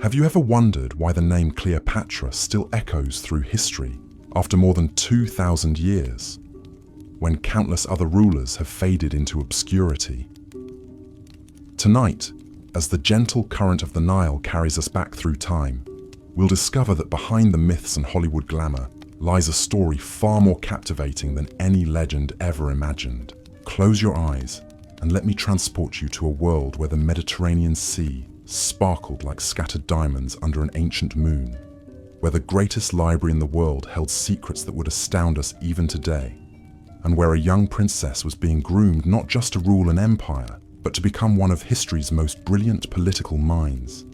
Have you ever wondered why the name Cleopatra still echoes through history after more than 2,000 years, when countless other rulers have faded into obscurity? Tonight, as the gentle current of the Nile carries us back through time, we'll discover that behind the myths and Hollywood glamour lies a story far more captivating than any legend ever imagined. Close your eyes and let me transport you to a world where the Mediterranean Sea sparkled like scattered diamonds under an ancient moon, where the greatest library in the world held secrets that would astound us even today, and where a young princess was being groomed not just to rule an empire, but to become one of history's most brilliant political minds.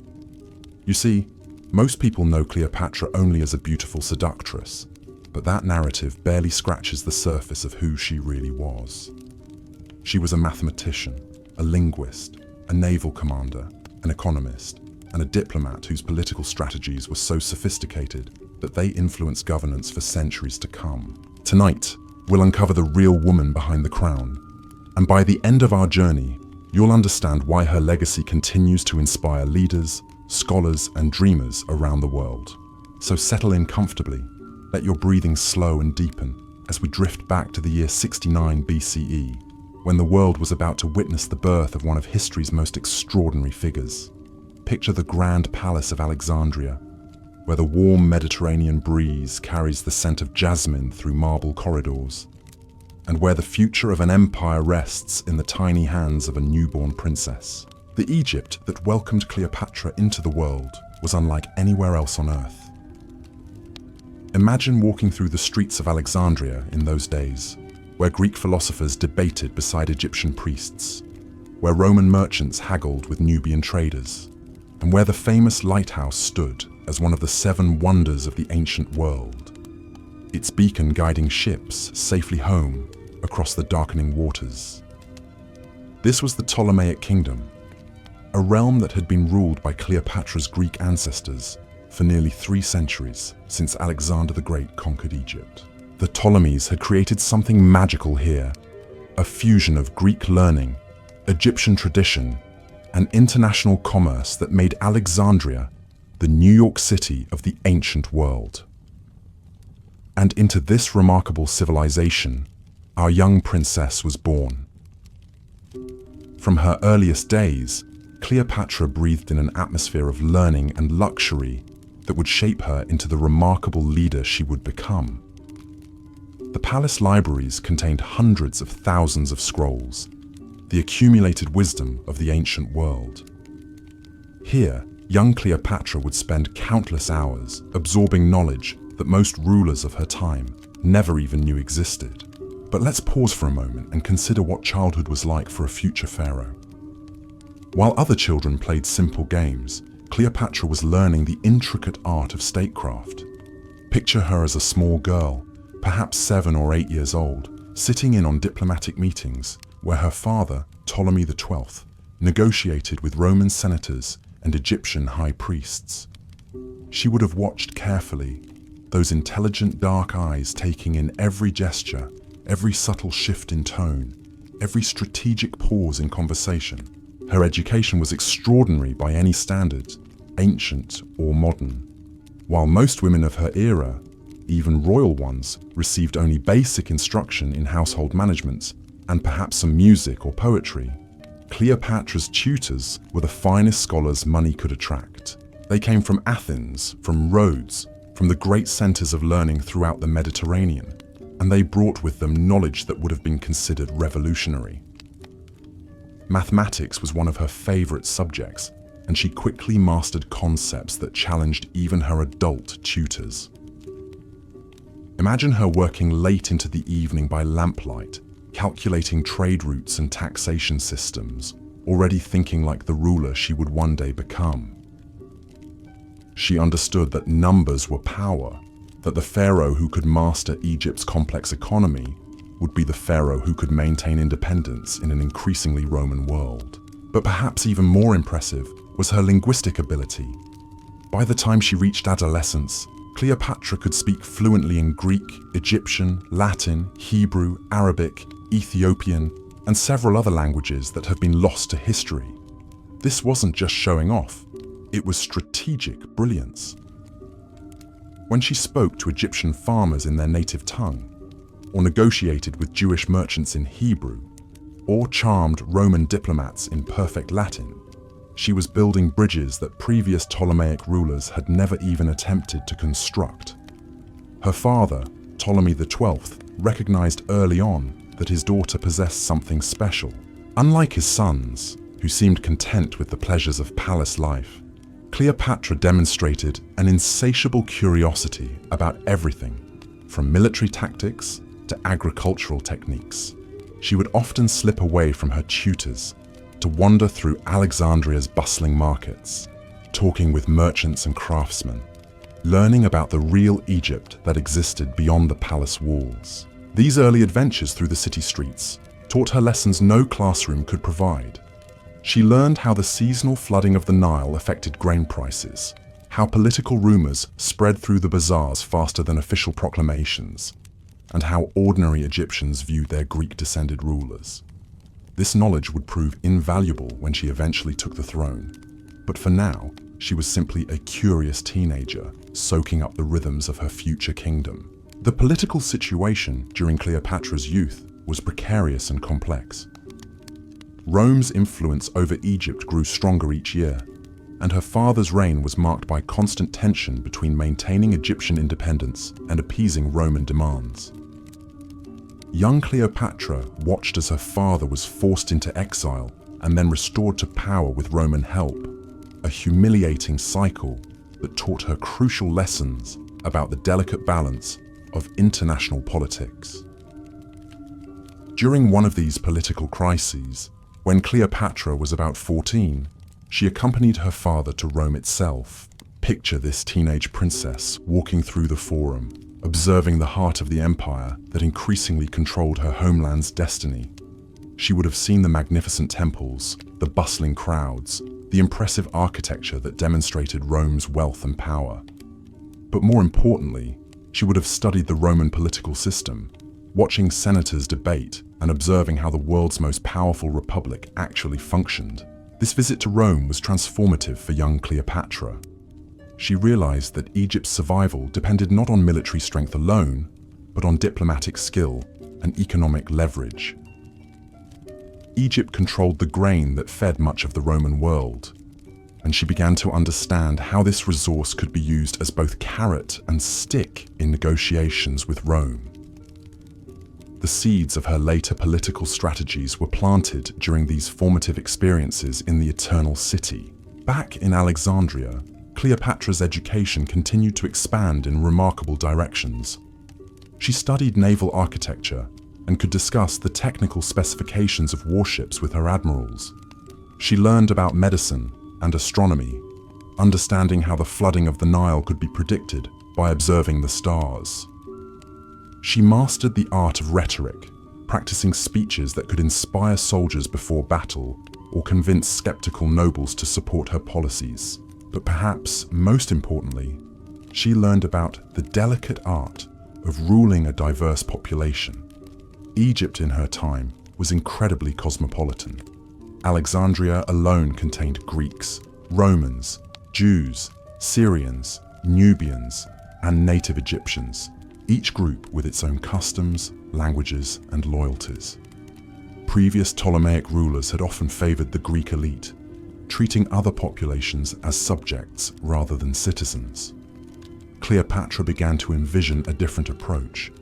You see, most people know Cleopatra only as a beautiful seductress, but that narrative barely scratches the surface of who she really was. She was a mathematician, a linguist, a naval commander, an economist, and a diplomat whose political strategies were so sophisticated that they influenced governance for centuries to come. Tonight, we'll uncover the real woman behind the crown, and by the end of our journey, you'll understand why her legacy continues to inspire leaders, scholars, and dreamers around the world. So settle in comfortably, let your breathing slow and deepen as we drift back to the year 69 BCE, when the world was about to witness the birth of one of history's most extraordinary figures. Picture the grand palace of Alexandria, where the warm Mediterranean breeze carries the scent of jasmine through marble corridors, and where the future of an empire rests in the tiny hands of a newborn princess. The Egypt that welcomed Cleopatra into the world was unlike anywhere else on Earth. Imagine walking through the streets of Alexandria in those days, where Greek philosophers debated beside Egyptian priests, where Roman merchants haggled with Nubian traders, and where the famous lighthouse stood as one of the 7 wonders of the ancient world, its beacon guiding ships safely home across the darkening waters. This was the Ptolemaic kingdom, a realm that had been ruled by Cleopatra's Greek ancestors for nearly 3 centuries since Alexander the Great conquered Egypt. The Ptolemies had created something magical here, a fusion of Greek learning, Egyptian tradition, and international commerce that made Alexandria the New York City of the ancient world. And into this remarkable civilization, our young princess was born. From her earliest days, Cleopatra breathed in an atmosphere of learning and luxury that would shape her into the remarkable leader she would become. The palace libraries contained hundreds of thousands of scrolls, the accumulated wisdom of the ancient world. Here, young Cleopatra would spend countless hours absorbing knowledge that most rulers of her time never even knew existed. But let's pause for a moment and consider what childhood was like for a future pharaoh. While other children played simple games, Cleopatra was learning the intricate art of statecraft. Picture her as a small girl, perhaps 7 or 8 years old, sitting in on diplomatic meetings where her father, Ptolemy XII, negotiated with Roman senators and Egyptian high priests. She would have watched carefully, those intelligent dark eyes taking in every gesture, every subtle shift in tone, every strategic pause in conversation. Her education was extraordinary by any standard, ancient or modern. While most women of her era, even royal ones, received only basic instruction in household management and perhaps some music or poetry, Cleopatra's tutors were the finest scholars money could attract. They came from Athens, from Rhodes, from the great centers of learning throughout the Mediterranean, and they brought with them knowledge that would have been considered revolutionary. Mathematics was one of her favorite subjects, and she quickly mastered concepts that challenged even her adult tutors. Imagine her working late into the evening by lamplight, calculating trade routes and taxation systems, already thinking like the ruler she would one day become. She understood that numbers were power, that the pharaoh who could master Egypt's complex economy would be the pharaoh who could maintain independence in an increasingly Roman world. But perhaps even more impressive was her linguistic ability. By the time she reached adolescence, Cleopatra could speak fluently in Greek, Egyptian, Latin, Hebrew, Arabic, Ethiopian, and several other languages that have been lost to history. This wasn't just showing off. It was strategic brilliance. When she spoke to Egyptian farmers in their native tongue, or negotiated with Jewish merchants in Hebrew, or charmed Roman diplomats in perfect Latin, she was building bridges that previous Ptolemaic rulers had never even attempted to construct. Her father, Ptolemy XII, recognized early on that his daughter possessed something special. Unlike his sons, who seemed content with the pleasures of palace life, Cleopatra demonstrated an insatiable curiosity about everything, from military tactics to agricultural techniques. She would often slip away from her tutors to wander through Alexandria's bustling markets, talking with merchants and craftsmen, learning about the real Egypt that existed beyond the palace walls. These early adventures through the city streets taught her lessons no classroom could provide. She learned how the seasonal flooding of the Nile affected grain prices, how political rumors spread through the bazaars faster than official proclamations, and how ordinary Egyptians viewed their Greek-descended rulers. This knowledge would prove invaluable when she eventually took the throne, but for now, she was simply a curious teenager soaking up the rhythms of her future kingdom. The political situation during Cleopatra's youth was precarious and complex. Rome's influence over Egypt grew stronger each year, and her father's reign was marked by constant tension between maintaining Egyptian independence and appeasing Roman demands. Young Cleopatra watched as her father was forced into exile and then restored to power with Roman help, a humiliating cycle that taught her crucial lessons about the delicate balance of international politics. During one of these political crises, when Cleopatra was about 14, she accompanied her father to Rome itself. Picture this teenage princess walking through the Forum, observing the heart of the empire that increasingly controlled her homeland's destiny. She would have seen the magnificent temples, the bustling crowds, the impressive architecture that demonstrated Rome's wealth and power. But more importantly, she would have studied the Roman political system, watching senators debate and observing how the world's most powerful republic actually functioned. This visit to Rome was transformative for young Cleopatra. She realized that Egypt's survival depended not on military strength alone, but on diplomatic skill and economic leverage. Egypt controlled the grain that fed much of the Roman world, and she began to understand how this resource could be used as both carrot and stick in negotiations with Rome. The seeds of her later political strategies were planted during these formative experiences in the Eternal City. Back in Alexandria, Cleopatra's education continued to expand in remarkable directions. She studied naval architecture and could discuss the technical specifications of warships with her admirals. She learned about medicine and astronomy, understanding how the flooding of the Nile could be predicted by observing the stars. She mastered the art of rhetoric, practicing speeches that could inspire soldiers before battle or convince skeptical nobles to support her policies. But perhaps most importantly, she learned about the delicate art of ruling a diverse population. Egypt in her time was incredibly cosmopolitan. Alexandria alone contained Greeks, Romans, Jews, Syrians, Nubians, and native Egyptians, each group with its own customs, languages, and loyalties. Previous Ptolemaic rulers had often favored the Greek elite, treating other populations as subjects rather than citizens. Cleopatra began to envision a different approach,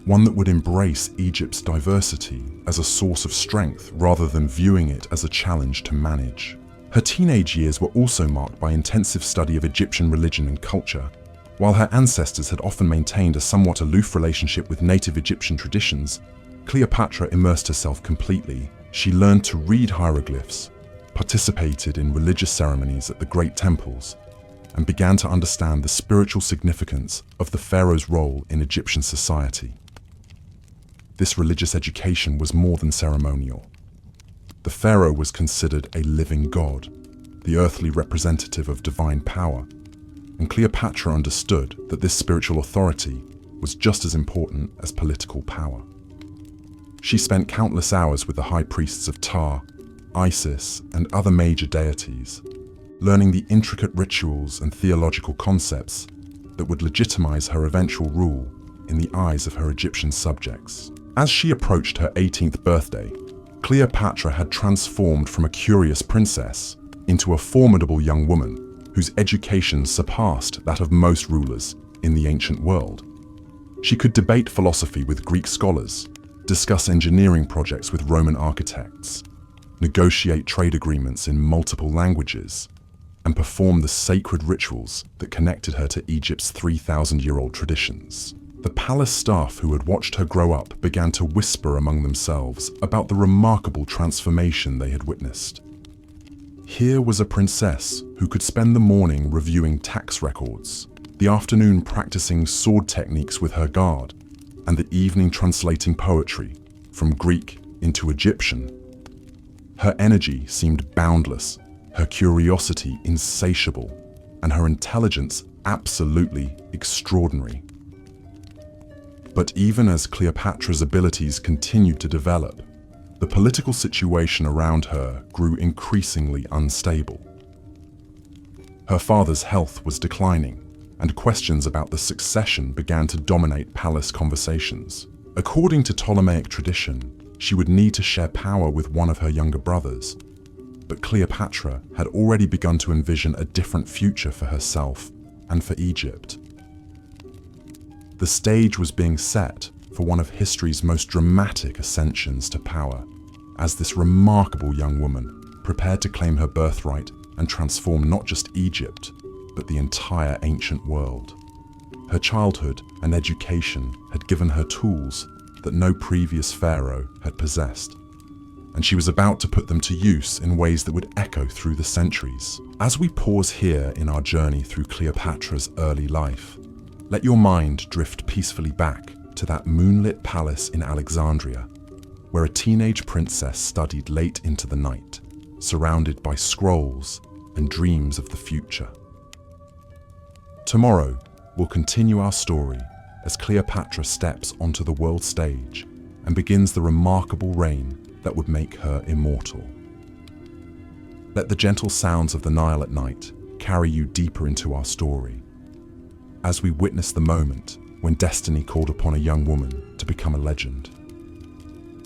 one that would embrace Egypt's diversity as a source of strength rather than viewing it as a challenge to manage. Her teenage years were also marked by intensive study of Egyptian religion and culture. While her ancestors had often maintained a somewhat aloof relationship with native Egyptian traditions, Cleopatra immersed herself completely. She learned to read hieroglyphs, participated in religious ceremonies at the great temples, and began to understand the spiritual significance of the pharaoh's role in Egyptian society. This religious education was more than ceremonial. The pharaoh was considered a living god, the earthly representative of divine power, and Cleopatra understood that this spiritual authority was just as important as political power. She spent countless hours with the high priests of Ptah, Isis, and other major deities, learning the intricate rituals and theological concepts that would legitimize her eventual rule in the eyes of her Egyptian subjects. As she approached her 18th birthday, Cleopatra had transformed from a curious princess into a formidable young woman whose education surpassed that of most rulers in the ancient world. She could debate philosophy with Greek scholars, discuss engineering projects with Roman architects, negotiate trade agreements in multiple languages, and perform the sacred rituals that connected her to Egypt's 3,000-year-old traditions. The palace staff who had watched her grow up began to whisper among themselves about the remarkable transformation they had witnessed. Here was a princess who could spend the morning reviewing tax records, the afternoon practicing sword techniques with her guard, and the evening translating poetry from Greek into Egyptian. Her energy seemed boundless, her curiosity insatiable, and her intelligence absolutely extraordinary. But even as Cleopatra's abilities continued to develop, the political situation around her grew increasingly unstable. Her father's health was declining, and questions about the succession began to dominate palace conversations. According to Ptolemaic tradition, she would need to share power with one of her younger brothers, but Cleopatra had already begun to envision a different future for herself and for Egypt. The stage was being set for one of history's most dramatic ascensions to power, as this remarkable young woman prepared to claim her birthright and transform not just Egypt, but the entire ancient world. Her childhood and education had given her tools that no previous pharaoh had possessed, and she was about to put them to use in ways that would echo through the centuries. As we pause here in our journey through Cleopatra's early life, let your mind drift peacefully back to that moonlit palace in Alexandria, where a teenage princess studied late into the night, surrounded by scrolls and dreams of the future. Tomorrow, we'll continue our story as Cleopatra steps onto the world stage and begins the remarkable reign that would make her immortal. Let the gentle sounds of the Nile at night carry you deeper into our story, as we witness the moment when destiny called upon a young woman to become a legend.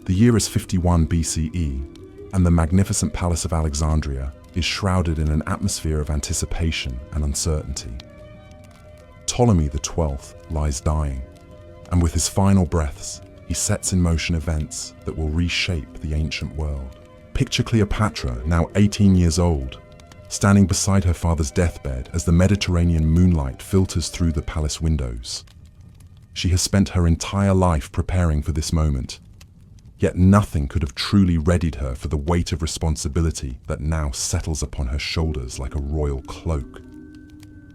The year is 51 BCE, and the magnificent Palace of Alexandria is shrouded in an atmosphere of anticipation and uncertainty. Ptolemy XII lies dying, and with his final breaths, he sets in motion events that will reshape the ancient world. Picture Cleopatra, now 18 years old, standing beside her father's deathbed as the Mediterranean moonlight filters through the palace windows. She has spent her entire life preparing for this moment, yet nothing could have truly readied her for the weight of responsibility that now settles upon her shoulders like a royal cloak.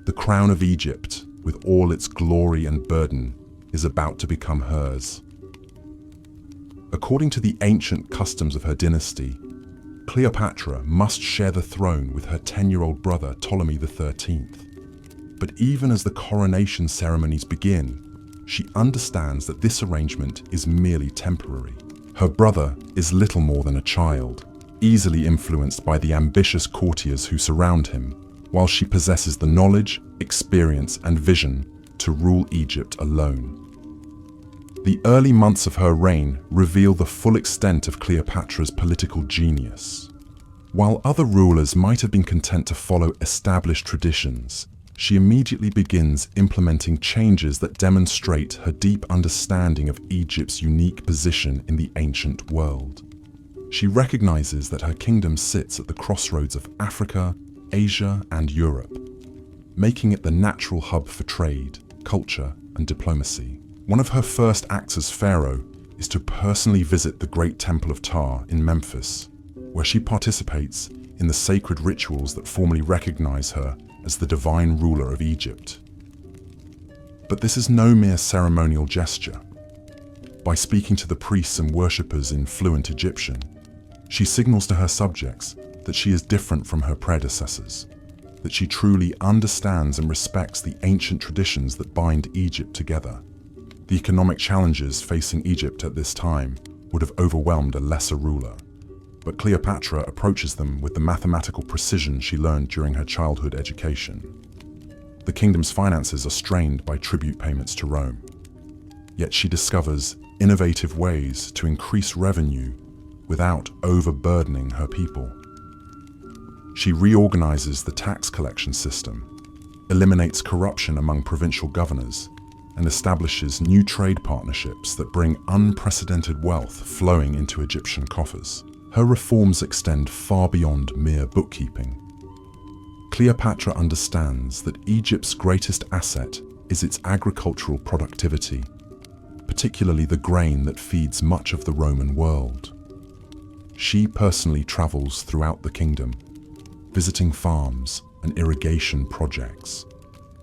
The crown of Egypt, with all its glory and burden, is about to become hers. According to the ancient customs of her dynasty, Cleopatra must share the throne with her 10-year-old brother Ptolemy XIII. But even as the coronation ceremonies begin, she understands that this arrangement is merely temporary. Her brother is little more than a child, easily influenced by the ambitious courtiers who surround him, while she possesses the knowledge, experience, and vision to rule Egypt alone. The early months of her reign reveal the full extent of Cleopatra's political genius. While other rulers might have been content to follow established traditions, she immediately begins implementing changes that demonstrate her deep understanding of Egypt's unique position in the ancient world. She recognizes that her kingdom sits at the crossroads of Africa, Asia, and Europe, making it the natural hub for trade, culture, and diplomacy. One of her first acts as pharaoh is to personally visit the Great Temple of Ptah in Memphis, where she participates in the sacred rituals that formally recognize her as the divine ruler of Egypt. But this is no mere ceremonial gesture. By speaking to the priests and worshippers in fluent Egyptian, she signals to her subjects that she is different from her predecessors, that she truly understands and respects the ancient traditions that bind Egypt together. The economic challenges facing Egypt at this time would have overwhelmed a lesser ruler, but Cleopatra approaches them with the mathematical precision she learned during her childhood education. The kingdom's finances are strained by tribute payments to Rome, yet she discovers innovative ways to increase revenue without overburdening her people. She reorganizes the tax collection system, eliminates corruption among provincial governors, and establishes new trade partnerships that bring unprecedented wealth flowing into Egyptian coffers. Her reforms extend far beyond mere bookkeeping. Cleopatra understands that Egypt's greatest asset is its agricultural productivity, particularly the grain that feeds much of the Roman world. She personally travels throughout the kingdom, visiting farms and irrigation projects,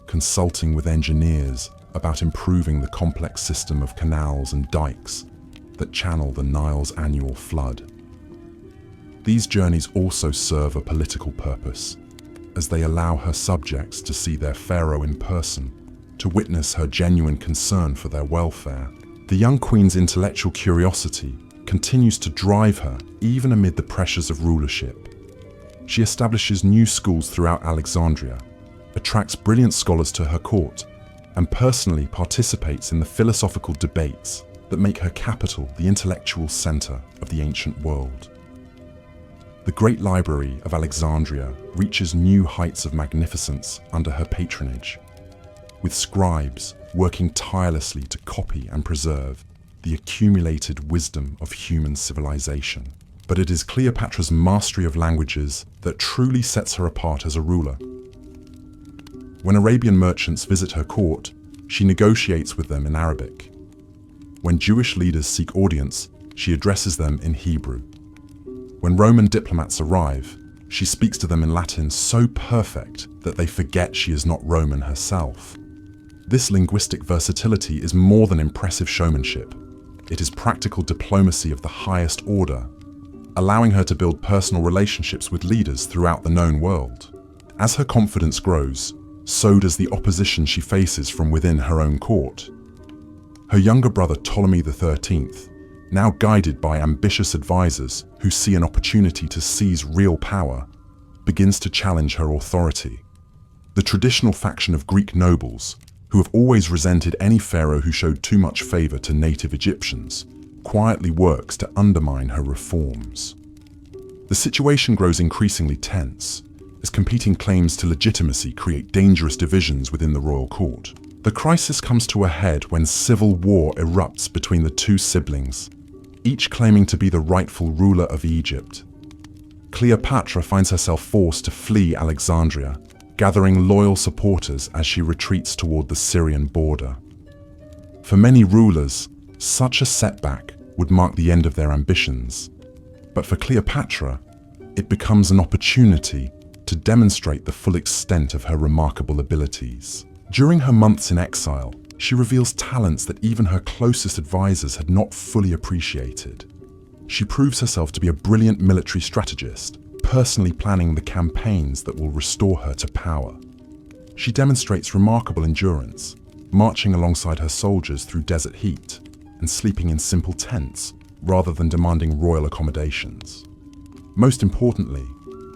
consulting with engineers about improving the complex system of canals and dikes that channel the Nile's annual flood. These journeys also serve a political purpose, as they allow her subjects to see their pharaoh in person, to witness her genuine concern for their welfare. The young queen's intellectual curiosity continues to drive her even amid the pressures of rulership. She establishes new schools throughout Alexandria, attracts brilliant scholars to her court, and personally participates in the philosophical debates that make her capital the intellectual center of the ancient world. The Great Library of Alexandria reaches new heights of magnificence under her patronage, with scribes working tirelessly to copy and preserve the accumulated wisdom of human civilization. But it is Cleopatra's mastery of languages that truly sets her apart as a ruler. When Arabian merchants visit her court, she negotiates with them in Arabic. When Jewish leaders seek audience, she addresses them in Hebrew. When Roman diplomats arrive, she speaks to them in Latin so perfect that they forget she is not Roman herself. This linguistic versatility is more than impressive showmanship. It is practical diplomacy of the highest order, allowing her to build personal relationships with leaders throughout the known world. As her confidence grows, so does the opposition she faces from within her own court. Her younger brother Ptolemy XIII, now guided by ambitious advisors who see an opportunity to seize real power, begins to challenge her authority. The traditional faction of Greek nobles, who have always resented any pharaoh who showed too much favor to native Egyptians, quietly works to undermine her reforms. The situation grows increasingly tense, as competing claims to legitimacy create dangerous divisions within the royal court. The crisis comes to a head when civil war erupts between the two siblings, each claiming to be the rightful ruler of Egypt. Cleopatra finds herself forced to flee Alexandria, gathering loyal supporters as she retreats toward the Syrian border. For many rulers, such a setback would mark the end of their ambitions. But for Cleopatra, it becomes an opportunity to demonstrate the full extent of her remarkable abilities. During her months in exile, she reveals talents that even her closest advisors had not fully appreciated. She proves herself to be a brilliant military strategist, personally planning the campaigns that will restore her to power. She demonstrates remarkable endurance, marching alongside her soldiers through desert heat and sleeping in simple tents rather than demanding royal accommodations. Most importantly,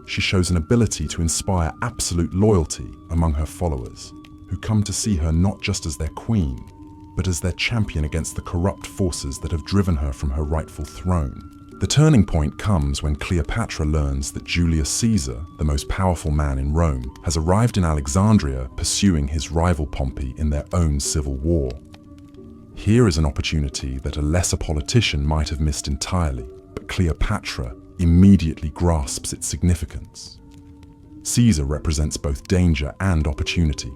she shows an ability to inspire absolute loyalty among her followers, who come to see her not just as their queen, but as their champion against the corrupt forces that have driven her from her rightful throne. The turning point comes when Cleopatra learns that Julius Caesar, the most powerful man in Rome, has arrived in Alexandria pursuing his rival Pompey in their own civil war. Here is an opportunity that a lesser politician might have missed entirely, but Cleopatra immediately grasps its significance. Caesar represents both danger and opportunity,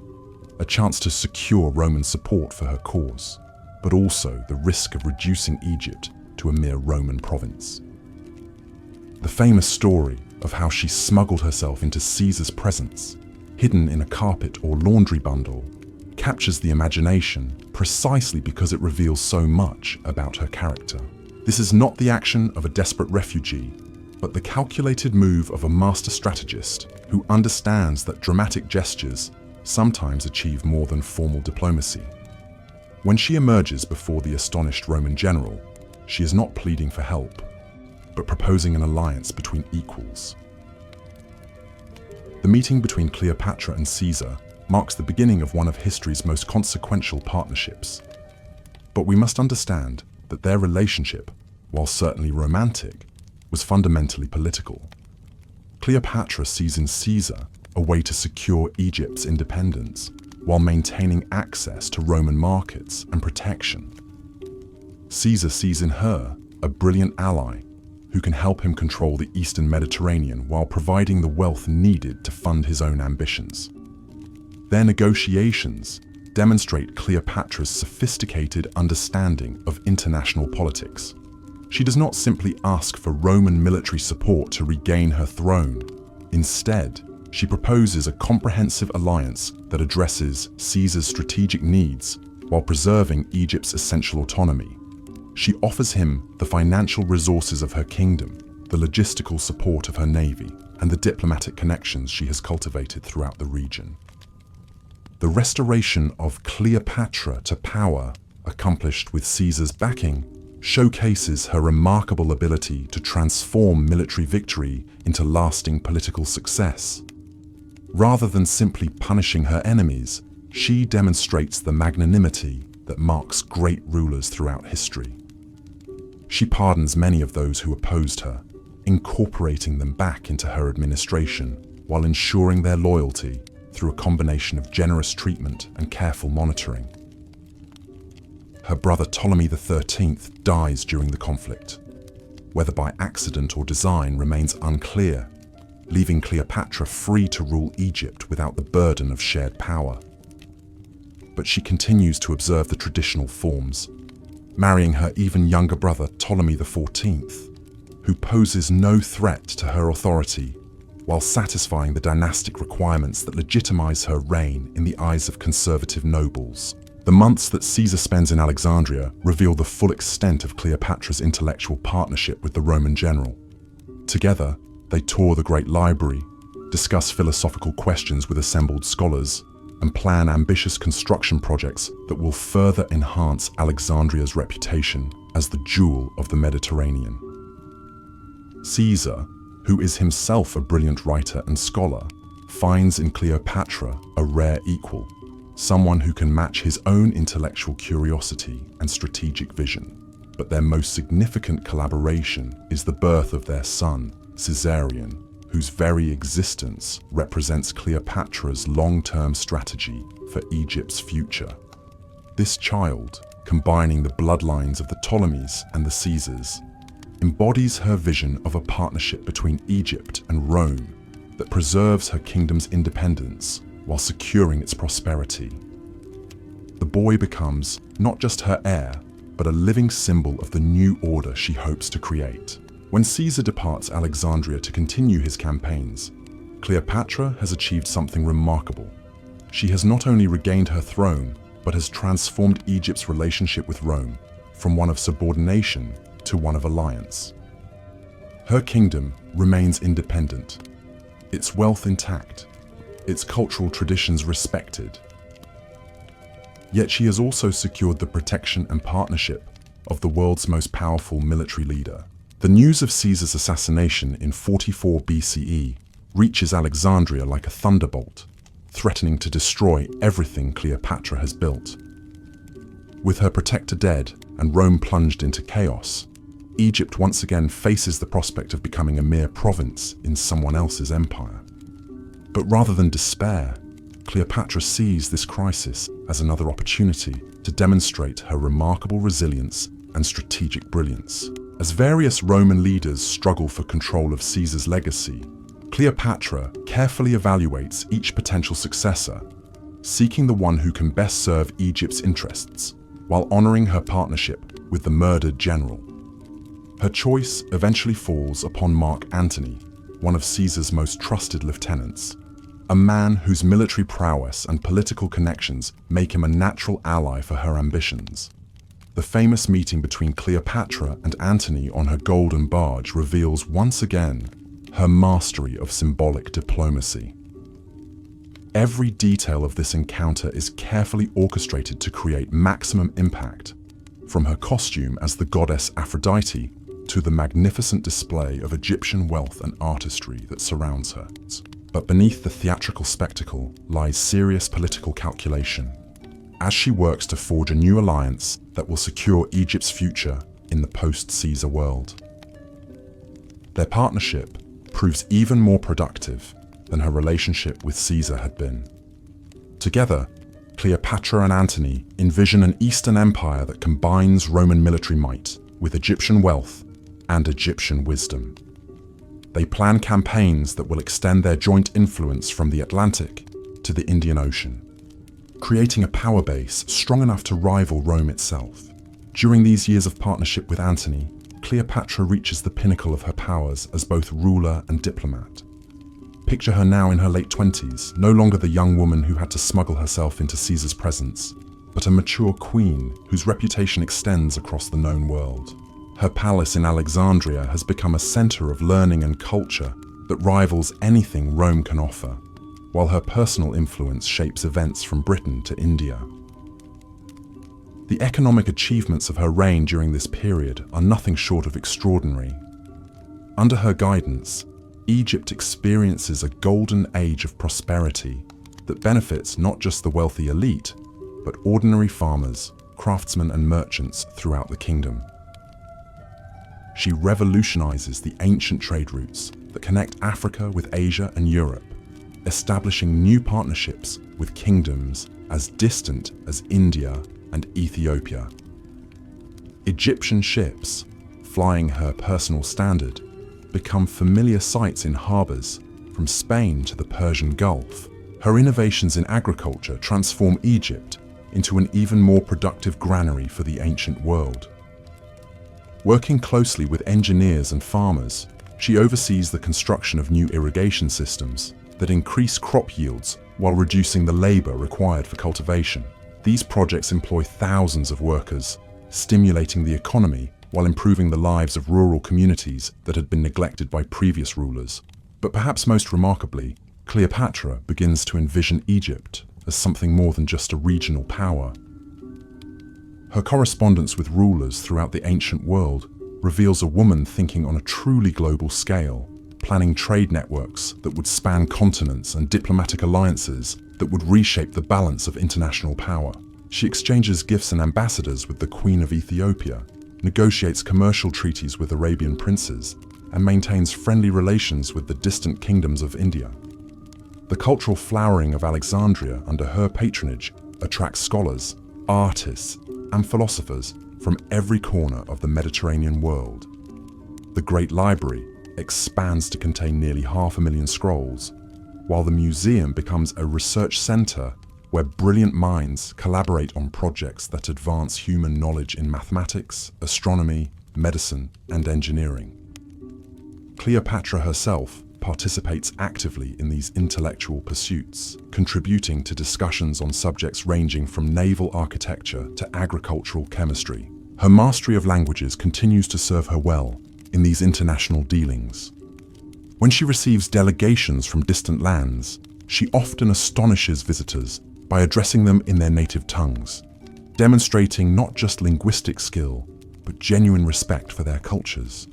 a chance to secure Roman support for her cause, but also the risk of reducing Egypt to a mere Roman province. The famous story of how she smuggled herself into Caesar's presence, hidden in a carpet or laundry bundle, captures the imagination precisely because it reveals so much about her character. This is not the action of a desperate refugee, but the calculated move of a master strategist who understands that dramatic gestures sometimes achieve more than formal diplomacy. When she emerges before the astonished Roman general, she is not pleading for help. but proposing an alliance between equals. The meeting between Cleopatra and Caesar marks the beginning of one of history's most consequential partnerships. But we must understand that their relationship, while certainly romantic, was fundamentally political. Cleopatra sees in Caesar a way to secure Egypt's independence while maintaining access to Roman markets and protection. Caesar sees in her a brilliant ally who can help him control the Eastern Mediterranean while providing the wealth needed to fund his own ambitions. Their negotiations demonstrate Cleopatra's sophisticated understanding of international politics. She does not simply ask for Roman military support to regain her throne. Instead, she proposes a comprehensive alliance that addresses Caesar's strategic needs while preserving Egypt's essential autonomy. She offers him the financial resources of her kingdom, the logistical support of her navy, and the diplomatic connections she has cultivated throughout the region. The restoration of Cleopatra to power, accomplished with Caesar's backing, showcases her remarkable ability to transform military victory into lasting political success. Rather than simply punishing her enemies, she demonstrates the magnanimity that marks great rulers throughout history. She pardons many of those who opposed her, incorporating them back into her administration while ensuring their loyalty through a combination of generous treatment and careful monitoring. Her brother Ptolemy XIII dies during the conflict. Whether by accident or design remains unclear, leaving Cleopatra free to rule Egypt without the burden of shared power. But she continues to observe the traditional forms, marrying her even younger brother Ptolemy XIV, who poses no threat to her authority, while satisfying the dynastic requirements that legitimize her reign in the eyes of conservative nobles. The months that Caesar spends in Alexandria reveal the full extent of Cleopatra's intellectual partnership with the Roman general. Together, they tour the Great Library, discuss philosophical questions with assembled scholars, and plan ambitious construction projects that will further enhance Alexandria's reputation as the jewel of the Mediterranean. Caesar, who is himself a brilliant writer and scholar, finds in Cleopatra a rare equal, someone who can match his own intellectual curiosity and strategic vision. But their most significant collaboration is the birth of their son, Caesarion, whose very existence represents Cleopatra's long-term strategy for Egypt's future. This child, combining the bloodlines of the Ptolemies and the Caesars, embodies her vision of a partnership between Egypt and Rome that preserves her kingdom's independence while securing its prosperity. The boy becomes not just her heir, but a living symbol of the new order she hopes to create. When Caesar departs Alexandria to continue his campaigns, Cleopatra has achieved something remarkable. She has not only regained her throne, but has transformed Egypt's relationship with Rome from one of subordination to one of alliance. Her kingdom remains independent, its wealth intact, its cultural traditions respected. Yet she has also secured the protection and partnership of the world's most powerful military leader. The news of Caesar's assassination in 44 BCE reaches Alexandria like a thunderbolt, threatening to destroy everything Cleopatra has built. With her protector dead and Rome plunged into chaos, Egypt once again faces the prospect of becoming a mere province in someone else's empire. But rather than despair, Cleopatra sees this crisis as another opportunity to demonstrate her remarkable resilience and strategic brilliance. As various Roman leaders struggle for control of Caesar's legacy, Cleopatra carefully evaluates each potential successor, seeking the one who can best serve Egypt's interests, while honoring her partnership with the murdered general. Her choice eventually falls upon Mark Antony, one of Caesar's most trusted lieutenants, a man whose military prowess and political connections make him a natural ally for her ambitions. The famous meeting between Cleopatra and Antony on her golden barge reveals once again her mastery of symbolic diplomacy. Every detail of this encounter is carefully orchestrated to create maximum impact, from her costume as the goddess Aphrodite to the magnificent display of Egyptian wealth and artistry that surrounds her. But beneath the theatrical spectacle lies serious political calculation, as she works to forge a new alliance that will secure Egypt's future in the post-Caesar world. Their partnership proves even more productive than her relationship with Caesar had been. Together, Cleopatra and Antony envision an Eastern empire that combines Roman military might with Egyptian wealth and Egyptian wisdom. They plan campaigns that will extend their joint influence from the Atlantic to the Indian Ocean, creating a power base strong enough to rival Rome itself. During these years of partnership with Antony, Cleopatra reaches the pinnacle of her powers as both ruler and diplomat. Picture her now in her late 20s, no longer the young woman who had to smuggle herself into Caesar's presence, but a mature queen whose reputation extends across the known world. Her palace in Alexandria has become a center of learning and culture that rivals anything Rome can offer, while her personal influence shapes events from Britain to India. The economic achievements of her reign during this period are nothing short of extraordinary. Under her guidance, Egypt experiences a golden age of prosperity that benefits not just the wealthy elite, but ordinary farmers, craftsmen, and merchants throughout the kingdom. She revolutionizes the ancient trade routes that connect Africa with Asia and Europe, establishing new partnerships with kingdoms as distant as India and Ethiopia. Egyptian ships, flying her personal standard, become familiar sights in harbors from Spain to the Persian Gulf. Her innovations in agriculture transform Egypt into an even more productive granary for the ancient world. Working closely with engineers and farmers, she oversees the construction of new irrigation systems that increase crop yields while reducing the labor required for cultivation. These projects employ thousands of workers, stimulating the economy while improving the lives of rural communities that had been neglected by previous rulers. But perhaps most remarkably, Cleopatra begins to envision Egypt as something more than just a regional power. Her correspondence with rulers throughout the ancient world reveals a woman thinking on a truly global scale, planning trade networks that would span continents and diplomatic alliances that would reshape the balance of international power. She exchanges gifts and ambassadors with the Queen of Ethiopia, negotiates commercial treaties with Arabian princes, and maintains friendly relations with the distant kingdoms of India. The cultural flowering of Alexandria under her patronage attracts scholars, artists, and philosophers from every corner of the Mediterranean world. The Great Library expands to contain nearly 500,000 scrolls, while the museum becomes a research center where brilliant minds collaborate on projects that advance human knowledge in mathematics, astronomy, medicine, and engineering. Cleopatra herself participates actively in these intellectual pursuits, contributing to discussions on subjects ranging from naval architecture to agricultural chemistry. Her mastery of languages continues to serve her well in these international dealings. When she receives delegations from distant lands, she often astonishes visitors by addressing them in their native tongues, demonstrating not just linguistic skill, but genuine respect for their cultures.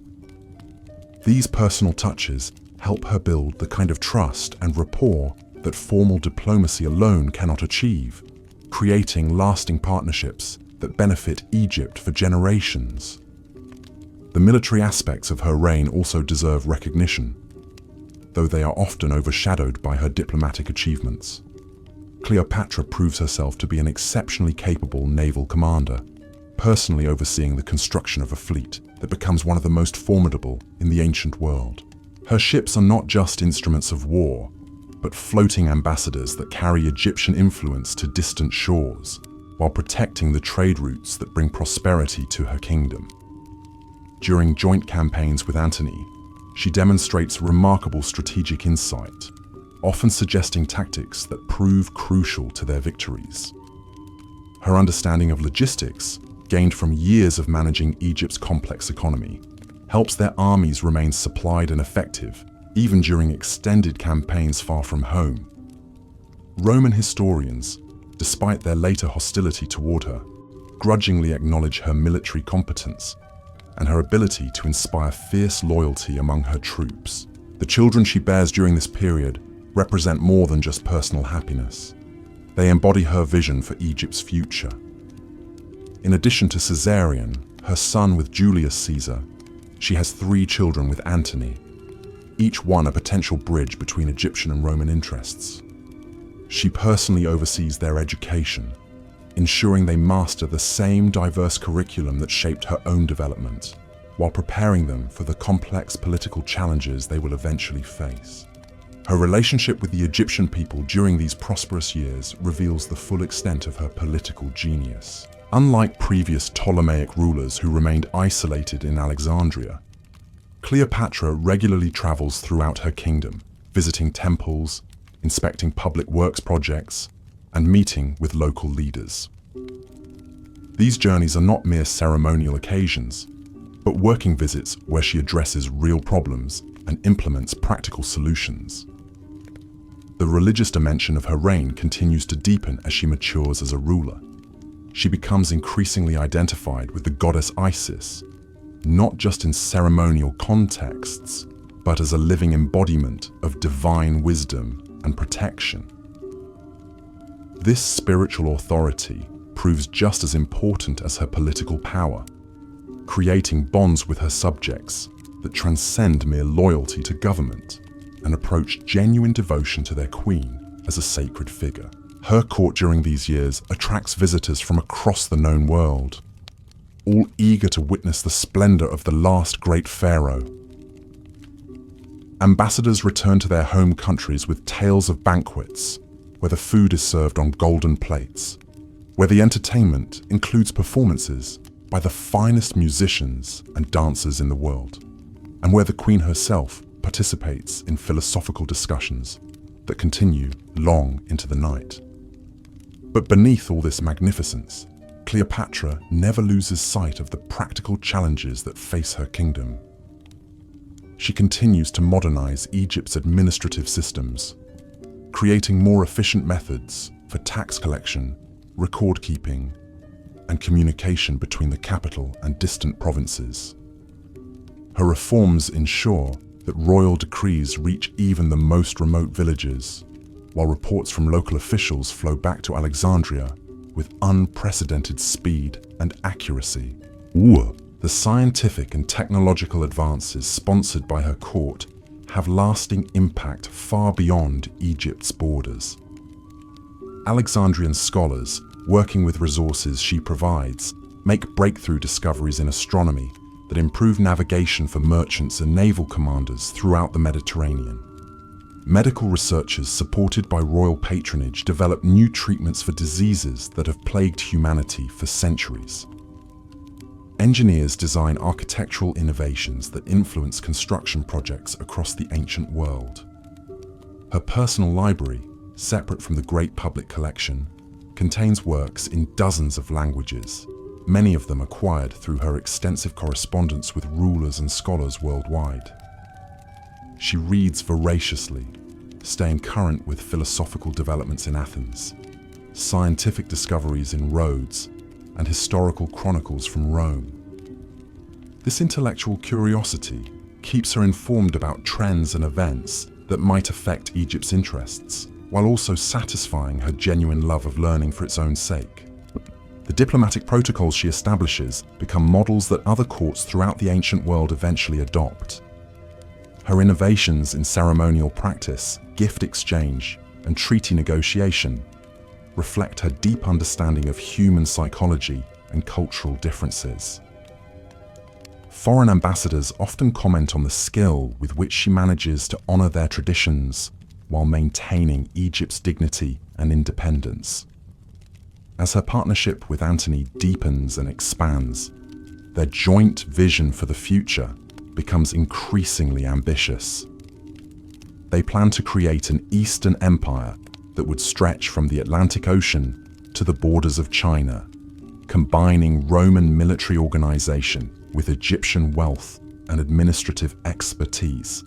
These personal touches help her build the kind of trust and rapport that formal diplomacy alone cannot achieve, creating lasting partnerships that benefit Egypt for generations. The military aspects of her reign also deserve recognition, though they are often overshadowed by her diplomatic achievements. Cleopatra proves herself to be an exceptionally capable naval commander, personally overseeing the construction of a fleet that becomes one of the most formidable in the ancient world. Her ships are not just instruments of war, but floating ambassadors that carry Egyptian influence to distant shores, while protecting the trade routes that bring prosperity to her kingdom. During joint campaigns with Antony, she demonstrates remarkable strategic insight, often suggesting tactics that prove crucial to their victories. Her understanding of logistics, gained from years of managing Egypt's complex economy, helps their armies remain supplied and effective, even during extended campaigns far from home. Roman historians, despite their later hostility toward her, grudgingly acknowledge her military competence, and her ability to inspire fierce loyalty among her troops. The children she bears during this period represent more than just personal happiness. They embody her vision for Egypt's future. In addition to Caesarion, her son with Julius Caesar, she has 3 children with Antony, each one a potential bridge between Egyptian and Roman interests. She personally oversees their education, ensuring they master the same diverse curriculum that shaped her own development, while preparing them for the complex political challenges they will eventually face. Her relationship with the Egyptian people during these prosperous years reveals the full extent of her political genius. Unlike previous Ptolemaic rulers who remained isolated in Alexandria, Cleopatra regularly travels throughout her kingdom, visiting temples, inspecting public works projects, and meeting with local leaders. These journeys are not mere ceremonial occasions, but working visits where she addresses real problems and implements practical solutions. The religious dimension of her reign continues to deepen as she matures as a ruler. She becomes increasingly identified with the goddess Isis, not just in ceremonial contexts, but as a living embodiment of divine wisdom and protection. This spiritual authority proves just as important as her political power, creating bonds with her subjects that transcend mere loyalty to government and approach genuine devotion to their queen as a sacred figure. Her court during these years attracts visitors from across the known world, all eager to witness the splendor of the last great pharaoh. Ambassadors return to their home countries with tales of banquets, where the food is served on golden plates, where the entertainment includes performances by the finest musicians and dancers in the world, and where the queen herself participates in philosophical discussions that continue long into the night. But beneath all this magnificence, Cleopatra never loses sight of the practical challenges that face her kingdom. She continues to modernize Egypt's administrative systems, creating more efficient methods for tax collection, record keeping, and communication between the capital and distant provinces. Her reforms ensure that royal decrees reach even the most remote villages, while reports from local officials flow back to Alexandria with unprecedented speed and accuracy. The scientific and technological advances sponsored by her court have lasting impact far beyond Egypt's borders. Alexandrian scholars, working with resources she provides, make breakthrough discoveries in astronomy that improve navigation for merchants and naval commanders throughout the Mediterranean. Medical researchers supported by royal patronage develop new treatments for diseases that have plagued humanity for centuries. Engineers design architectural innovations that influence construction projects across the ancient world. Her personal library, separate from the great public collection, contains works in dozens of languages, many of them acquired through her extensive correspondence with rulers and scholars worldwide. She reads voraciously, staying current with philosophical developments in Athens, scientific discoveries in Rhodes, and historical chronicles from Rome. This intellectual curiosity keeps her informed about trends and events that might affect Egypt's interests, while also satisfying her genuine love of learning for its own sake. The diplomatic protocols she establishes become models that other courts throughout the ancient world eventually adopt. Her innovations in ceremonial practice, gift exchange, and treaty negotiation reflect her deep understanding of human psychology and cultural differences. Foreign ambassadors often comment on the skill with which she manages to honor their traditions while maintaining Egypt's dignity and independence. As her partnership with Antony deepens and expands, their joint vision for the future becomes increasingly ambitious. They plan to create an Eastern empire that would stretch from the Atlantic Ocean to the borders of China, combining Roman military organization with Egyptian wealth and administrative expertise.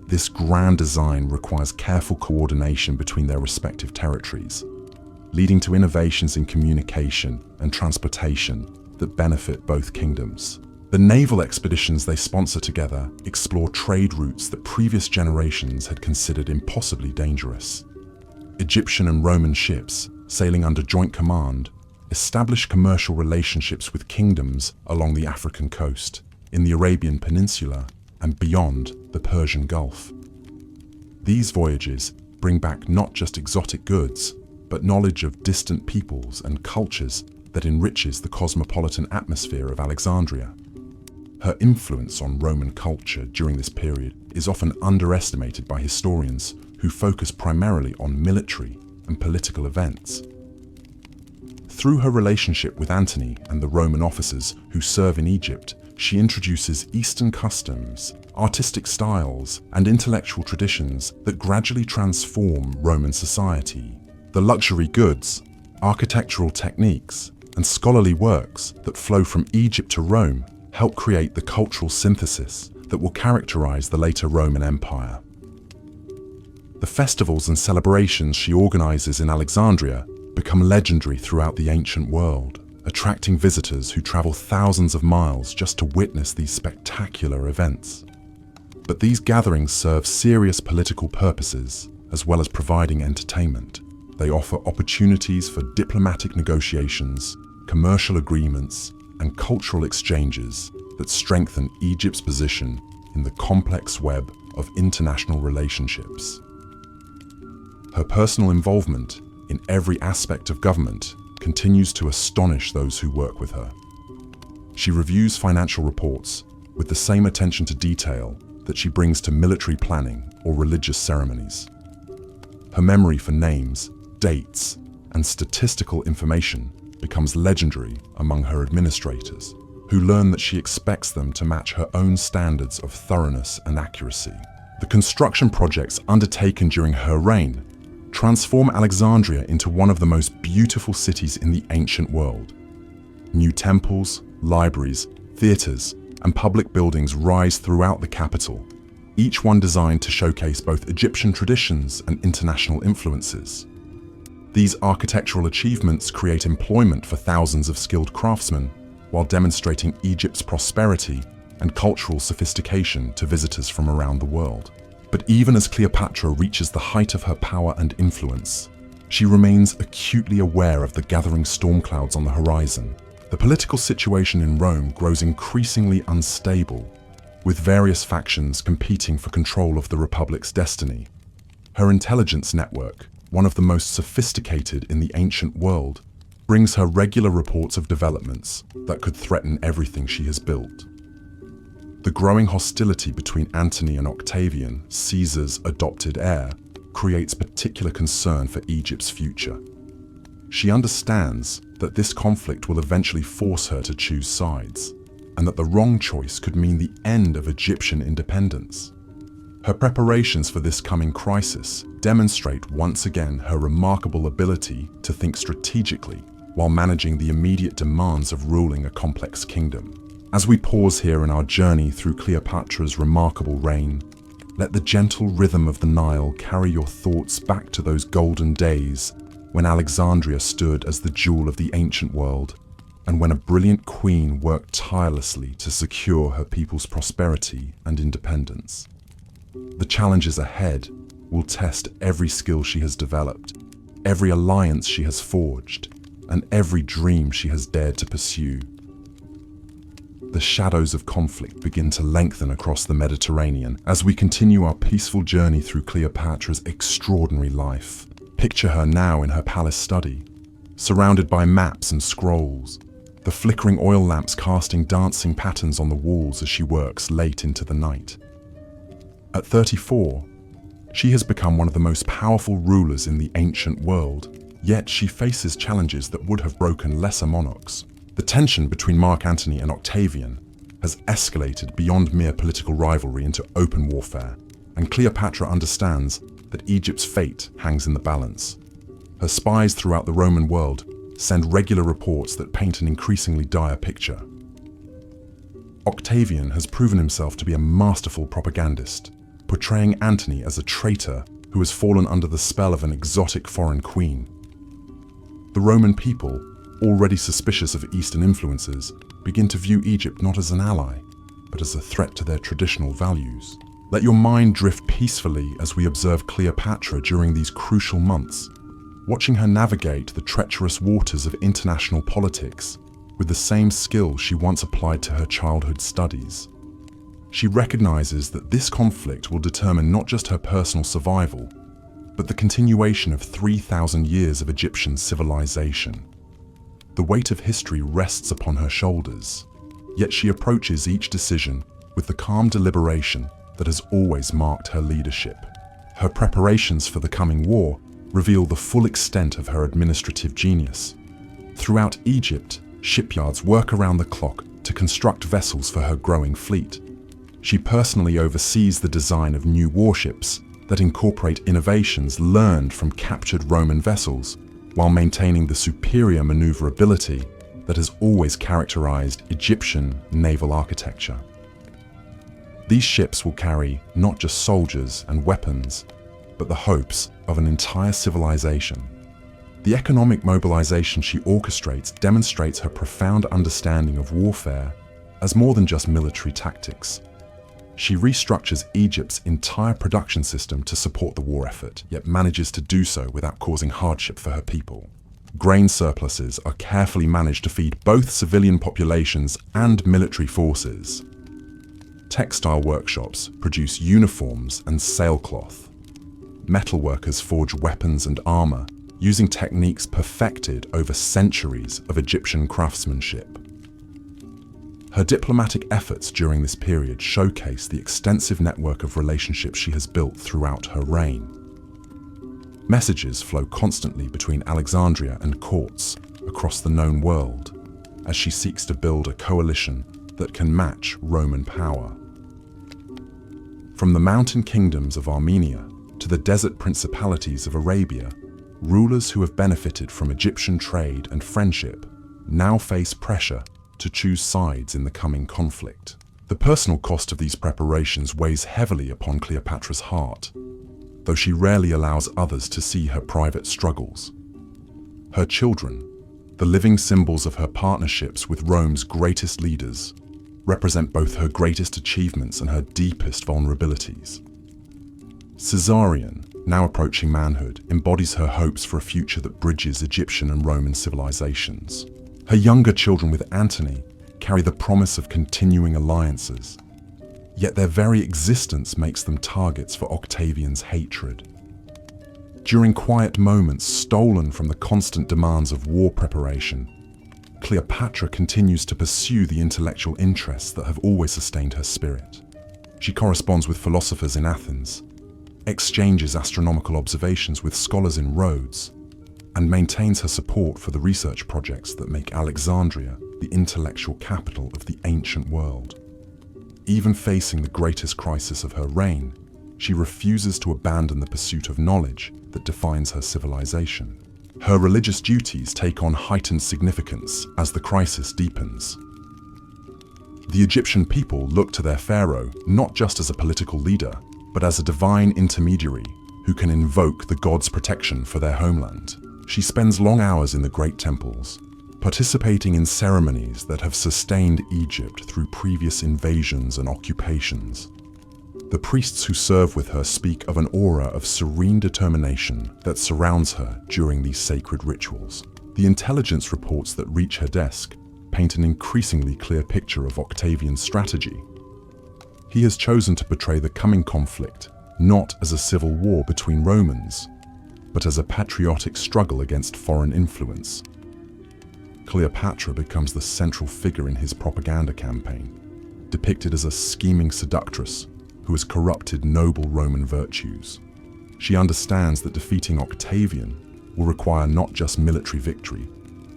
This grand design requires careful coordination between their respective territories, leading to innovations in communication and transportation that benefit both kingdoms. The naval expeditions they sponsor together explore trade routes that previous generations had considered impossibly dangerous. Egyptian and Roman ships, sailing under joint command, establish commercial relationships with kingdoms along the African coast, in the Arabian Peninsula, and beyond the Persian Gulf. These voyages bring back not just exotic goods, but knowledge of distant peoples and cultures that enriches the cosmopolitan atmosphere of Alexandria. Her influence on Roman culture during this period is often underestimated by historians who focus primarily on military and political events. Through her relationship with Antony and the Roman officers who serve in Egypt, she introduces Eastern customs, artistic styles, and intellectual traditions that gradually transform Roman society. The luxury goods, architectural techniques, and scholarly works that flow from Egypt to Rome help create the cultural synthesis that will characterize the later Roman Empire. The festivals and celebrations she organizes in Alexandria become legendary throughout the ancient world, attracting visitors who travel thousands of miles just to witness these spectacular events. But these gatherings serve serious political purposes, as well as providing entertainment. They offer opportunities for diplomatic negotiations, commercial agreements, and cultural exchanges that strengthen Egypt's position in the complex web of international relationships. Her personal involvement in every aspect of government continues to astonish those who work with her. She reviews financial reports with the same attention to detail that she brings to military planning or religious ceremonies. Her memory for names, dates, and statistical information becomes legendary among her administrators, who learn that she expects them to match her own standards of thoroughness and accuracy. The construction projects undertaken during her reign transform Alexandria into one of the most beautiful cities in the ancient world. New temples, libraries, theaters, and public buildings rise throughout the capital, each one designed to showcase both Egyptian traditions and international influences. These architectural achievements create employment for thousands of skilled craftsmen, while demonstrating Egypt's prosperity and cultural sophistication to visitors from around the world. But even as Cleopatra reaches the height of her power and influence, she remains acutely aware of the gathering storm clouds on the horizon. The political situation in Rome grows increasingly unstable, with various factions competing for control of the Republic's destiny. Her intelligence network, one of the most sophisticated in the ancient world, brings her regular reports of developments that could threaten everything she has built. The growing hostility between Antony and Octavian, Caesar's adopted heir, creates particular concern for Egypt's future. She understands that this conflict will eventually force her to choose sides, and that the wrong choice could mean the end of Egyptian independence. Her preparations for this coming crisis demonstrate once again her remarkable ability to think strategically while managing the immediate demands of ruling a complex kingdom. As we pause here in our journey through Cleopatra's remarkable reign, let the gentle rhythm of the Nile carry your thoughts back to those golden days when Alexandria stood as the jewel of the ancient world, and when a brilliant queen worked tirelessly to secure her people's prosperity and independence. The challenges ahead will test every skill she has developed, every alliance she has forged, and every dream she has dared to pursue. The shadows of conflict begin to lengthen across the Mediterranean as we continue our peaceful journey through Cleopatra's extraordinary life. Picture her now in her palace study, surrounded by maps and scrolls, the flickering oil lamps casting dancing patterns on the walls as she works late into the night. At 34, she has become one of the most powerful rulers in the ancient world, yet she faces challenges that would have broken lesser monarchs. The tension between Mark Antony and Octavian has escalated beyond mere political rivalry into open warfare, and Cleopatra understands that Egypt's fate hangs in the balance. Her spies throughout the Roman world send regular reports that paint an increasingly dire picture. Octavian has proven himself to be a masterful propagandist, portraying Antony as a traitor who has fallen under the spell of an exotic foreign queen. The Roman people, already suspicious of Eastern influences, begin to view Egypt not as an ally, but as a threat to their traditional values. Let your mind drift peacefully as we observe Cleopatra during these crucial months, watching her navigate the treacherous waters of international politics with the same skill she once applied to her childhood studies. She recognizes that this conflict will determine not just her personal survival, but the continuation of 3,000 years of Egyptian civilization. The weight of history rests upon her shoulders, yet she approaches each decision with the calm deliberation that has always marked her leadership. Her preparations for the coming war reveal the full extent of her administrative genius. Throughout Egypt, shipyards work around the clock to construct vessels for her growing fleet. She personally oversees the design of new warships that incorporate innovations learned from captured Roman vessels, while maintaining the superior maneuverability that has always characterized Egyptian naval architecture. These ships will carry not just soldiers and weapons, but the hopes of an entire civilization. The economic mobilization she orchestrates demonstrates her profound understanding of warfare as more than just military tactics. She restructures Egypt's entire production system to support the war effort, yet manages to do so without causing hardship for her people. Grain surpluses are carefully managed to feed both civilian populations and military forces. Textile workshops produce uniforms and sailcloth. Metalworkers forge weapons and armor, using techniques perfected over centuries of Egyptian craftsmanship. Her diplomatic efforts during this period showcase the extensive network of relationships she has built throughout her reign. Messages flow constantly between Alexandria and courts across the known world, as she seeks to build a coalition that can match Roman power. From the mountain kingdoms of Armenia to the desert principalities of Arabia, rulers who have benefited from Egyptian trade and friendship now face pressure to choose sides in the coming conflict. The personal cost of these preparations weighs heavily upon Cleopatra's heart, though she rarely allows others to see her private struggles. Her children, the living symbols of her partnerships with Rome's greatest leaders, represent both her greatest achievements and her deepest vulnerabilities. Caesarion, now approaching manhood, embodies her hopes for a future that bridges Egyptian and Roman civilizations. Her younger children with Antony carry the promise of continuing alliances, yet their very existence makes them targets for Octavian's hatred. During quiet moments stolen from the constant demands of war preparation, Cleopatra continues to pursue the intellectual interests that have always sustained her spirit. She corresponds with philosophers in Athens, exchanges astronomical observations with scholars in Rhodes, and maintains her support for the research projects that make Alexandria the intellectual capital of the ancient world. Even facing the greatest crisis of her reign, she refuses to abandon the pursuit of knowledge that defines her civilization. Her religious duties take on heightened significance as the crisis deepens. The Egyptian people look to their pharaoh not just as a political leader, but as a divine intermediary who can invoke the god's protection for their homeland. She spends long hours in the great temples, participating in ceremonies that have sustained Egypt through previous invasions and occupations. The priests who serve with her speak of an aura of serene determination that surrounds her during these sacred rituals. The intelligence reports that reach her desk paint an increasingly clear picture of Octavian's strategy. He has chosen to portray the coming conflict not as a civil war between Romans, but as a patriotic struggle against foreign influence. Cleopatra becomes the central figure in his propaganda campaign, depicted as a scheming seductress who has corrupted noble Roman virtues. She understands that defeating Octavian will require not just military victory,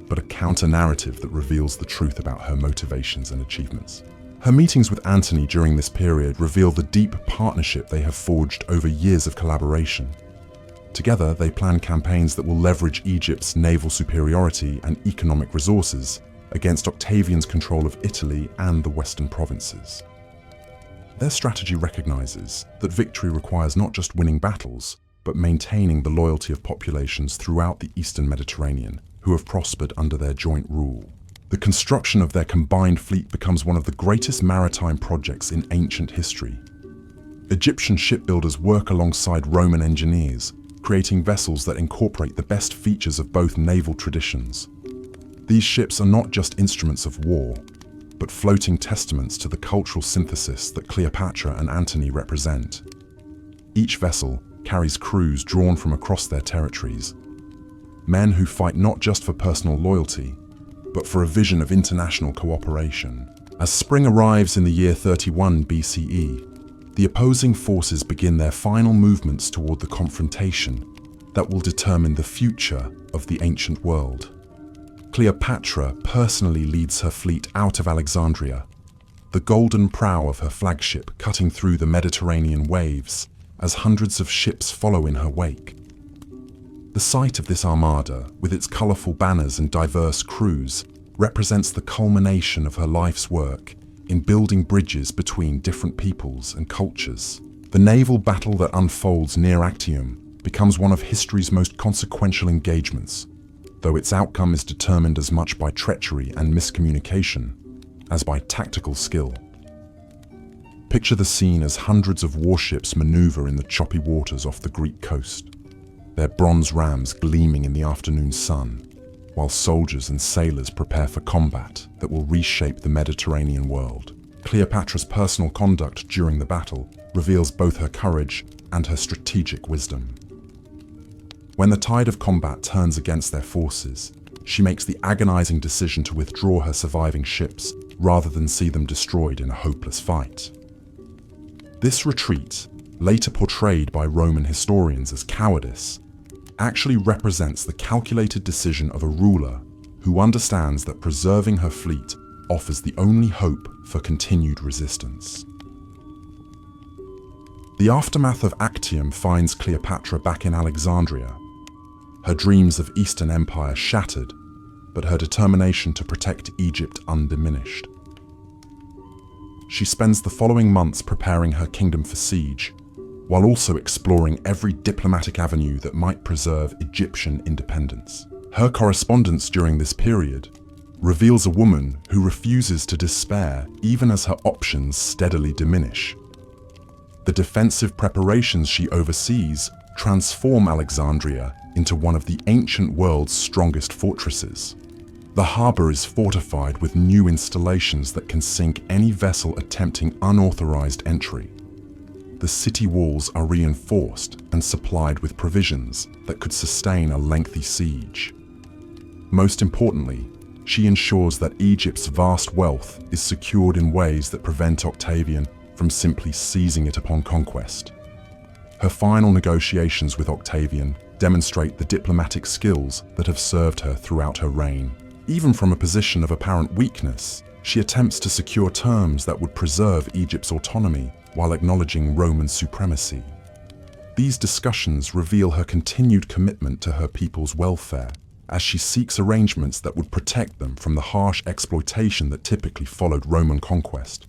but a counter-narrative that reveals the truth about her motivations and achievements. Her meetings with Antony during this period reveal the deep partnership they have forged over years of collaboration. Together, they plan campaigns that will leverage Egypt's naval superiority and economic resources against Octavian's control of Italy and the western provinces. Their strategy recognizes that victory requires not just winning battles, but maintaining the loyalty of populations throughout the Eastern Mediterranean who have prospered under their joint rule. The construction of their combined fleet becomes one of the greatest maritime projects in ancient history. Egyptian shipbuilders work alongside Roman engineers, creating vessels that incorporate the best features of both naval traditions. These ships are not just instruments of war, but floating testaments to the cultural synthesis that Cleopatra and Antony represent. Each vessel carries crews drawn from across their territories, men who fight not just for personal loyalty, but for a vision of international cooperation. As spring arrives in the year 31 BCE, the opposing forces begin their final movements toward the confrontation that will determine the future of the ancient world. Cleopatra personally leads her fleet out of Alexandria, the golden prow of her flagship cutting through the Mediterranean waves as hundreds of ships follow in her wake. The sight of this armada, with its colorful banners and diverse crews, represents the culmination of her life's work in building bridges between different peoples and cultures. The naval battle that unfolds near Actium becomes one of history's most consequential engagements, though its outcome is determined as much by treachery and miscommunication as by tactical skill. Picture the scene as hundreds of warships maneuver in the choppy waters off the Greek coast, their bronze rams gleaming in the afternoon sun, while soldiers and sailors prepare for combat that will reshape the Mediterranean world. Cleopatra's personal conduct during the battle reveals both her courage and her strategic wisdom. When the tide of combat turns against their forces, she makes the agonizing decision to withdraw her surviving ships rather than see them destroyed in a hopeless fight. This retreat, later portrayed by Roman historians as cowardice, actually represents the calculated decision of a ruler who understands that preserving her fleet offers the only hope for continued resistance. The aftermath of Actium finds Cleopatra back in Alexandria, her dreams of Eastern Empire shattered, but her determination to protect Egypt undiminished. She spends the following months preparing her kingdom for siege, while also exploring every diplomatic avenue that might preserve Egyptian independence. Her correspondence during this period reveals a woman who refuses to despair even as her options steadily diminish. The defensive preparations she oversees transform Alexandria into one of the ancient world's strongest fortresses. The harbor is fortified with new installations that can sink any vessel attempting unauthorized entry. The city walls are reinforced and supplied with provisions that could sustain a lengthy siege. Most importantly, she ensures that Egypt's vast wealth is secured in ways that prevent Octavian from simply seizing it upon conquest. Her final negotiations with Octavian demonstrate the diplomatic skills that have served her throughout her reign. Even from a position of apparent weakness, she attempts to secure terms that would preserve Egypt's autonomy while acknowledging Roman supremacy. These discussions reveal her continued commitment to her people's welfare, as she seeks arrangements that would protect them from the harsh exploitation that typically followed Roman conquest.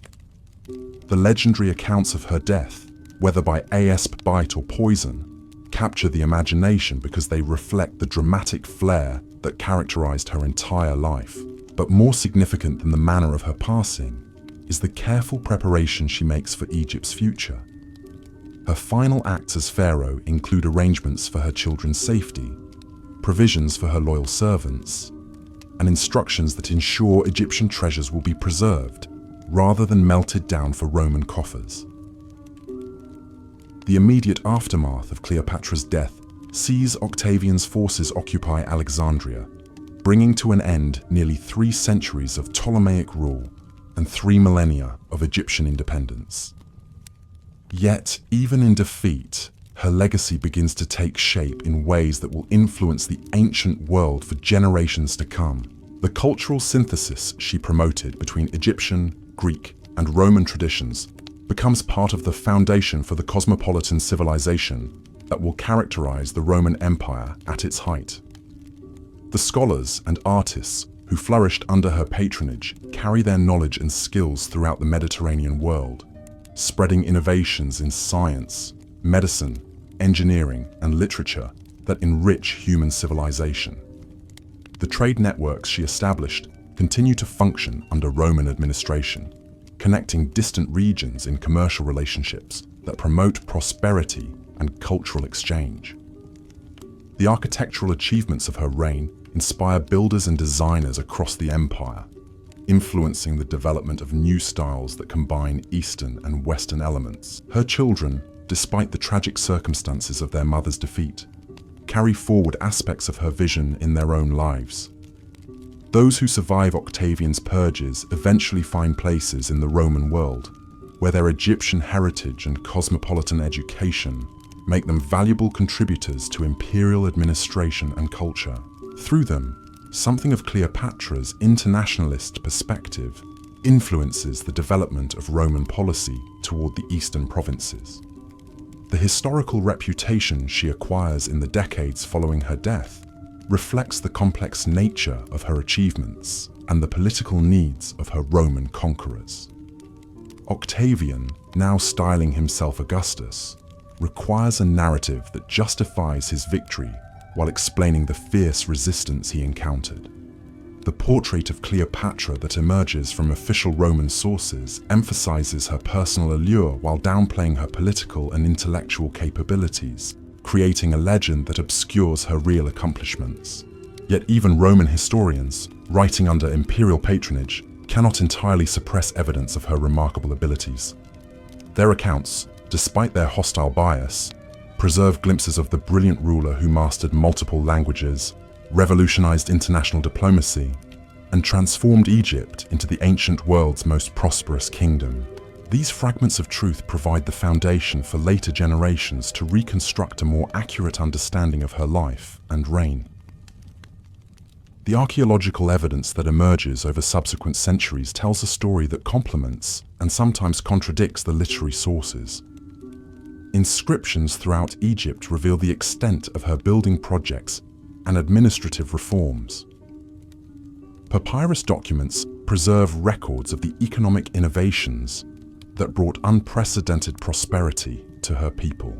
The legendary accounts of her death, whether by asp bite or poison, capture the imagination because they reflect the dramatic flair that characterized her entire life. But more significant than the manner of her passing is the careful preparation she makes for Egypt's future. Her final acts as pharaoh include arrangements for her children's safety, provisions for her loyal servants, and instructions that ensure Egyptian treasures will be preserved rather than melted down for Roman coffers. The immediate aftermath of Cleopatra's death sees Octavian's forces occupy Alexandria, bringing to an end nearly 3 centuries of Ptolemaic rule and 3 millennia of Egyptian independence. Yet, even in defeat, her legacy begins to take shape in ways that will influence the ancient world for generations to come. The cultural synthesis she promoted between Egyptian, Greek, and Roman traditions becomes part of the foundation for the cosmopolitan civilization that will characterize the Roman Empire at its height. The scholars and artists who flourished under her patronage carry their knowledge and skills throughout the Mediterranean world, spreading innovations in science, medicine, engineering, and literature that enrich human civilization. The trade networks she established continue to function under Roman administration, connecting distant regions in commercial relationships that promote prosperity and cultural exchange. The architectural achievements of her reign inspire builders and designers across the empire, influencing the development of new styles that combine Eastern and Western elements. Her children, despite the tragic circumstances of their mother's defeat, carry forward aspects of her vision in their own lives. Those who survive Octavian's purges eventually find places in the Roman world, where their Egyptian heritage and cosmopolitan education make them valuable contributors to imperial administration and culture. Through them, something of Cleopatra's internationalist perspective influences the development of Roman policy toward the eastern provinces. The historical reputation she acquires in the decades following her death reflects the complex nature of her achievements and the political needs of her Roman conquerors. Octavian, now styling himself Augustus, requires a narrative that justifies his victory while explaining the fierce resistance he encountered. The portrait of Cleopatra that emerges from official Roman sources emphasizes her personal allure while downplaying her political and intellectual capabilities, creating a legend that obscures her real accomplishments. Yet even Roman historians, writing under imperial patronage, cannot entirely suppress evidence of her remarkable abilities. Their accounts, despite their hostile bias, preserve glimpses of the brilliant ruler who mastered multiple languages, revolutionized international diplomacy, and transformed Egypt into the ancient world's most prosperous kingdom. These fragments of truth provide the foundation for later generations to reconstruct a more accurate understanding of her life and reign. The archaeological evidence that emerges over subsequent centuries tells a story that complements and sometimes contradicts the literary sources. Inscriptions throughout Egypt reveal the extent of her building projects and administrative reforms. Papyrus documents preserve records of the economic innovations that brought unprecedented prosperity to her people.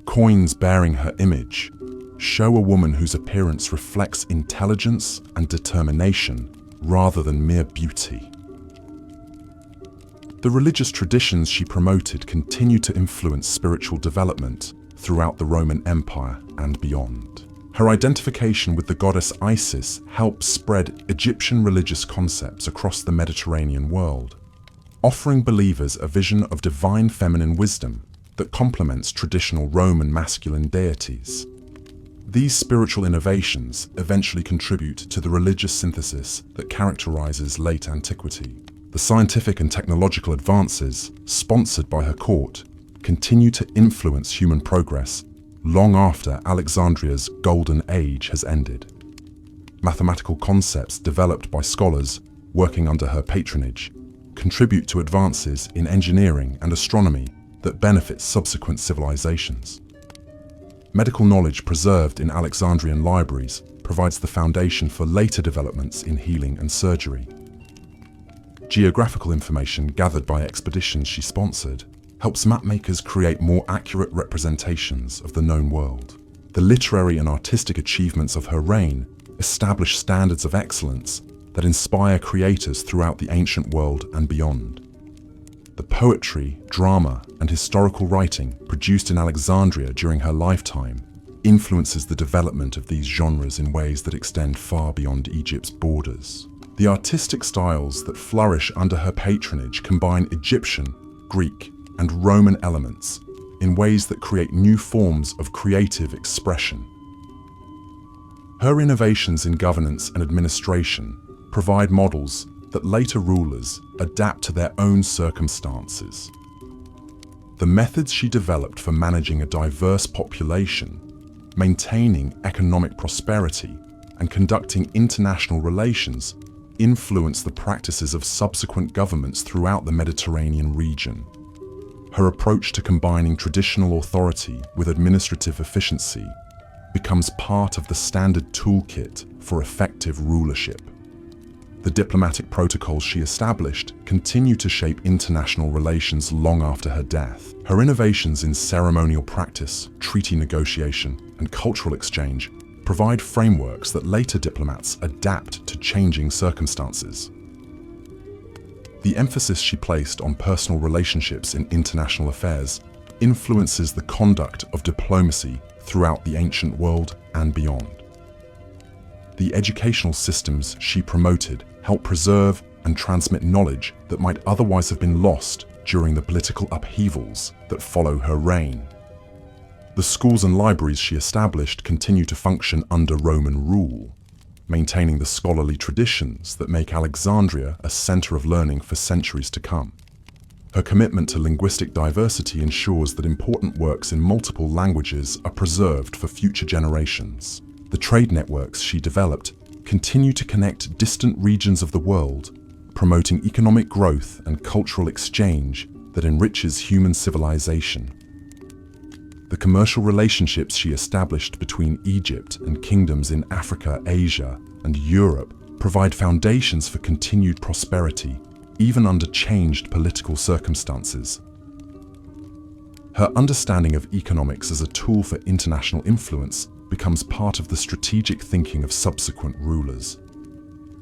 Coins bearing her image show a woman whose appearance reflects intelligence and determination rather than mere beauty. The religious traditions she promoted continue to influence spiritual development throughout the Roman Empire and beyond. Her identification with the goddess Isis helps spread Egyptian religious concepts across the Mediterranean world, offering believers a vision of divine feminine wisdom that complements traditional Roman masculine deities. These spiritual innovations eventually contribute to the religious synthesis that characterizes late antiquity. The scientific and technological advances, sponsored by her court, continue to influence human progress long after Alexandria's golden age has ended. Mathematical concepts developed by scholars working under her patronage contribute to advances in engineering and astronomy that benefit subsequent civilizations. Medical knowledge preserved in Alexandrian libraries provides the foundation for later developments in healing and surgery. Geographical information gathered by expeditions she sponsored helps mapmakers create more accurate representations of the known world. The literary and artistic achievements of her reign establish standards of excellence that inspire creators throughout the ancient world and beyond. The poetry, drama, and historical writing produced in Alexandria during her lifetime influences the development of these genres in ways that extend far beyond Egypt's borders. The artistic styles that flourish under her patronage combine Egyptian, Greek, and Roman elements in ways that create new forms of creative expression. Her innovations in governance and administration provide models that later rulers adapt to their own circumstances. The methods she developed for managing a diverse population, maintaining economic prosperity, and conducting international relations influence the practices of subsequent governments throughout the Mediterranean region. Her approach to combining traditional authority with administrative efficiency becomes part of the standard toolkit for effective rulership. The diplomatic protocols she established continue to shape international relations long after her death. Her innovations in ceremonial practice, treaty negotiation, and cultural exchange provide frameworks that later diplomats adapt to changing circumstances. The emphasis she placed on personal relationships in international affairs influences the conduct of diplomacy throughout the ancient world and beyond. The educational systems she promoted help preserve and transmit knowledge that might otherwise have been lost during the political upheavals that follow her reign. The schools and libraries she established continue to function under Roman rule, maintaining the scholarly traditions that make Alexandria a center of learning for centuries to come. Her commitment to linguistic diversity ensures that important works in multiple languages are preserved for future generations. The trade networks she developed continue to connect distant regions of the world, promoting economic growth and cultural exchange that enriches human civilization. The commercial relationships she established between Egypt and kingdoms in Africa, Asia, and Europe provide foundations for continued prosperity, even under changed political circumstances. Her understanding of economics as a tool for international influence becomes part of the strategic thinking of subsequent rulers.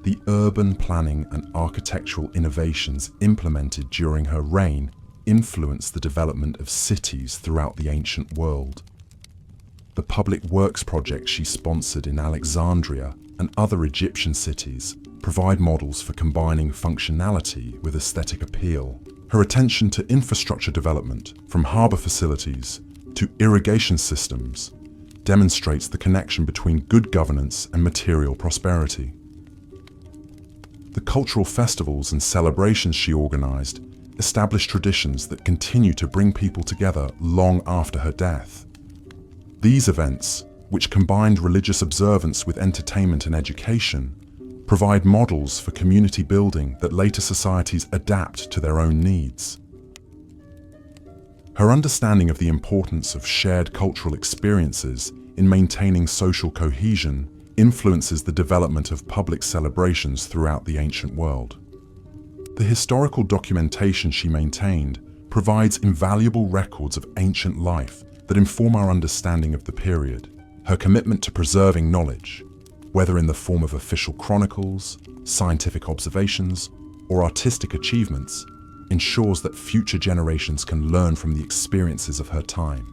The urban planning and architectural innovations implemented during her reign influenced the development of cities throughout the ancient world. The public works projects she sponsored in Alexandria and other Egyptian cities provide models for combining functionality with aesthetic appeal. Her attention to infrastructure development, from harbor facilities to irrigation systems, demonstrates the connection between good governance and material prosperity. The cultural festivals and celebrations she organized established traditions that continue to bring people together long after her death. These events, which combined religious observance with entertainment and education, provide models for community building that later societies adapt to their own needs. Her understanding of the importance of shared cultural experiences in maintaining social cohesion influences the development of public celebrations throughout the ancient world. The historical documentation she maintained provides invaluable records of ancient life that inform our understanding of the period. Her commitment to preserving knowledge, whether in the form of official chronicles, scientific observations, or artistic achievements, ensures that future generations can learn from the experiences of her time.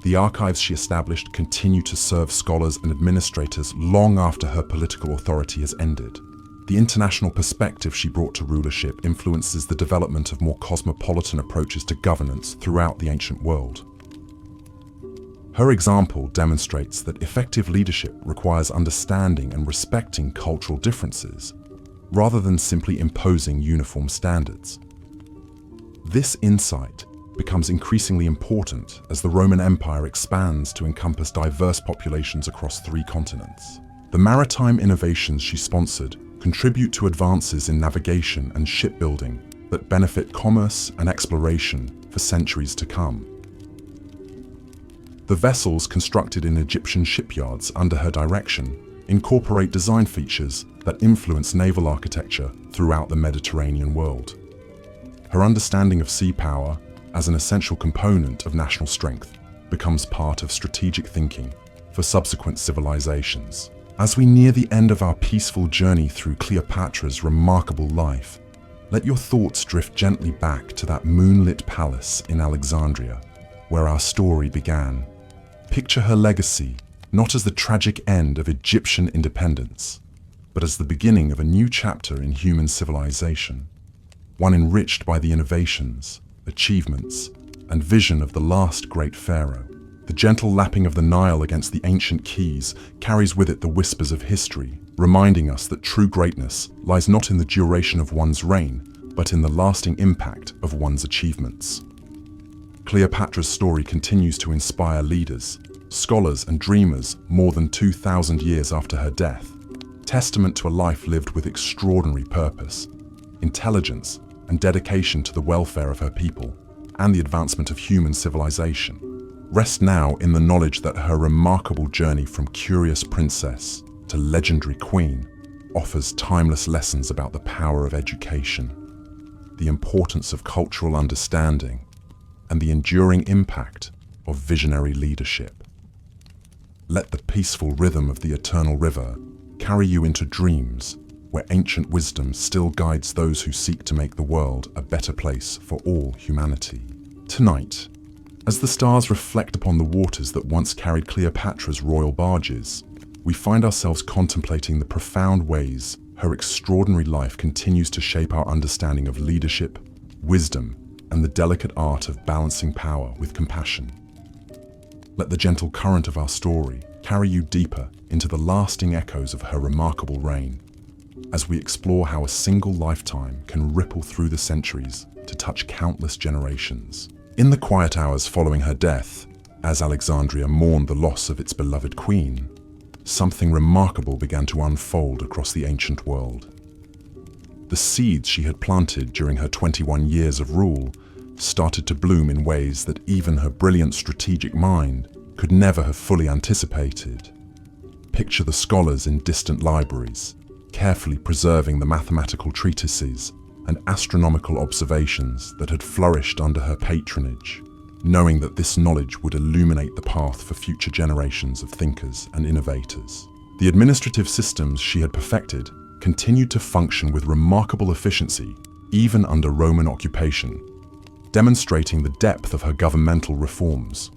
The archives she established continue to serve scholars and administrators long after her political authority has ended. The international perspective she brought to rulership influences the development of more cosmopolitan approaches to governance throughout the ancient world. Her example demonstrates that effective leadership requires understanding and respecting cultural differences, rather than simply imposing uniform standards. This insight becomes increasingly important as the Roman Empire expands to encompass diverse populations across 3 continents. The maritime innovations she sponsored contribute to advances in navigation and shipbuilding that benefit commerce and exploration for centuries to come. The vessels constructed in Egyptian shipyards under her direction incorporate design features that influence naval architecture throughout the Mediterranean world. Her understanding of sea power as an essential component of national strength becomes part of strategic thinking for subsequent civilizations. As we near the end of our peaceful journey through Cleopatra's remarkable life, let your thoughts drift gently back to that moonlit palace in Alexandria, where our story began. Picture her legacy not as the tragic end of Egyptian independence, but as the beginning of a new chapter in human civilization, one enriched by the innovations, achievements, and vision of the last great pharaoh. The gentle lapping of the Nile against the ancient quays carries with it the whispers of history, reminding us that true greatness lies not in the duration of one's reign, but in the lasting impact of one's achievements. Cleopatra's story continues to inspire leaders, scholars, and dreamers more than 2,000 years after her death, testament to a life lived with extraordinary purpose, intelligence, and dedication to the welfare of her people and the advancement of human civilization. Rest now in the knowledge that her remarkable journey from curious princess to legendary queen offers timeless lessons about the power of education, the importance of cultural understanding, and the enduring impact of visionary leadership. Let the peaceful rhythm of the eternal river carry you into dreams where ancient wisdom still guides those who seek to make the world a better place for all humanity. Tonight, as the stars reflect upon the waters that once carried Cleopatra's royal barges, we find ourselves contemplating the profound ways her extraordinary life continues to shape our understanding of leadership, wisdom, and the delicate art of balancing power with compassion. Let the gentle current of our story carry you deeper into the lasting echoes of her remarkable reign, as we explore how a single lifetime can ripple through the centuries to touch countless generations. In the quiet hours following her death, as Alexandria mourned the loss of its beloved queen, something remarkable began to unfold across the ancient world. The seeds she had planted during her 21 years of rule started to bloom in ways that even her brilliant strategic mind could never have fully anticipated. Picture the scholars in distant libraries, carefully preserving the mathematical treatises and astronomical observations that had flourished under her patronage, knowing that this knowledge would illuminate the path for future generations of thinkers and innovators. The administrative systems she had perfected continued to function with remarkable efficiency even under Roman occupation, demonstrating the depth of her governmental reforms.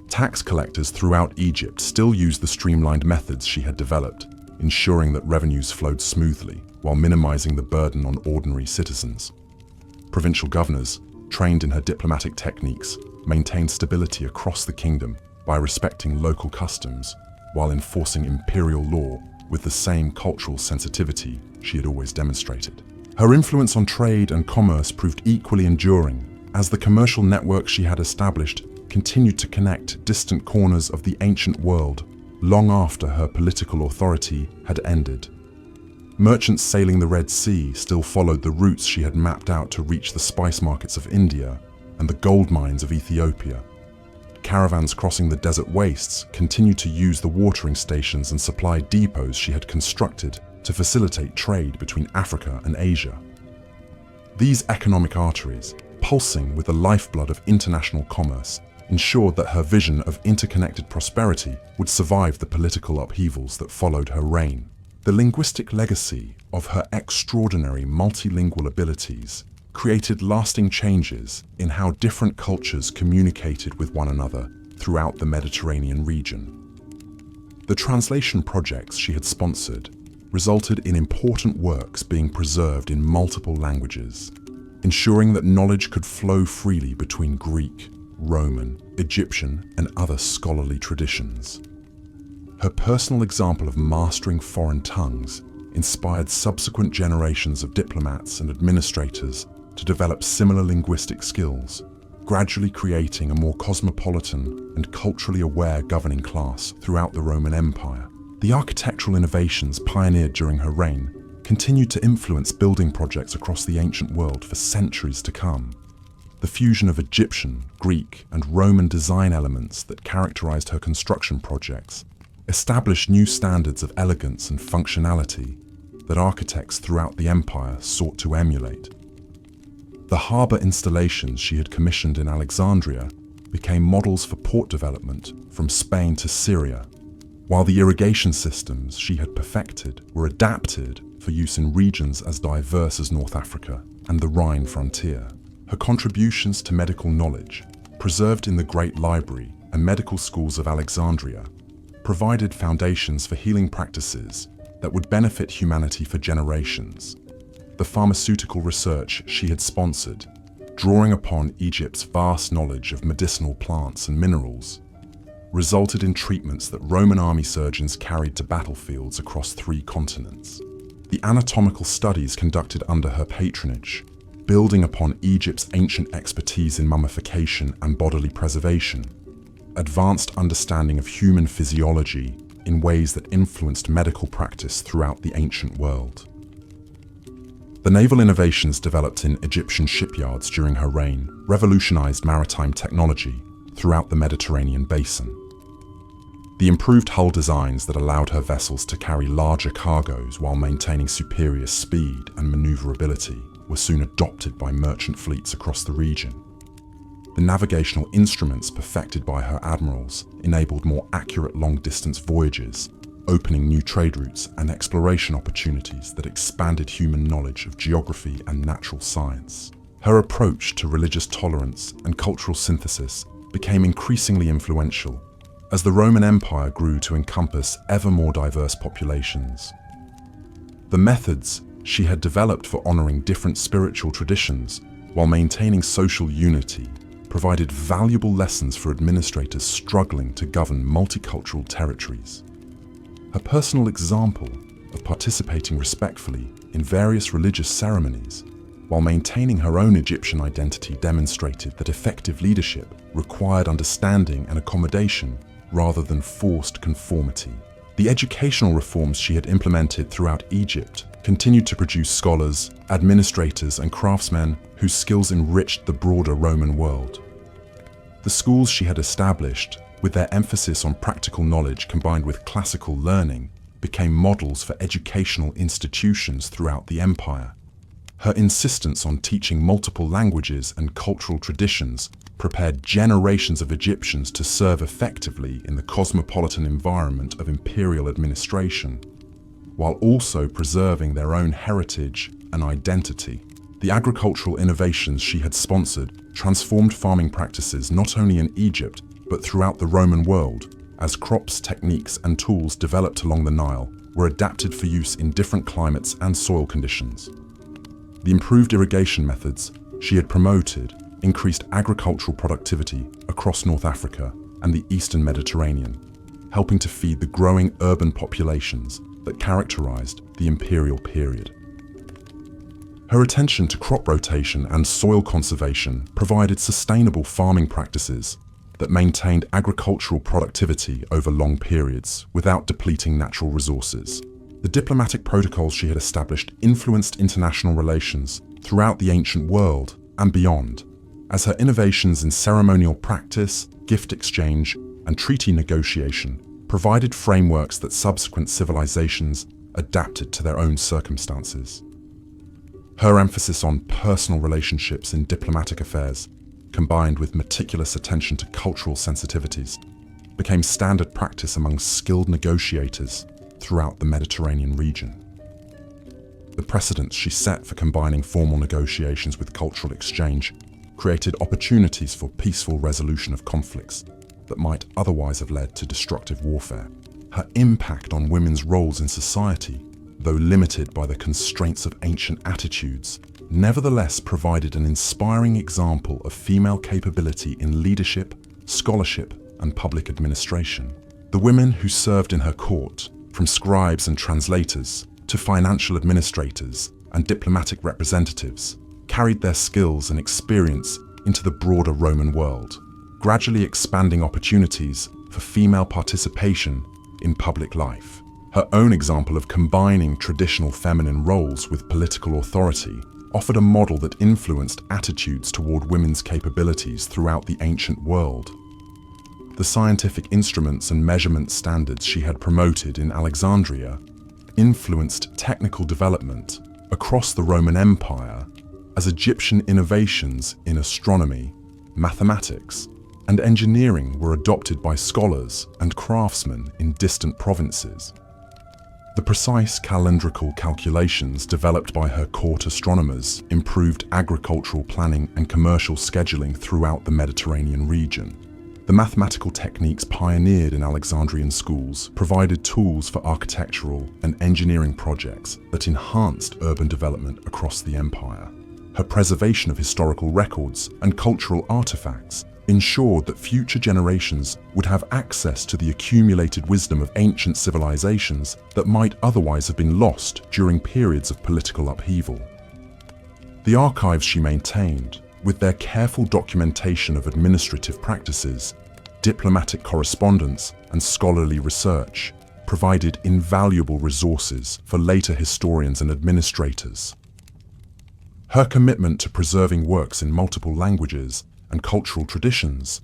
Tax collectors throughout Egypt still used the streamlined methods she had developed, ensuring that revenues flowed smoothly while minimizing the burden on ordinary citizens. Provincial governors, trained in her diplomatic techniques, maintained stability across the kingdom by respecting local customs while enforcing imperial law with the same cultural sensitivity she had always demonstrated. Her influence on trade and commerce proved equally enduring, as the commercial network she had established continued to connect distant corners of the ancient world long after her political authority had ended. Merchants sailing the Red Sea still followed the routes she had mapped out to reach the spice markets of India and the gold mines of Ethiopia. Caravans crossing the desert wastes continued to use the watering stations and supply depots she had constructed to facilitate trade between Africa and Asia. These economic arteries, pulsing with the lifeblood of international commerce, ensured that her vision of interconnected prosperity would survive the political upheavals that followed her reign. The linguistic legacy of her extraordinary multilingual abilities created lasting changes in how different cultures communicated with one another throughout the Mediterranean region. The translation projects she had sponsored resulted in important works being preserved in multiple languages, ensuring that knowledge could flow freely between Greek, Roman, Egyptian, and other scholarly traditions. Her personal example of mastering foreign tongues inspired subsequent generations of diplomats and administrators to develop similar linguistic skills, gradually creating a more cosmopolitan and culturally aware governing class throughout the Roman Empire. The architectural innovations pioneered during her reign continued to influence building projects across the ancient world for centuries to come. The fusion of Egyptian, Greek, and Roman design elements that characterized her construction projects established new standards of elegance and functionality that architects throughout the empire sought to emulate. The harbor installations she had commissioned in Alexandria became models for port development from Spain to Syria, while the irrigation systems she had perfected were adapted for use in regions as diverse as North Africa and the Rhine frontier. Her contributions to medical knowledge, preserved in the Great Library and medical schools of Alexandria, provided foundations for healing practices that would benefit humanity for generations. The pharmaceutical research she had sponsored, drawing upon Egypt's vast knowledge of medicinal plants and minerals, resulted in treatments that Roman army surgeons carried to battlefields across 3 continents. The anatomical studies conducted under her patronage, building upon Egypt's ancient expertise in mummification and bodily preservation, advanced understanding of human physiology in ways that influenced medical practice throughout the ancient world. The naval innovations developed in Egyptian shipyards during her reign revolutionized maritime technology throughout the Mediterranean basin. The improved hull designs that allowed her vessels to carry larger cargoes while maintaining superior speed and maneuverability were soon adopted by merchant fleets across the region. The navigational instruments perfected by her admirals enabled more accurate long-distance voyages, opening new trade routes and exploration opportunities that expanded human knowledge of geography and natural science. Her approach to religious tolerance and cultural synthesis became increasingly influential as the Roman Empire grew to encompass ever more diverse populations. The methods she had developed for honoring different spiritual traditions while maintaining social unity provided valuable lessons for administrators struggling to govern multicultural territories. Her personal example of participating respectfully in various religious ceremonies while maintaining her own Egyptian identity demonstrated that effective leadership required understanding and accommodation rather than forced conformity. The educational reforms she had implemented throughout Egypt continued to produce scholars, administrators, and craftsmen whose skills enriched the broader Roman world. The schools she had established, with their emphasis on practical knowledge combined with classical learning, became models for educational institutions throughout the empire. Her insistence on teaching multiple languages and cultural traditions prepared generations of Egyptians to serve effectively in the cosmopolitan environment of imperial administration, while also preserving their own heritage and identity. The agricultural innovations she had sponsored transformed farming practices not only in Egypt, but throughout the Roman world, as crops, techniques, and tools developed along the Nile were adapted for use in different climates and soil conditions. The improved irrigation methods she had promoted increased agricultural productivity across North Africa and the Eastern Mediterranean, helping to feed the growing urban populations that characterized the imperial period. Her attention to crop rotation and soil conservation provided sustainable farming practices that maintained agricultural productivity over long periods without depleting natural resources. The diplomatic protocols she had established influenced international relations throughout the ancient world and beyond, as her innovations in ceremonial practice, gift exchange, and treaty negotiation provided frameworks that subsequent civilizations adapted to their own circumstances. Her emphasis on personal relationships in diplomatic affairs, combined with meticulous attention to cultural sensitivities, became standard practice among skilled negotiators throughout the Mediterranean region. The precedents she set for combining formal negotiations with cultural exchange created opportunities for peaceful resolution of conflicts that might otherwise have led to destructive warfare. Her impact on women's roles in society, though limited by the constraints of ancient attitudes, nevertheless provided an inspiring example of female capability in leadership, scholarship, and public administration. The women who served in her court, from scribes and translators to financial administrators and diplomatic representatives, carried their skills and experience into the broader Roman world, gradually expanding opportunities for female participation in public life. Her own example of combining traditional feminine roles with political authority offered a model that influenced attitudes toward women's capabilities throughout the ancient world. The scientific instruments and measurement standards she had promoted in Alexandria influenced technical development across the Roman Empire as Egyptian innovations in astronomy, mathematics, and engineering were adopted by scholars and craftsmen in distant provinces. The precise calendrical calculations developed by her court astronomers improved agricultural planning and commercial scheduling throughout the Mediterranean region. The mathematical techniques pioneered in Alexandrian schools provided tools for architectural and engineering projects that enhanced urban development across the empire. Her preservation of historical records and cultural artifacts ensured that future generations would have access to the accumulated wisdom of ancient civilizations that might otherwise have been lost during periods of political upheaval. The archives she maintained, with their careful documentation of administrative practices, diplomatic correspondence, and scholarly research, provided invaluable resources for later historians and administrators. Her commitment to preserving works in multiple languages and cultural traditions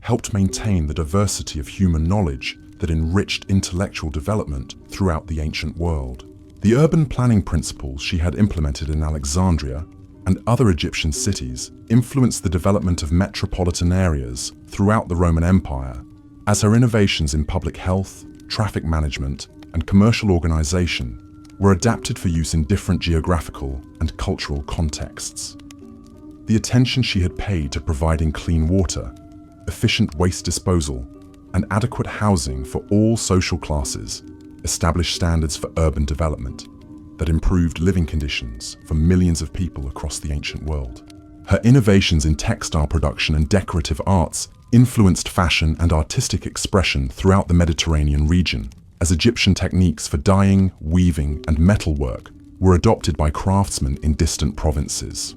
helped maintain the diversity of human knowledge that enriched intellectual development throughout the ancient world. The urban planning principles she had implemented in Alexandria and other Egyptian cities influenced the development of metropolitan areas throughout the Roman Empire, as her innovations in public health, traffic management, and commercial organization were adapted for use in different geographical and cultural contexts. The attention she had paid to providing clean water, efficient waste disposal, and adequate housing for all social classes established standards for urban development that improved living conditions for millions of people across the ancient world. Her innovations in textile production and decorative arts influenced fashion and artistic expression throughout the Mediterranean region, as Egyptian techniques for dyeing, weaving, and metalwork were adopted by craftsmen in distant provinces.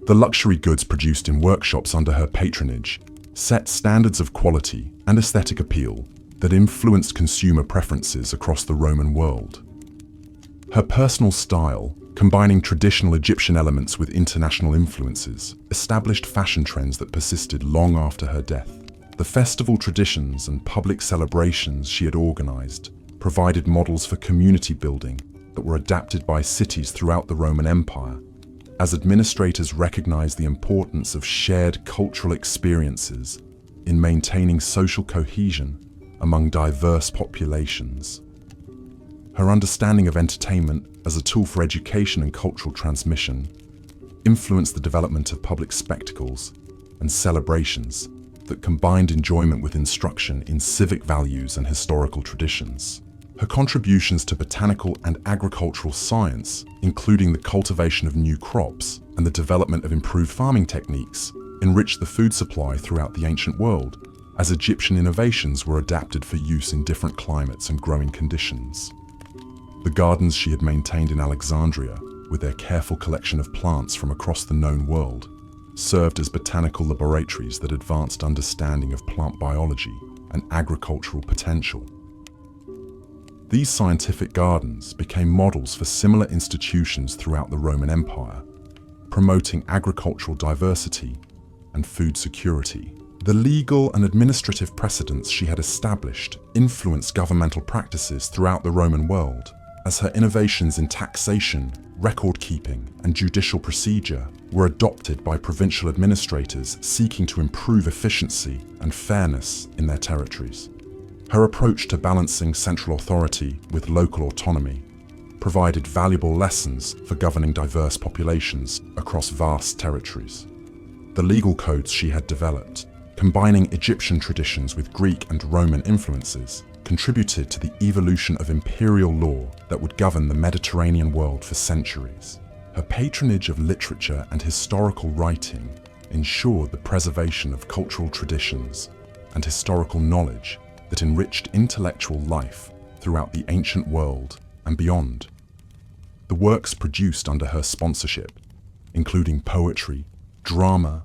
The luxury goods produced in workshops under her patronage set standards of quality and aesthetic appeal that influenced consumer preferences across the Roman world. Her personal style, combining traditional Egyptian elements with international influences, established fashion trends that persisted long after her death. The festival traditions and public celebrations she had organized provided models for community building that were adapted by cities throughout the Roman Empire, as administrators recognized the importance of shared cultural experiences in maintaining social cohesion among diverse populations. Her understanding of entertainment as a tool for education and cultural transmission influenced the development of public spectacles and celebrations that combined enjoyment with instruction in civic values and historical traditions. Her contributions to botanical and agricultural science, including the cultivation of new crops and the development of improved farming techniques, enriched the food supply throughout the ancient world, as Egyptian innovations were adapted for use in different climates and growing conditions. The gardens she had maintained in Alexandria, with their careful collection of plants from across the known world, served as botanical laboratories that advanced understanding of plant biology and agricultural potential. These scientific gardens became models for similar institutions throughout the Roman Empire, promoting agricultural diversity and food security. The legal and administrative precedents she had established influenced governmental practices throughout the Roman world, as her innovations in taxation, record-keeping, and judicial procedure were adopted by provincial administrators seeking to improve efficiency and fairness in their territories. Her approach to balancing central authority with local autonomy provided valuable lessons for governing diverse populations across vast territories. The legal codes she had developed, combining Egyptian traditions with Greek and Roman influences, contributed to the evolution of imperial law that would govern the Mediterranean world for centuries. Her patronage of literature and historical writing ensured the preservation of cultural traditions and historical knowledge that enriched intellectual life throughout the ancient world and beyond. The works produced under her sponsorship, including poetry, drama,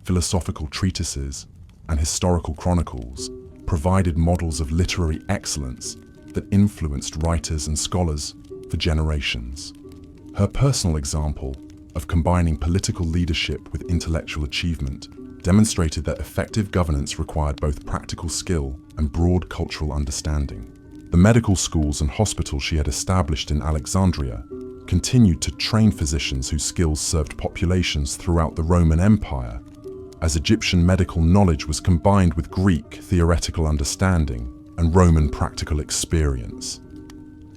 philosophical treatises, and historical chronicles, provided models of literary excellence that influenced writers and scholars for generations. Her personal example of combining political leadership with intellectual achievement demonstrated that effective governance required both practical skill and broad cultural understanding. The medical schools and hospitals she had established in Alexandria continued to train physicians whose skills served populations throughout the Roman Empire, as Egyptian medical knowledge was combined with Greek theoretical understanding and Roman practical experience.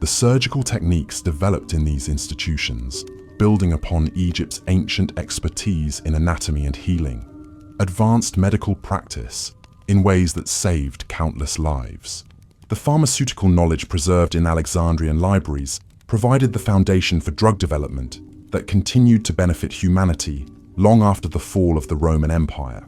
The surgical techniques developed in these institutions, building upon Egypt's ancient expertise in anatomy and healing, advanced medical practice in ways that saved countless lives. The pharmaceutical knowledge preserved in Alexandrian libraries provided the foundation for drug development that continued to benefit humanity long after the fall of the Roman Empire.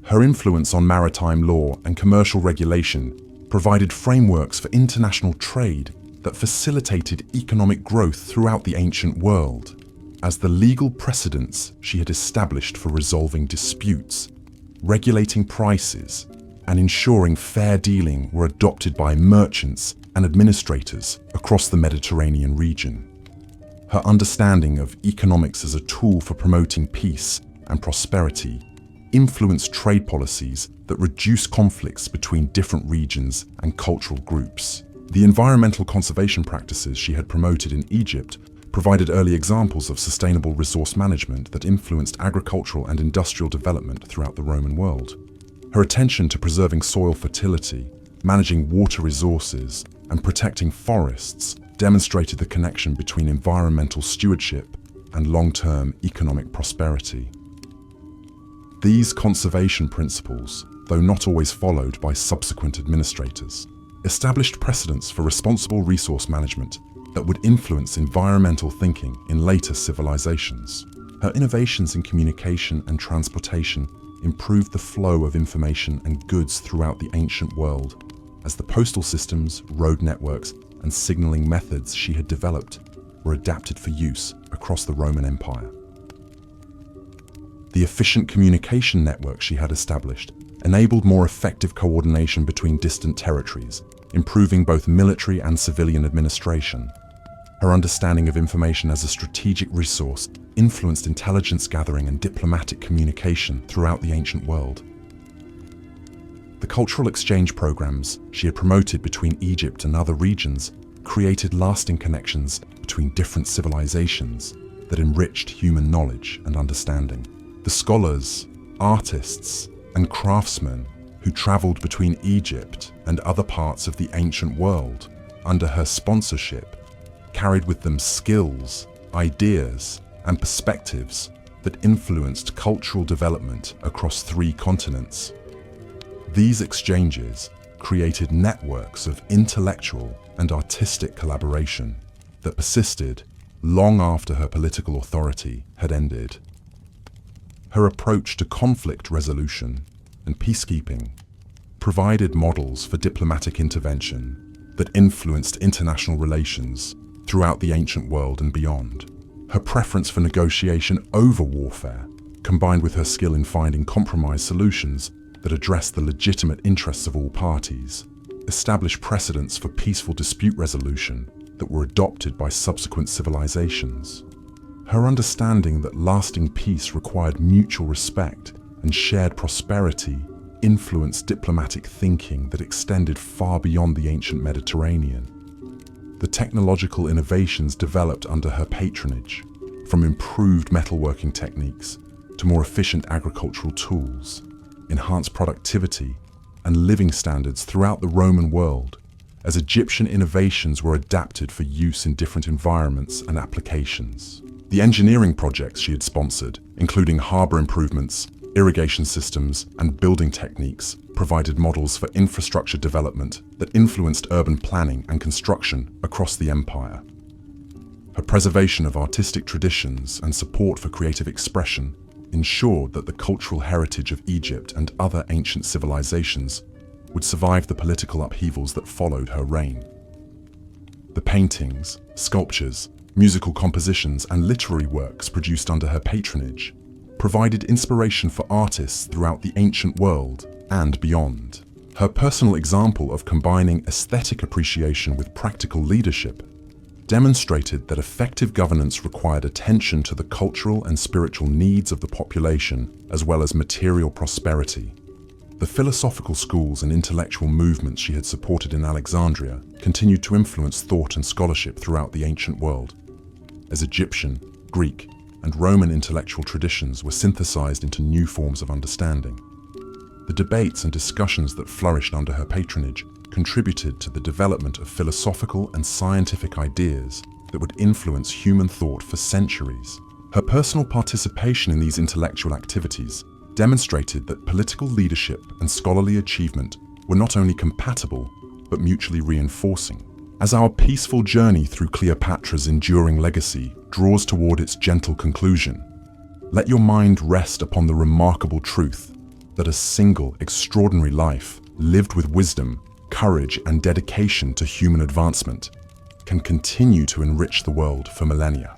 Her influence on maritime law and commercial regulation provided frameworks for international trade that facilitated economic growth throughout the ancient world, as the legal precedents she had established for resolving disputes, regulating prices, and ensuring fair dealing were adopted by merchants and administrators across the Mediterranean region. Her understanding of economics as a tool for promoting peace and prosperity influenced trade policies that reduced conflicts between different regions and cultural groups. The environmental conservation practices she had promoted in Egypt provided early examples of sustainable resource management that influenced agricultural and industrial development throughout the Roman world. Her attention to preserving soil fertility, managing water resources, and protecting forests demonstrated the connection between environmental stewardship and long-term economic prosperity. These conservation principles, though not always followed by subsequent administrators, established precedents for responsible resource management that would influence environmental thinking in later civilizations. Her innovations in communication and transportation improved the flow of information and goods throughout the ancient world, as the postal systems, road networks, and signaling methods she had developed were adapted for use across the Roman Empire. The efficient communication network she had established enabled more effective coordination between distant territories, improving both military and civilian administration. Her understanding of information as a strategic resource influenced intelligence gathering and diplomatic communication throughout the ancient world. The cultural exchange programs she had promoted between Egypt and other regions created lasting connections between different civilizations that enriched human knowledge and understanding. The scholars, artists, and craftsmen who traveled between Egypt and other parts of the ancient world under her sponsorship carried with them skills, ideas, and perspectives that influenced cultural development across 3 continents. These exchanges created networks of intellectual and artistic collaboration that persisted long after her political authority had ended. Her approach to conflict resolution and peacekeeping provided models for diplomatic intervention that influenced international relations throughout the ancient world and beyond. Her preference for negotiation over warfare, combined with her skill in finding compromise solutions that addressed the legitimate interests of all parties, established precedents for peaceful dispute resolution that were adopted by subsequent civilizations. Her understanding that lasting peace required mutual respect and shared prosperity influenced diplomatic thinking that extended far beyond the ancient Mediterranean. The technological innovations developed under her patronage, from improved metalworking techniques to more efficient agricultural tools, enhanced productivity and living standards throughout the Roman world, as Egyptian innovations were adapted for use in different environments and applications. The engineering projects she had sponsored, including harbor improvements, irrigation systems, and building techniques, provided models for infrastructure development that influenced urban planning and construction across the empire. Her preservation of artistic traditions and support for creative expression ensured that the cultural heritage of Egypt and other ancient civilizations would survive the political upheavals that followed her reign. The paintings, sculptures, musical compositions, and literary works produced under her patronage provided inspiration for artists throughout the ancient world and beyond. Her personal example of combining aesthetic appreciation with practical leadership demonstrated that effective governance required attention to the cultural and spiritual needs of the population as well as material prosperity. The philosophical schools and intellectual movements she had supported in Alexandria continued to influence thought and scholarship throughout the ancient world, as Egyptian, Greek, and Roman intellectual traditions were synthesized into new forms of understanding. The debates and discussions that flourished under her patronage contributed to the development of philosophical and scientific ideas that would influence human thought for centuries. Her personal participation in these intellectual activities demonstrated that political leadership and scholarly achievement were not only compatible, but mutually reinforcing. As our peaceful journey through Cleopatra's enduring legacy draws toward its gentle conclusion, let your mind rest upon the remarkable truth that a single extraordinary life, lived with wisdom, courage, and dedication to human advancement, can continue to enrich the world for millennia.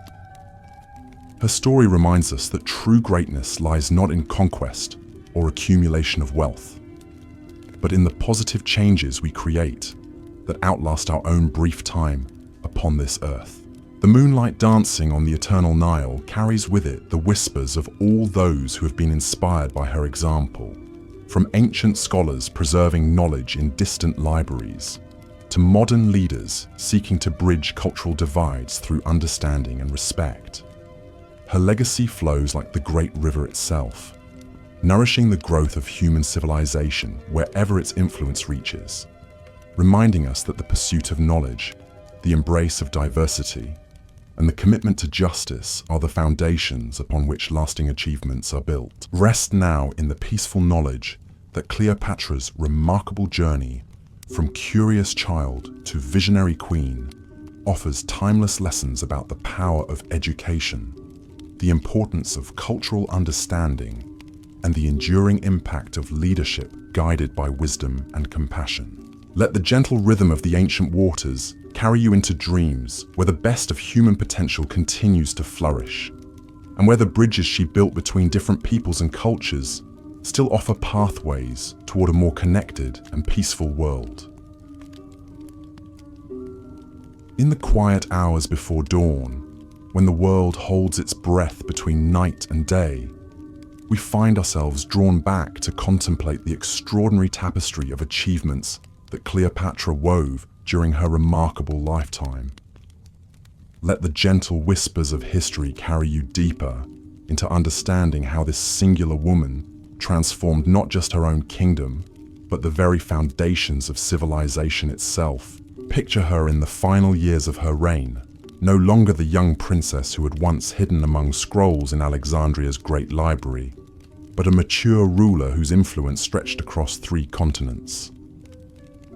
Her story reminds us that true greatness lies not in conquest or accumulation of wealth, but in the positive changes we create that outlast our own brief time upon this earth. The moonlight dancing on the eternal Nile carries with it the whispers of all those who have been inspired by her example, from ancient scholars preserving knowledge in distant libraries, to modern leaders seeking to bridge cultural divides through understanding and respect. Her legacy flows like the great river itself, nourishing the growth of human civilization wherever its influence reaches, reminding us that the pursuit of knowledge, the embrace of diversity, and the commitment to justice are the foundations upon which lasting achievements are built. Rest now in the peaceful knowledge that Cleopatra's remarkable journey from curious child to visionary queen offers timeless lessons about the power of education, the importance of cultural understanding, and the enduring impact of leadership guided by wisdom and compassion. Let the gentle rhythm of the ancient waters carry you into dreams where the best of human potential continues to flourish, and where the bridges she built between different peoples and cultures still offer pathways toward a more connected and peaceful world. In the quiet hours before dawn, when the world holds its breath between night and day, we find ourselves drawn back to contemplate the extraordinary tapestry of achievements that Cleopatra wove during her remarkable lifetime. Let the gentle whispers of history carry you deeper into understanding how this singular woman transformed not just her own kingdom, but the very foundations of civilization itself. Picture her in the final years of her reign, no longer the young princess who had once hidden among scrolls in Alexandria's great library, but a mature ruler whose influence stretched across 3 continents.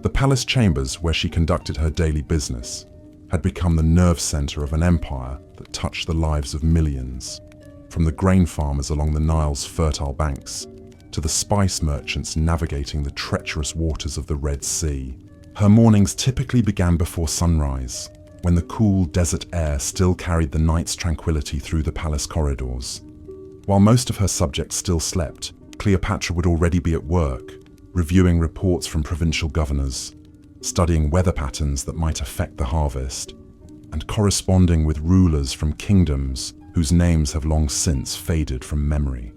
The palace chambers where she conducted her daily business had become the nerve center of an empire that touched the lives of millions, from the grain farmers along the Nile's fertile banks to the spice merchants navigating the treacherous waters of the Red Sea. Her mornings typically began before sunrise, when the cool desert air still carried the night's tranquility through the palace corridors. While most of her subjects still slept, Cleopatra would already be at work, reviewing reports from provincial governors, studying weather patterns that might affect the harvest, and corresponding with rulers from kingdoms whose names have long since faded from memory.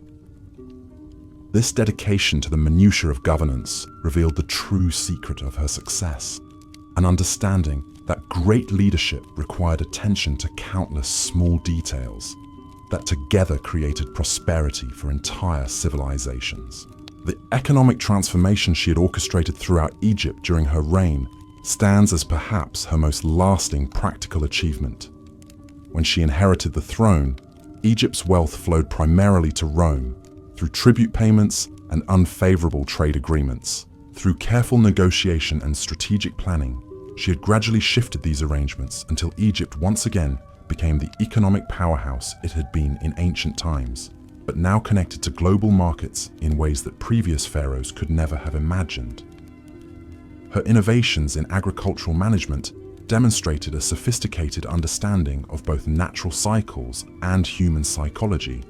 This dedication to the minutiae of governance revealed the true secret of her success, an understanding that great leadership required attention to countless small details that together created prosperity for entire civilizations. The economic transformation she had orchestrated throughout Egypt during her reign stands as perhaps her most lasting practical achievement. When she inherited the throne, Egypt's wealth flowed primarily to Rome through tribute payments and unfavorable trade agreements. Through careful negotiation and strategic planning, she had gradually shifted these arrangements until Egypt once again became the economic powerhouse it had been in ancient times, but now connected to global markets in ways that previous pharaohs could never have imagined. Her innovations in agricultural management demonstrated a sophisticated understanding of both natural cycles and human psychology.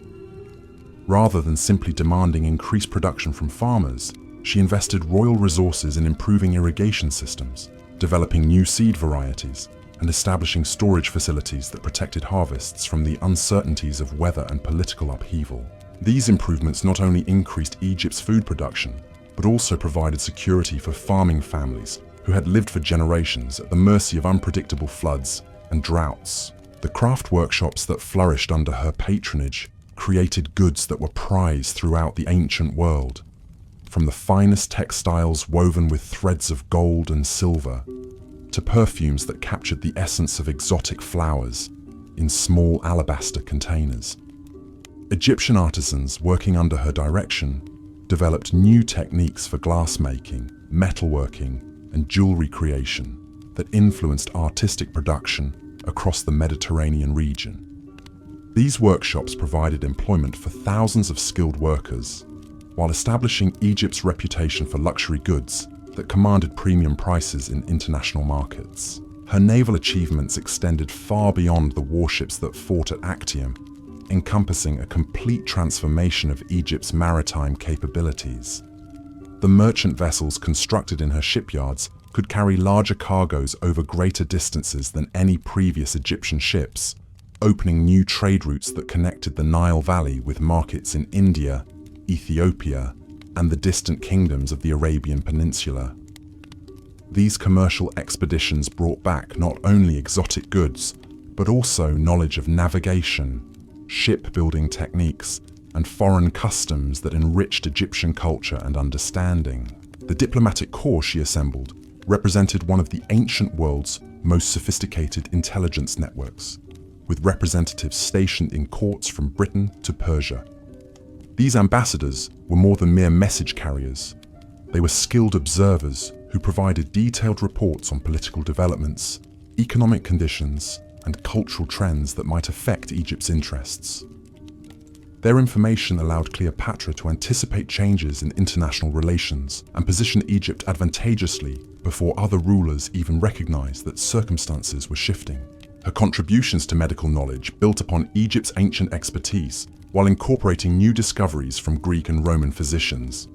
Rather than simply demanding increased production from farmers, she invested royal resources in improving irrigation systems, developing new seed varieties, and establishing storage facilities that protected harvests from the uncertainties of weather and political upheaval. These improvements not only increased Egypt's food production, but also provided security for farming families who had lived for generations at the mercy of unpredictable floods and droughts. The craft workshops that flourished under her patronage created goods that were prized throughout the ancient world, from the finest textiles woven with threads of gold and silver, to perfumes that captured the essence of exotic flowers in small alabaster containers. Egyptian artisans working under her direction developed new techniques for glassmaking, metalworking, and jewelry creation that influenced artistic production across the Mediterranean region. These workshops provided employment for thousands of skilled workers, while establishing Egypt's reputation for luxury goods that commanded premium prices in international markets. Her naval achievements extended far beyond the warships that fought at Actium, encompassing a complete transformation of Egypt's maritime capabilities. The merchant vessels constructed in her shipyards could carry larger cargoes over greater distances than any previous Egyptian ships, opening new trade routes that connected the Nile Valley with markets in India, Ethiopia, and the distant kingdoms of the Arabian Peninsula. These commercial expeditions brought back not only exotic goods, but also knowledge of navigation, shipbuilding techniques, and foreign customs that enriched Egyptian culture and understanding. The diplomatic corps she assembled represented one of the ancient world's most sophisticated intelligence networks, with representatives stationed in courts from Britain to Persia. These ambassadors were more than mere message carriers. They were skilled observers who provided detailed reports on political developments, economic conditions, and cultural trends that might affect Egypt's interests. Their information allowed Cleopatra to anticipate changes in international relations and position Egypt advantageously before other rulers even recognized that circumstances were shifting. Her contributions to medical knowledge built upon Egypt's ancient expertise while incorporating new discoveries from Greek and Roman physicians.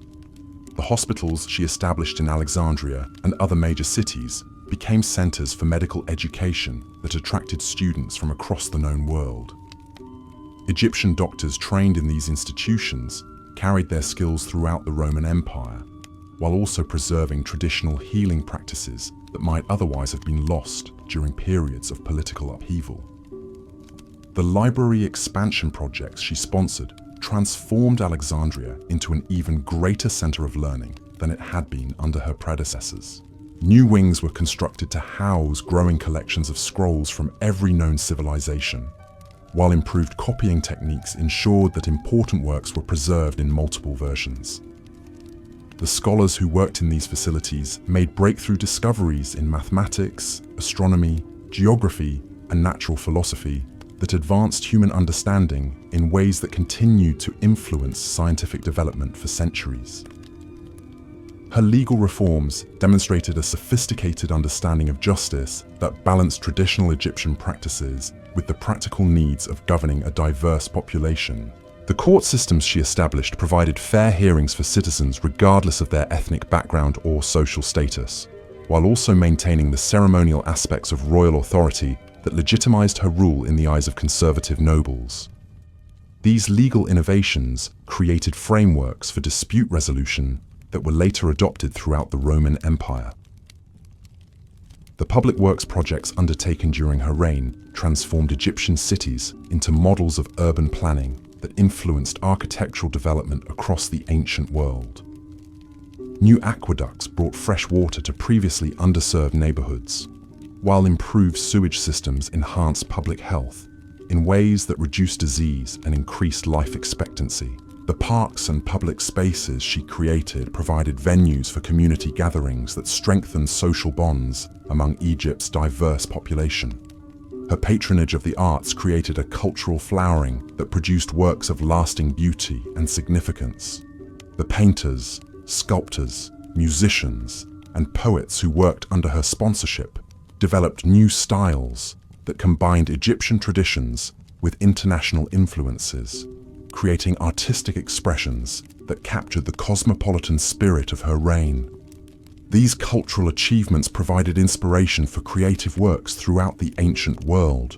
The hospitals she established in Alexandria and other major cities became centers for medical education that attracted students from across the known world. Egyptian doctors trained in these institutions carried their skills throughout the Roman Empire, while also preserving traditional healing practices that might otherwise have been lost during periods of political upheaval. The library expansion projects she sponsored transformed Alexandria into an even greater center of learning than it had been under her predecessors. New wings were constructed to house growing collections of scrolls from every known civilization, while improved copying techniques ensured that important works were preserved in multiple versions. The scholars who worked in these facilities made breakthrough discoveries in mathematics, astronomy, geography, and natural philosophy that advanced human understanding in ways that continued to influence scientific development for centuries. Her legal reforms demonstrated a sophisticated understanding of justice that balanced traditional Egyptian practices with the practical needs of governing a diverse population. The court systems she established provided fair hearings for citizens regardless of their ethnic background or social status, while also maintaining the ceremonial aspects of royal authority that legitimized her rule in the eyes of conservative nobles. These legal innovations created frameworks for dispute resolution that were later adopted throughout the Roman Empire. The public works projects undertaken during her reign transformed Egyptian cities into models of urban planning that influenced architectural development across the ancient world. New aqueducts brought fresh water to previously underserved neighborhoods, while improved sewage systems enhanced public health in ways that reduced disease and increased life expectancy. The parks and public spaces she created provided venues for community gatherings that strengthened social bonds among Egypt's diverse population. Her patronage of the arts created a cultural flowering that produced works of lasting beauty and significance. The painters, sculptors, musicians, and poets who worked under her sponsorship developed new styles that combined Egyptian traditions with international influences, creating artistic expressions that captured the cosmopolitan spirit of her reign. These cultural achievements provided inspiration for creative works throughout the ancient world,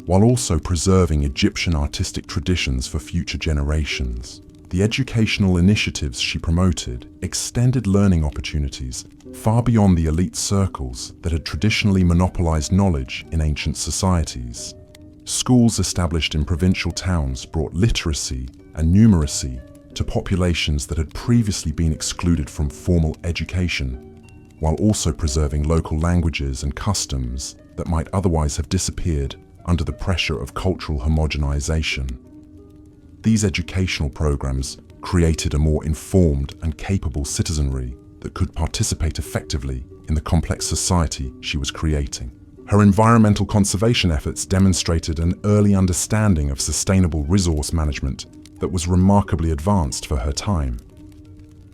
while also preserving Egyptian artistic traditions for future generations. The educational initiatives she promoted extended learning opportunities far beyond the elite circles that had traditionally monopolized knowledge in ancient societies. Schools established in provincial towns brought literacy and numeracy to populations that had previously been excluded from formal education, while also preserving local languages and customs that might otherwise have disappeared under the pressure of cultural homogenization. These educational programs created a more informed and capable citizenry that could participate effectively in the complex society she was creating. Her environmental conservation efforts demonstrated an early understanding of sustainable resource management that was remarkably advanced for her time.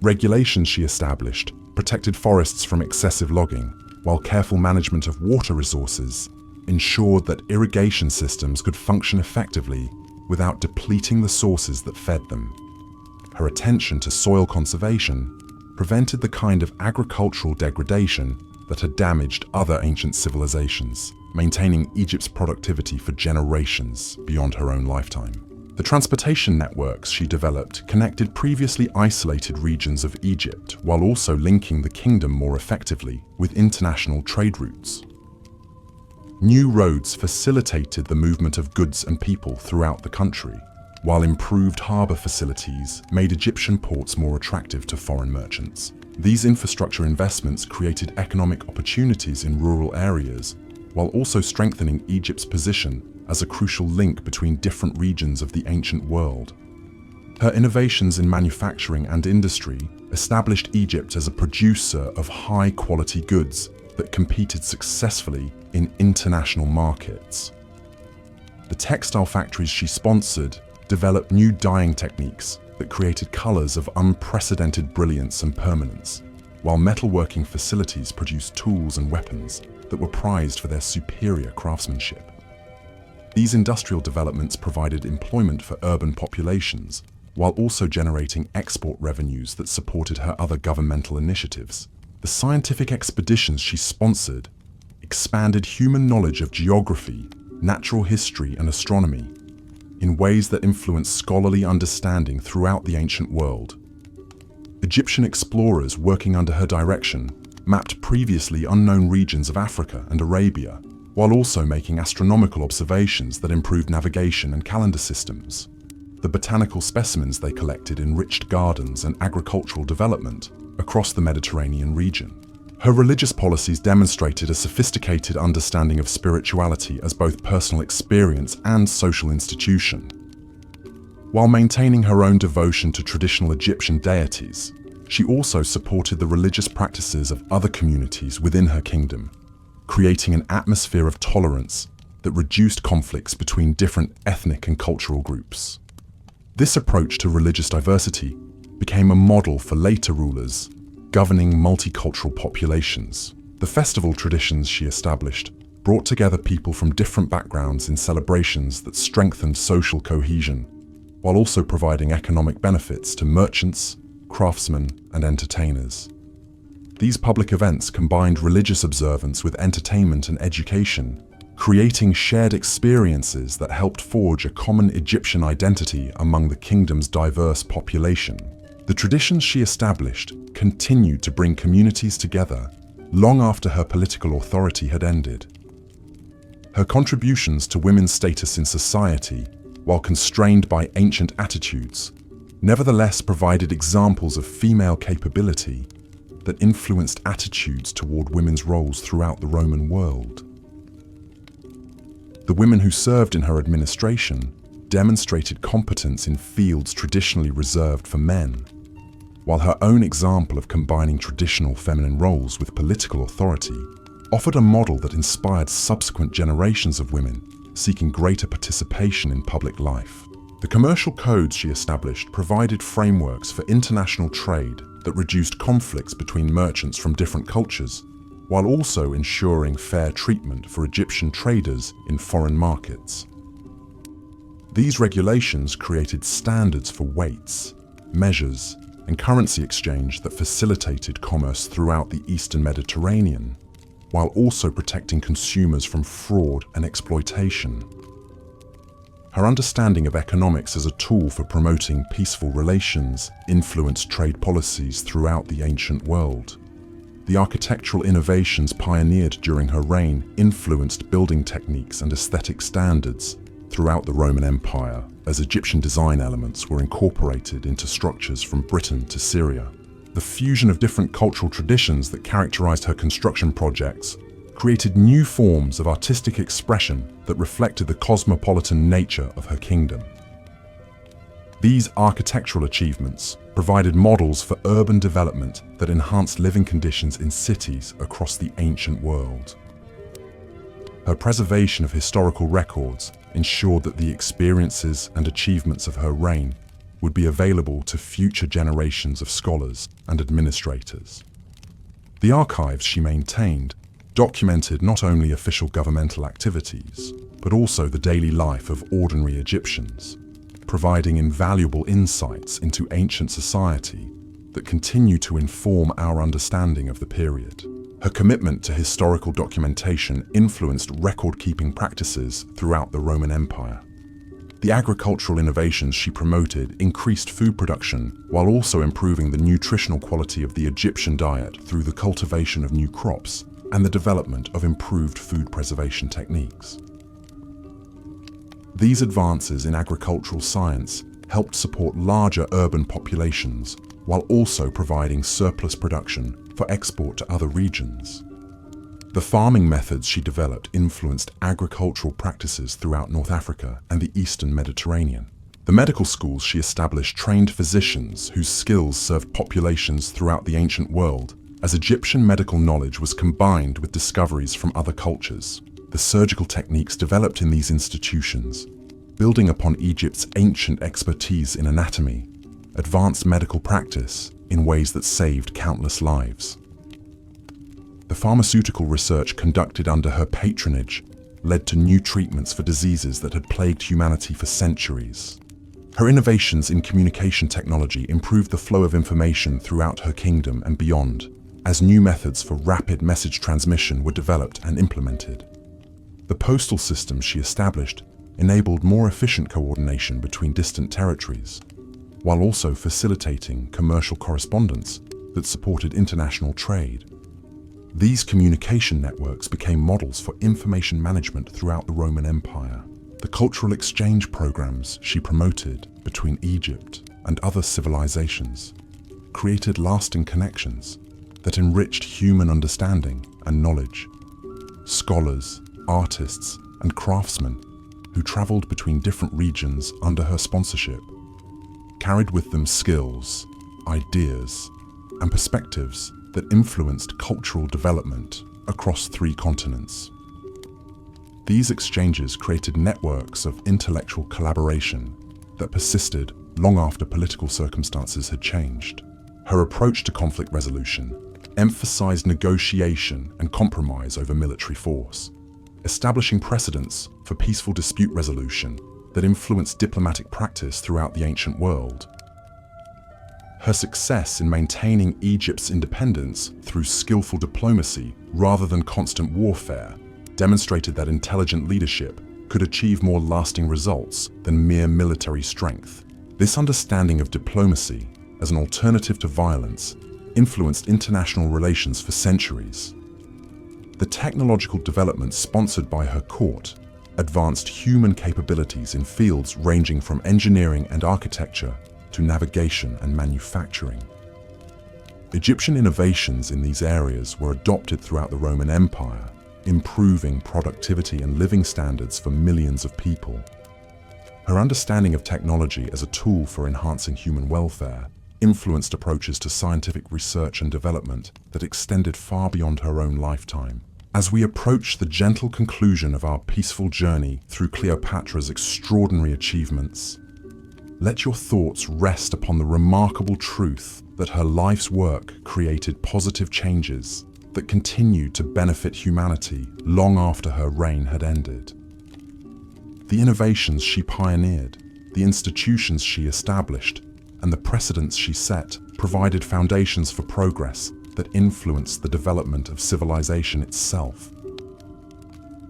Regulations she established protected forests from excessive logging, while careful management of water resources ensured that irrigation systems could function effectively without depleting the sources that fed them. Her attention to soil conservation prevented the kind of agricultural degradation that had damaged other ancient civilizations, maintaining Egypt's productivity for generations beyond her own lifetime. The transportation networks she developed connected previously isolated regions of Egypt while also linking the kingdom more effectively with international trade routes. New roads facilitated the movement of goods and people throughout the country, while improved harbour facilities made Egyptian ports more attractive to foreign merchants. These infrastructure investments created economic opportunities in rural areas, while also strengthening Egypt's position as a crucial link between different regions of the ancient world. Her innovations in manufacturing and industry established Egypt as a producer of high-quality goods that competed successfully in international markets. The textile factories she sponsored developed new dyeing techniques that created colors of unprecedented brilliance and permanence, while metalworking facilities produced tools and weapons that were prized for their superior craftsmanship. These industrial developments provided employment for urban populations, while also generating export revenues that supported her other governmental initiatives. The scientific expeditions she sponsored expanded human knowledge of geography, natural history, and astronomy in ways that influenced scholarly understanding throughout the ancient world. Egyptian explorers working under her direction mapped previously unknown regions of Africa and Arabia, while also making astronomical observations that improved navigation and calendar systems. The botanical specimens they collected enriched gardens and agricultural development across the Mediterranean region. Her religious policies demonstrated a sophisticated understanding of spirituality as both personal experience and social institution. While maintaining her own devotion to traditional Egyptian deities, she also supported the religious practices of other communities within her kingdom, creating an atmosphere of tolerance that reduced conflicts between different ethnic and cultural groups. This approach to religious diversity became a model for later rulers governing multicultural populations. The festival traditions she established brought together people from different backgrounds in celebrations that strengthened social cohesion, while also providing economic benefits to merchants, craftsmen, and entertainers. These public events combined religious observance with entertainment and education, creating shared experiences that helped forge a common Egyptian identity among the kingdom's diverse population. The traditions she established continued to bring communities together long after her political authority had ended. Her contributions to women's status in society, while constrained by ancient attitudes, nevertheless provided examples of female capability that influenced attitudes toward women's roles throughout the Roman world. The women who served in her administration demonstrated competence in fields traditionally reserved for men, while her own example of combining traditional feminine roles with political authority offered a model that inspired subsequent generations of women seeking greater participation in public life. The commercial codes she established provided frameworks for international trade that reduced conflicts between merchants from different cultures, while also ensuring fair treatment for Egyptian traders in foreign markets. These regulations created standards for weights, measures, and currency exchange that facilitated commerce throughout the Eastern Mediterranean, while also protecting consumers from fraud and exploitation. Her understanding of economics as a tool for promoting peaceful relations influenced trade policies throughout the ancient world. The architectural innovations pioneered during her reign influenced building techniques and aesthetic standards throughout the Roman Empire, as Egyptian design elements were incorporated into structures from Britain to Syria. The fusion of different cultural traditions that characterized her construction projects created new forms of artistic expression that reflected the cosmopolitan nature of her kingdom. These architectural achievements provided models for urban development that enhanced living conditions in cities across the ancient world. Her preservation of historical records ensured that the experiences and achievements of her reign would be available to future generations of scholars and administrators. The archives she maintained documented not only official governmental activities, but also the daily life of ordinary Egyptians, providing invaluable insights into ancient society that continue to inform our understanding of the period. Her commitment to historical documentation influenced record-keeping practices throughout the Roman Empire. The agricultural innovations she promoted increased food production while also improving the nutritional quality of the Egyptian diet through the cultivation of new crops and the development of improved food preservation techniques. These advances in agricultural science helped support larger urban populations while also providing surplus production for export to other regions. The farming methods she developed influenced agricultural practices throughout North Africa and the Eastern Mediterranean. The medical schools she established trained physicians whose skills served populations throughout the ancient world, as Egyptian medical knowledge was combined with discoveries from other cultures. The surgical techniques developed in these institutions, building upon Egypt's ancient expertise in anatomy, advanced medical practice in ways that saved countless lives. The pharmaceutical research conducted under her patronage led to new treatments for diseases that had plagued humanity for centuries. Her innovations in communication technology improved the flow of information throughout her kingdom and beyond, as new methods for rapid message transmission were developed and implemented. The postal system she established enabled more efficient coordination between distant territories, while also facilitating commercial correspondence that supported international trade. These communication networks became models for information management throughout the Roman Empire. The cultural exchange programs she promoted between Egypt and other civilizations created lasting connections that enriched human understanding and knowledge. Scholars, artists, and craftsmen who traveled between different regions under her sponsorship carried with them skills, ideas, and perspectives that influenced cultural development across 3 continents. These exchanges created networks of intellectual collaboration that persisted long after political circumstances had changed. Her approach to conflict resolution emphasized negotiation and compromise over military force, establishing precedents for peaceful dispute resolution that influenced diplomatic practice throughout the ancient world. Her success in maintaining Egypt's independence through skillful diplomacy rather than constant warfare demonstrated that intelligent leadership could achieve more lasting results than mere military strength. This understanding of diplomacy as an alternative to violence influenced international relations for centuries. The technological developments sponsored by her court advanced human capabilities in fields ranging from engineering and architecture to navigation and manufacturing. Egyptian innovations in these areas were adopted throughout the Roman Empire, improving productivity and living standards for millions of people. Her understanding of technology as a tool for enhancing human welfare influenced approaches to scientific research and development that extended far beyond her own lifetime. As we approach the gentle conclusion of our peaceful journey through Cleopatra's extraordinary achievements, let your thoughts rest upon the remarkable truth that her life's work created positive changes that continued to benefit humanity long after her reign had ended. The innovations she pioneered, the institutions she established, and the precedents she set provided foundations for progress that influenced the development of civilization itself.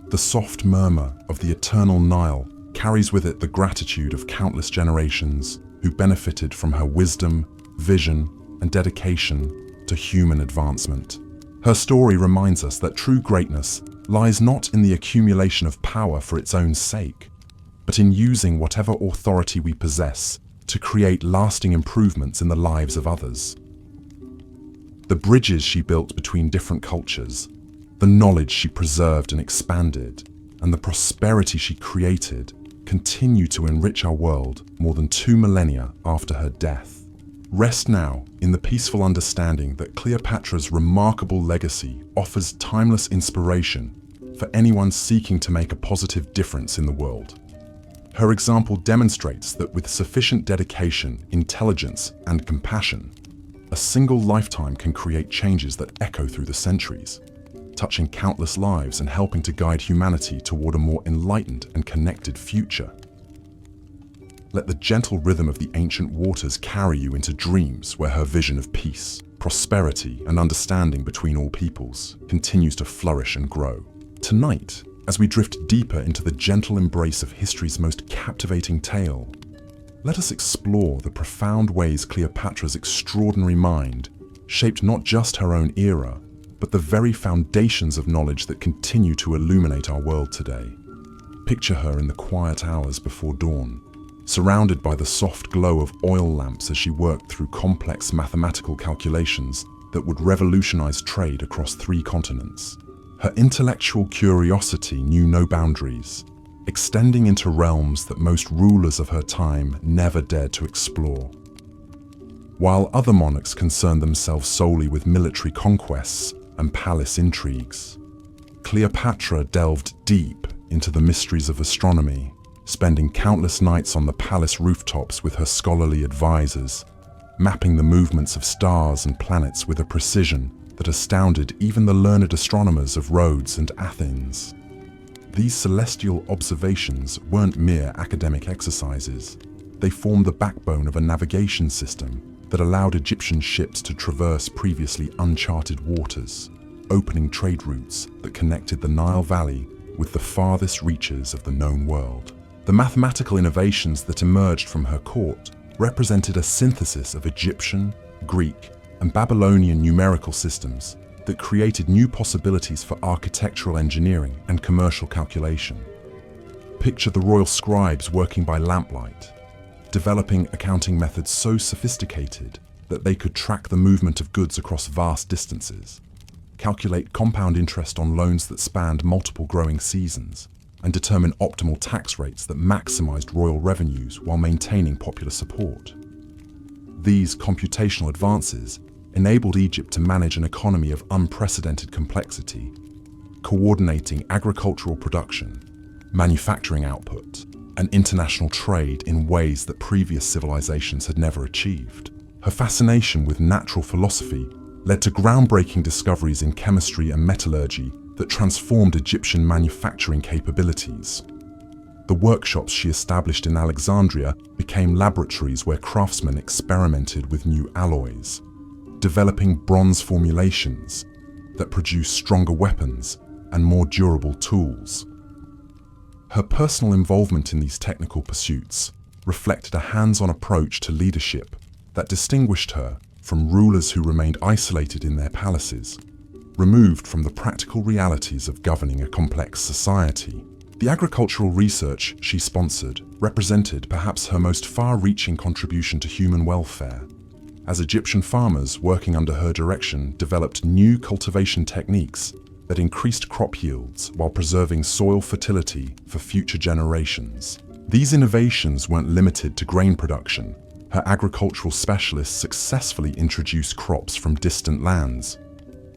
The soft murmur of the eternal Nile carries with it the gratitude of countless generations who benefited from her wisdom, vision, and dedication to human advancement. Her story reminds us that true greatness lies not in the accumulation of power for its own sake, but in using whatever authority we possess to create lasting improvements in the lives of others. The bridges she built between different cultures, the knowledge she preserved and expanded, and the prosperity she created continue to enrich our world more than 2 millennia after her death. Rest now in the peaceful understanding that Cleopatra's remarkable legacy offers timeless inspiration for anyone seeking to make a positive difference in the world. Her example demonstrates that with sufficient dedication, intelligence, and compassion, a single lifetime can create changes that echo through the centuries, touching countless lives and helping to guide humanity toward a more enlightened and connected future. Let the gentle rhythm of the ancient waters carry you into dreams where her vision of peace, prosperity, and understanding between all peoples continues to flourish and grow. Tonight, As we drift deeper into the gentle embrace of history's most captivating tale, let us explore the profound ways Cleopatra's extraordinary mind shaped not just her own era, but the very foundations of knowledge that continue to illuminate our world today. Picture her in the quiet hours before dawn, surrounded by the soft glow of oil lamps as she worked through complex mathematical calculations that would revolutionize trade across 3 continents. Her intellectual curiosity knew no boundaries, extending into realms that most rulers of her time never dared to explore. While other monarchs concerned themselves solely with military conquests and palace intrigues, Cleopatra delved deep into the mysteries of astronomy, spending countless nights on the palace rooftops with her scholarly advisors, mapping the movements of stars and planets with a precision that astounded even the learned astronomers of Rhodes and Athens. These celestial observations weren't mere academic exercises. They formed the backbone of a navigation system that allowed Egyptian ships to traverse previously uncharted waters, opening trade routes that connected the Nile Valley with the farthest reaches of the known world. The mathematical innovations that emerged from her court represented a synthesis of Egyptian, Greek, and Babylonian numerical systems that created new possibilities for architectural engineering and commercial calculation. Picture the royal scribes working by lamplight, developing accounting methods so sophisticated that they could track the movement of goods across vast distances, calculate compound interest on loans that spanned multiple growing seasons, and determine optimal tax rates that maximized royal revenues while maintaining popular support. These computational advances enabled Egypt to manage an economy of unprecedented complexity, coordinating agricultural production, manufacturing output, and international trade in ways that previous civilizations had never achieved. Her fascination with natural philosophy led to groundbreaking discoveries in chemistry and metallurgy that transformed Egyptian manufacturing capabilities. The workshops she established in Alexandria became laboratories where craftsmen experimented with new alloys, developing bronze formulations that produced stronger weapons and more durable tools. Her personal involvement in these technical pursuits reflected a hands-on approach to leadership that distinguished her from rulers who remained isolated in their palaces, removed from the practical realities of governing a complex society. The agricultural research she sponsored represented perhaps her most far-reaching contribution to human welfare, as Egyptian farmers working under her direction developed new cultivation techniques that increased crop yields while preserving soil fertility for future generations. These innovations weren't limited to grain production. Her agricultural specialists successfully introduced crops from distant lands,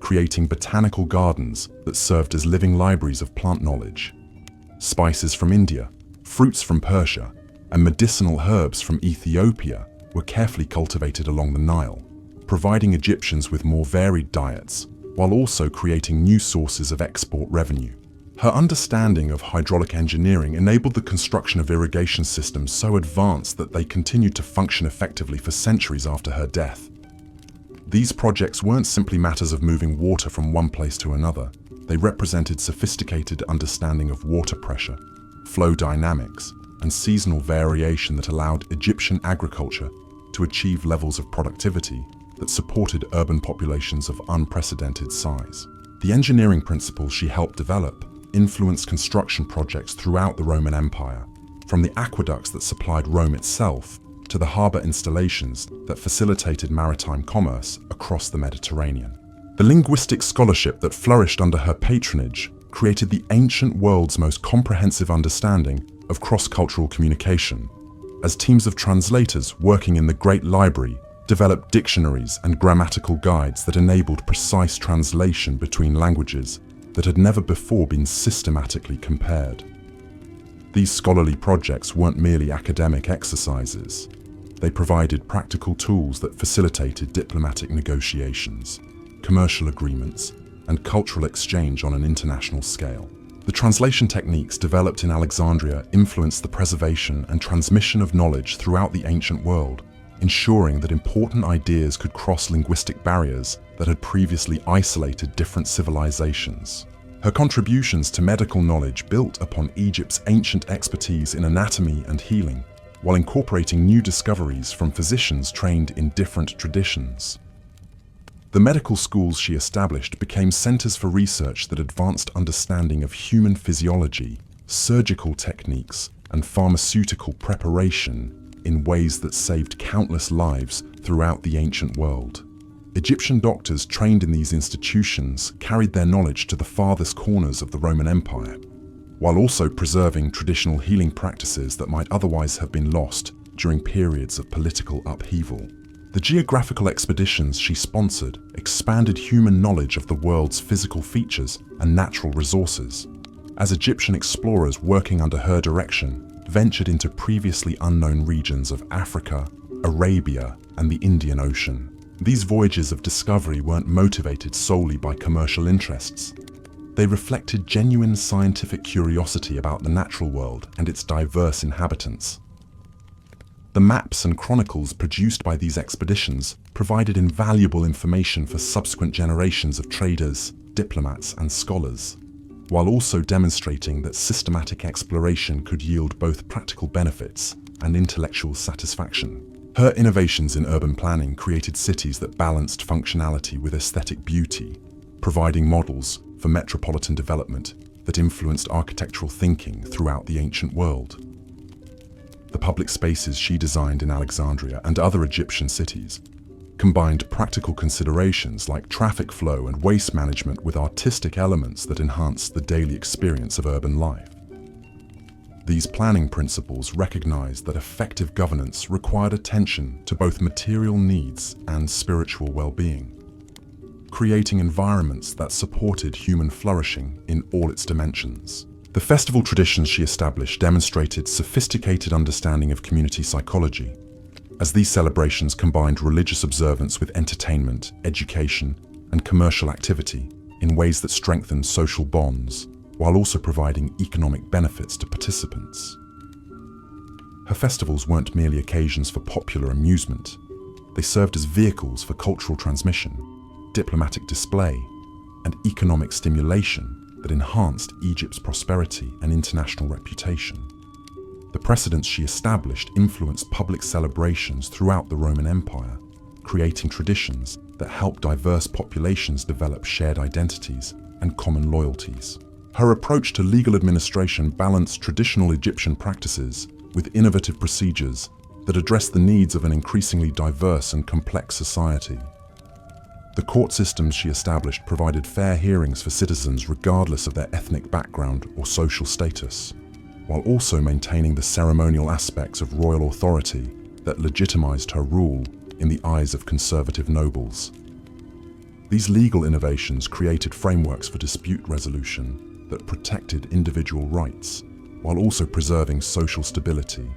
creating botanical gardens that served as living libraries of plant knowledge. Spices from India, fruits from Persia, and medicinal herbs from Ethiopia were carefully cultivated along the Nile, providing Egyptians with more varied diets, while also creating new sources of export revenue. Her understanding of hydraulic engineering enabled the construction of irrigation systems so advanced that they continued to function effectively for centuries after her death. These projects weren't simply matters of moving water from one place to another. They represented sophisticated understanding of water pressure, flow dynamics, and seasonal variation that allowed Egyptian agriculture to achieve levels of productivity that supported urban populations of unprecedented size. The engineering principles she helped develop influenced construction projects throughout the Roman Empire, from the aqueducts that supplied Rome itself to the harbor installations that facilitated maritime commerce across the Mediterranean. The linguistic scholarship that flourished under her patronage created the ancient world's most comprehensive understanding of cross-cultural communication, as teams of translators working in the Great Library developed dictionaries and grammatical guides that enabled precise translation between languages that had never before been systematically compared. These scholarly projects weren't merely academic exercises. They provided practical tools that facilitated diplomatic negotiations, commercial agreements, and cultural exchange on an international scale. The translation techniques developed in Alexandria influenced the preservation and transmission of knowledge throughout the ancient world, ensuring that important ideas could cross linguistic barriers that had previously isolated different civilizations. Her contributions to medical knowledge built upon Egypt's ancient expertise in anatomy and healing, while incorporating new discoveries from physicians trained in different traditions. The medical schools she established became centers for research that advanced understanding of human physiology, surgical techniques, and pharmaceutical preparation in ways that saved countless lives throughout the ancient world. Egyptian doctors trained in these institutions carried their knowledge to the farthest corners of the Roman Empire, while also preserving traditional healing practices that might otherwise have been lost during periods of political upheaval. The geographical expeditions she sponsored expanded human knowledge of the world's physical features and natural resources, as Egyptian explorers working under her direction ventured into previously unknown regions of Africa, Arabia, and the Indian Ocean. These voyages of discovery weren't motivated solely by commercial interests. They reflected genuine scientific curiosity about the natural world and its diverse inhabitants. The maps and chronicles produced by these expeditions provided invaluable information for subsequent generations of traders, diplomats, and scholars, while also demonstrating that systematic exploration could yield both practical benefits and intellectual satisfaction. Her innovations in urban planning created cities that balanced functionality with aesthetic beauty, providing models for metropolitan development that influenced architectural thinking throughout the ancient world. The public spaces she designed in Alexandria and other Egyptian cities combined practical considerations like traffic flow and waste management with artistic elements that enhanced the daily experience of urban life. These planning principles recognized that effective governance required attention to both material needs and spiritual well-being, creating environments that supported human flourishing in all its dimensions. The festival traditions she established demonstrated sophisticated understanding of community psychology, as these celebrations combined religious observance with entertainment, education, and commercial activity in ways that strengthened social bonds, while also providing economic benefits to participants. Her festivals weren't merely occasions for popular amusement. They served as vehicles for cultural transmission, diplomatic display, and economic stimulation that enhanced Egypt's prosperity and international reputation. The precedents she established influenced public celebrations throughout the Roman Empire, creating traditions that helped diverse populations develop shared identities and common loyalties. Her approach to legal administration balanced traditional Egyptian practices with innovative procedures that addressed the needs of an increasingly diverse and complex society. The court systems she established provided fair hearings for citizens regardless of their ethnic background or social status, while also maintaining the ceremonial aspects of royal authority that legitimized her rule in the eyes of conservative nobles. These legal innovations created frameworks for dispute resolution that protected individual rights, while also preserving social stability,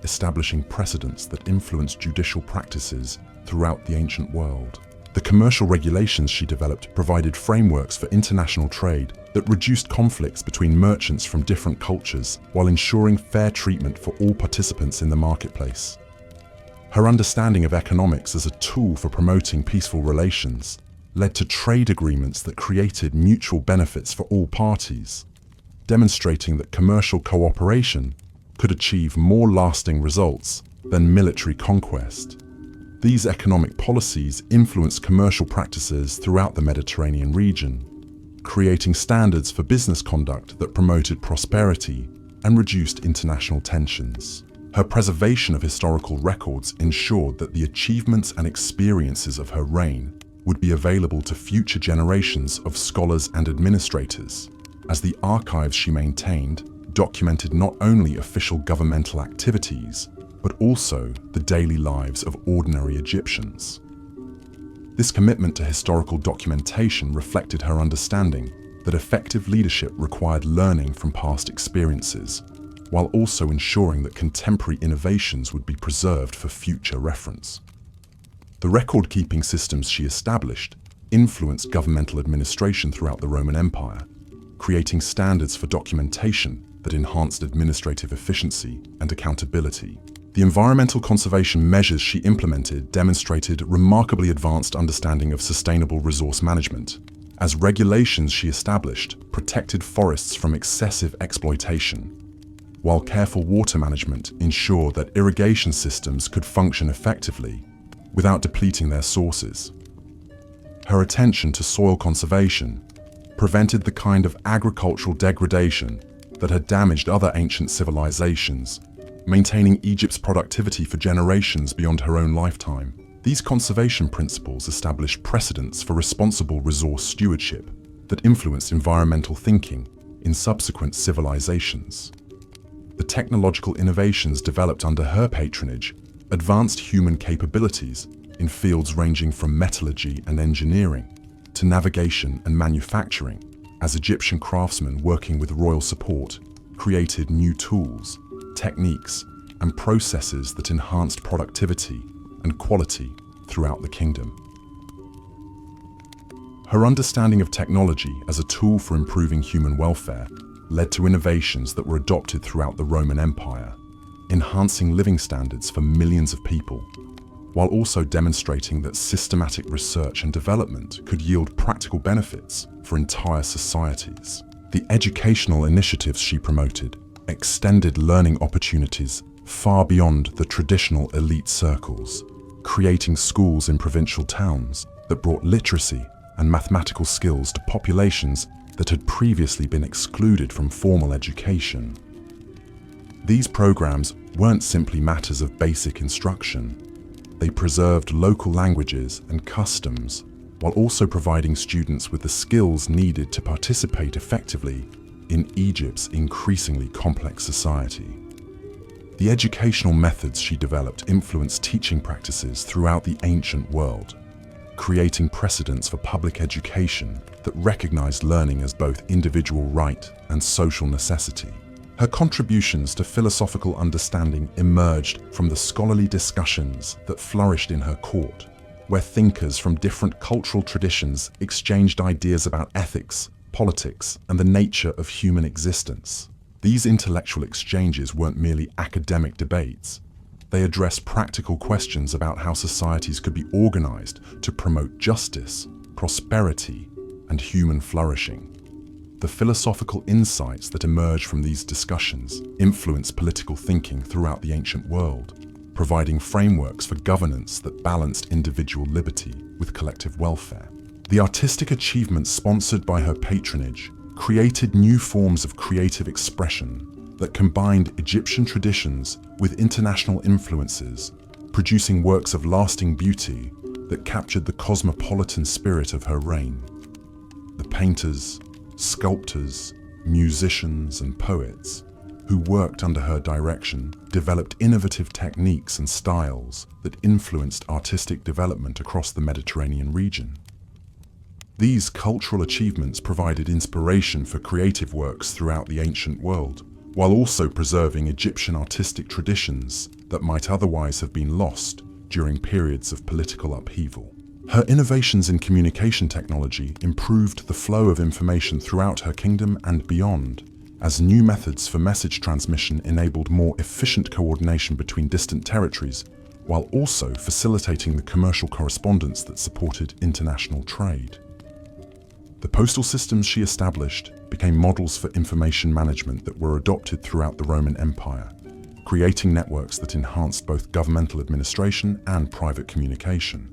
establishing precedents that influenced judicial practices throughout the ancient world. The commercial regulations she developed provided frameworks for international trade that reduced conflicts between merchants from different cultures while ensuring fair treatment for all participants in the marketplace. Her understanding of economics as a tool for promoting peaceful relations led to trade agreements that created mutual benefits for all parties, demonstrating that commercial cooperation could achieve more lasting results than military conquest. These economic policies influenced commercial practices throughout the Mediterranean region, creating standards for business conduct that promoted prosperity and reduced international tensions. Her preservation of historical records ensured that the achievements and experiences of her reign would be available to future generations of scholars and administrators, as the archives she maintained documented not only official governmental activities, but also the daily lives of ordinary Egyptians. This commitment to historical documentation reflected her understanding that effective leadership required learning from past experiences, while also ensuring that contemporary innovations would be preserved for future reference. The record-keeping systems she established influenced governmental administration throughout the Roman Empire, creating standards for documentation that enhanced administrative efficiency and accountability. The environmental conservation measures she implemented demonstrated remarkably advanced understanding of sustainable resource management, as regulations she established protected forests from excessive exploitation, while careful water management ensured that irrigation systems could function effectively without depleting their sources. Her attention to soil conservation prevented the kind of agricultural degradation that had damaged other ancient civilizations, maintaining Egypt's productivity for generations beyond her own lifetime. These conservation principles established precedents for responsible resource stewardship that influenced environmental thinking in subsequent civilizations. The technological innovations developed under her patronage advanced human capabilities in fields ranging from metallurgy and engineering to navigation and manufacturing, as Egyptian craftsmen working with royal support created new tools, techniques, and processes that enhanced productivity and quality throughout the kingdom. Her understanding of technology as a tool for improving human welfare led to innovations that were adopted throughout the Roman Empire, enhancing living standards for millions of people, while also demonstrating that systematic research and development could yield practical benefits for entire societies. The educational initiatives she promoted extended learning opportunities far beyond the traditional elite circles, creating schools in provincial towns that brought literacy and mathematical skills to populations that had previously been excluded from formal education. These programs weren't simply matters of basic instruction. They preserved local languages and customs, while also providing students with the skills needed to participate effectively in Egypt's increasingly complex society. The educational methods she developed influenced teaching practices throughout the ancient world, creating precedents for public education that recognized learning as both individual right and social necessity. Her contributions to philosophical understanding emerged from the scholarly discussions that flourished in her court, where thinkers from different cultural traditions exchanged ideas about ethics, politics, and the nature of human existence. These intellectual exchanges weren't merely academic debates. They addressed practical questions about how societies could be organized to promote justice, prosperity, and human flourishing. The philosophical insights that emerged from these discussions influenced political thinking throughout the ancient world, providing frameworks for governance that balanced individual liberty with collective welfare. The artistic achievements sponsored by her patronage created new forms of creative expression that combined Egyptian traditions with international influences, producing works of lasting beauty that captured the cosmopolitan spirit of her reign. The painters, sculptors, musicians, and poets who worked under her direction developed innovative techniques and styles that influenced artistic development across the Mediterranean region. These cultural achievements provided inspiration for creative works throughout the ancient world, while also preserving Egyptian artistic traditions that might otherwise have been lost during periods of political upheaval. Her innovations in communication technology improved the flow of information throughout her kingdom and beyond, as new methods for message transmission enabled more efficient coordination between distant territories, while also facilitating the commercial correspondence that supported international trade. The postal systems she established became models for information management that were adopted throughout the Roman Empire, creating networks that enhanced both governmental administration and private communication.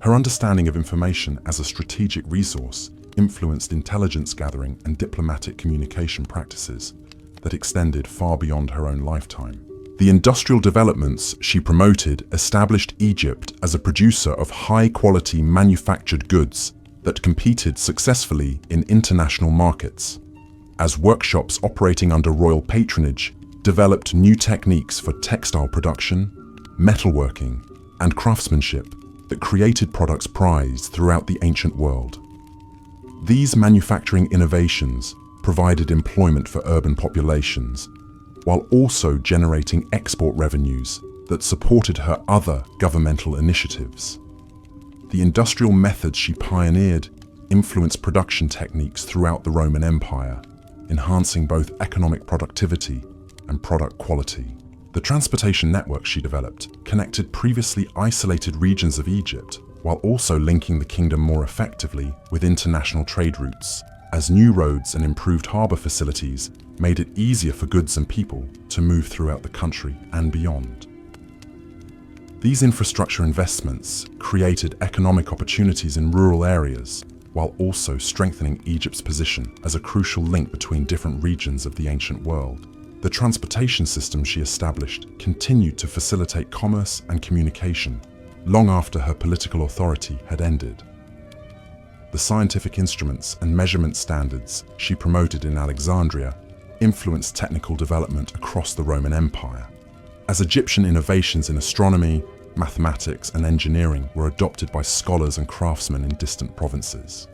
Her understanding of information as a strategic resource influenced intelligence gathering and diplomatic communication practices that extended far beyond her own lifetime. The industrial developments she promoted established Egypt as a producer of high-quality manufactured goods that competed successfully in international markets, as workshops operating under royal patronage developed new techniques for textile production, metalworking, and craftsmanship that created products prized throughout the ancient world. These manufacturing innovations provided employment for urban populations, while also generating export revenues that supported her other governmental initiatives. The industrial methods she pioneered influenced production techniques throughout the Roman Empire, enhancing both economic productivity and product quality. The transportation network she developed connected previously isolated regions of Egypt, while also linking the kingdom more effectively with international trade routes, as new roads and improved harbour facilities made it easier for goods and people to move throughout the country and beyond. These infrastructure investments created economic opportunities in rural areas, while also strengthening Egypt's position as a crucial link between different regions of the ancient world. The transportation system she established continued to facilitate commerce and communication long after her political authority had ended. The scientific instruments and measurement standards she promoted in Alexandria influenced technical development across the Roman Empire, as Egyptian innovations in astronomy, mathematics, and engineering were adopted by scholars and craftsmen in distant provinces.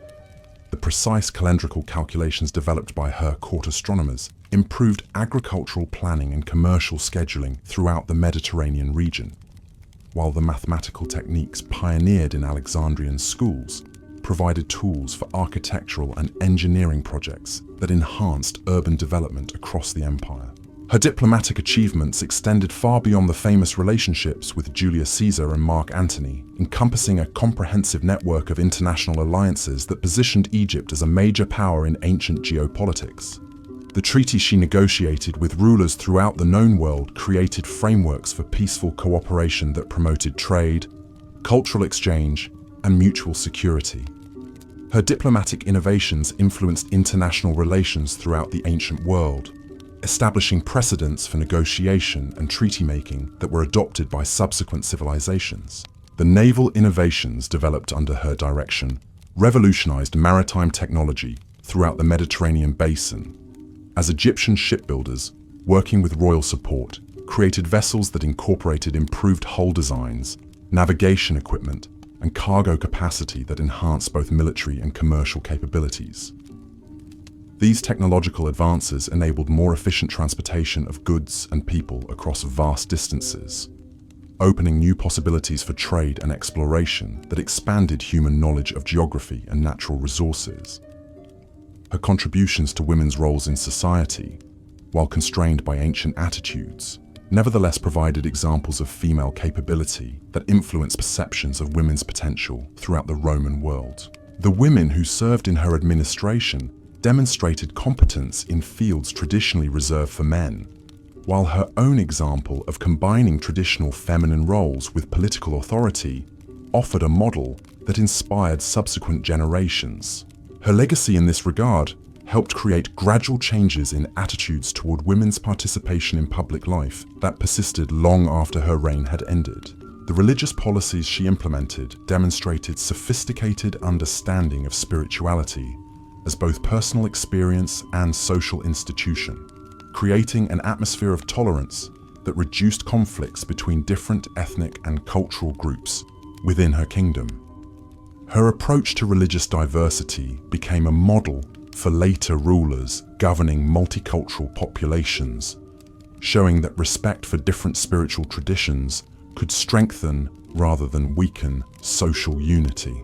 The precise calendrical calculations developed by her court astronomers improved agricultural planning and commercial scheduling throughout the Mediterranean region, while the mathematical techniques pioneered in Alexandrian schools provided tools for architectural and engineering projects that enhanced urban development across the empire. Her diplomatic achievements extended far beyond the famous relationships with Julius Caesar and Mark Antony, encompassing a comprehensive network of international alliances that positioned Egypt as a major power in ancient geopolitics. The treaties she negotiated with rulers throughout the known world created frameworks for peaceful cooperation that promoted trade, cultural exchange, and mutual security. Her diplomatic innovations influenced international relations throughout the ancient world, establishing precedents for negotiation and treaty-making that were adopted by subsequent civilizations. The naval innovations developed under her direction revolutionized maritime technology throughout the Mediterranean basin, as Egyptian shipbuilders, working with royal support, created vessels that incorporated improved hull designs, navigation equipment, and cargo capacity that enhanced both military and commercial capabilities. These technological advances enabled more efficient transportation of goods and people across vast distances, opening new possibilities for trade and exploration that expanded human knowledge of geography and natural resources. Her contributions to women's roles in society, while constrained by ancient attitudes, nevertheless provided examples of female capability that influenced perceptions of women's potential throughout the Roman world. The women who served in her administration demonstrated competence in fields traditionally reserved for men, while her own example of combining traditional feminine roles with political authority offered a model that inspired subsequent generations. Her legacy in this regard helped create gradual changes in attitudes toward women's participation in public life that persisted long after her reign had ended. The religious policies she implemented demonstrated sophisticated understanding of spirituality as both personal experience and social institution, creating an atmosphere of tolerance that reduced conflicts between different ethnic and cultural groups within her kingdom. Her approach to religious diversity became a model for later rulers governing multicultural populations, showing that respect for different spiritual traditions could strengthen rather than weaken social unity.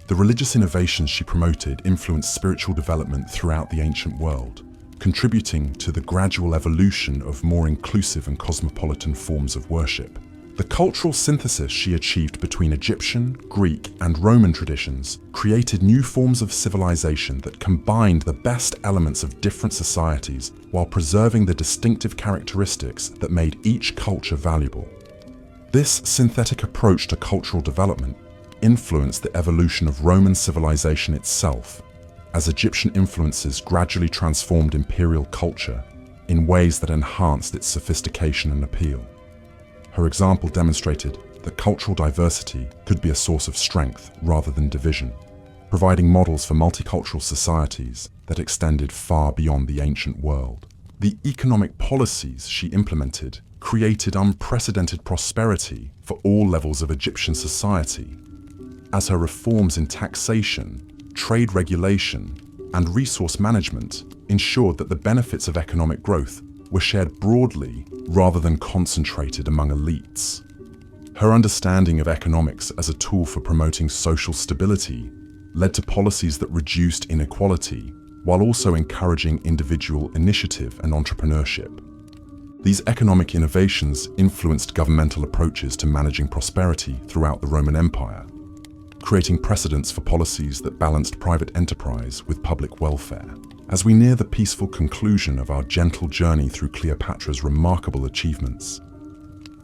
The religious innovations she promoted influenced spiritual development throughout the ancient world, contributing to the gradual evolution of more inclusive and cosmopolitan forms of worship. The cultural synthesis she achieved between Egyptian, Greek, and Roman traditions created new forms of civilization that combined the best elements of different societies while preserving the distinctive characteristics that made each culture valuable. This synthetic approach to cultural development influenced the evolution of Roman civilization itself, as Egyptian influences gradually transformed imperial culture in ways that enhanced its sophistication and appeal. Her example demonstrated that cultural diversity could be a source of strength rather than division, providing models for multicultural societies that extended far beyond the ancient world. The economic policies she implemented created unprecedented prosperity for all levels of Egyptian society, as her reforms in taxation, trade regulation, and resource management ensured that the benefits of economic growth were shared broadly rather than concentrated among elites. Her understanding of economics as a tool for promoting social stability led to policies that reduced inequality while also encouraging individual initiative and entrepreneurship. These economic innovations influenced governmental approaches to managing prosperity throughout the Roman Empire, creating precedents for policies that balanced private enterprise with public welfare. As we near the peaceful conclusion of our gentle journey through Cleopatra's remarkable achievements,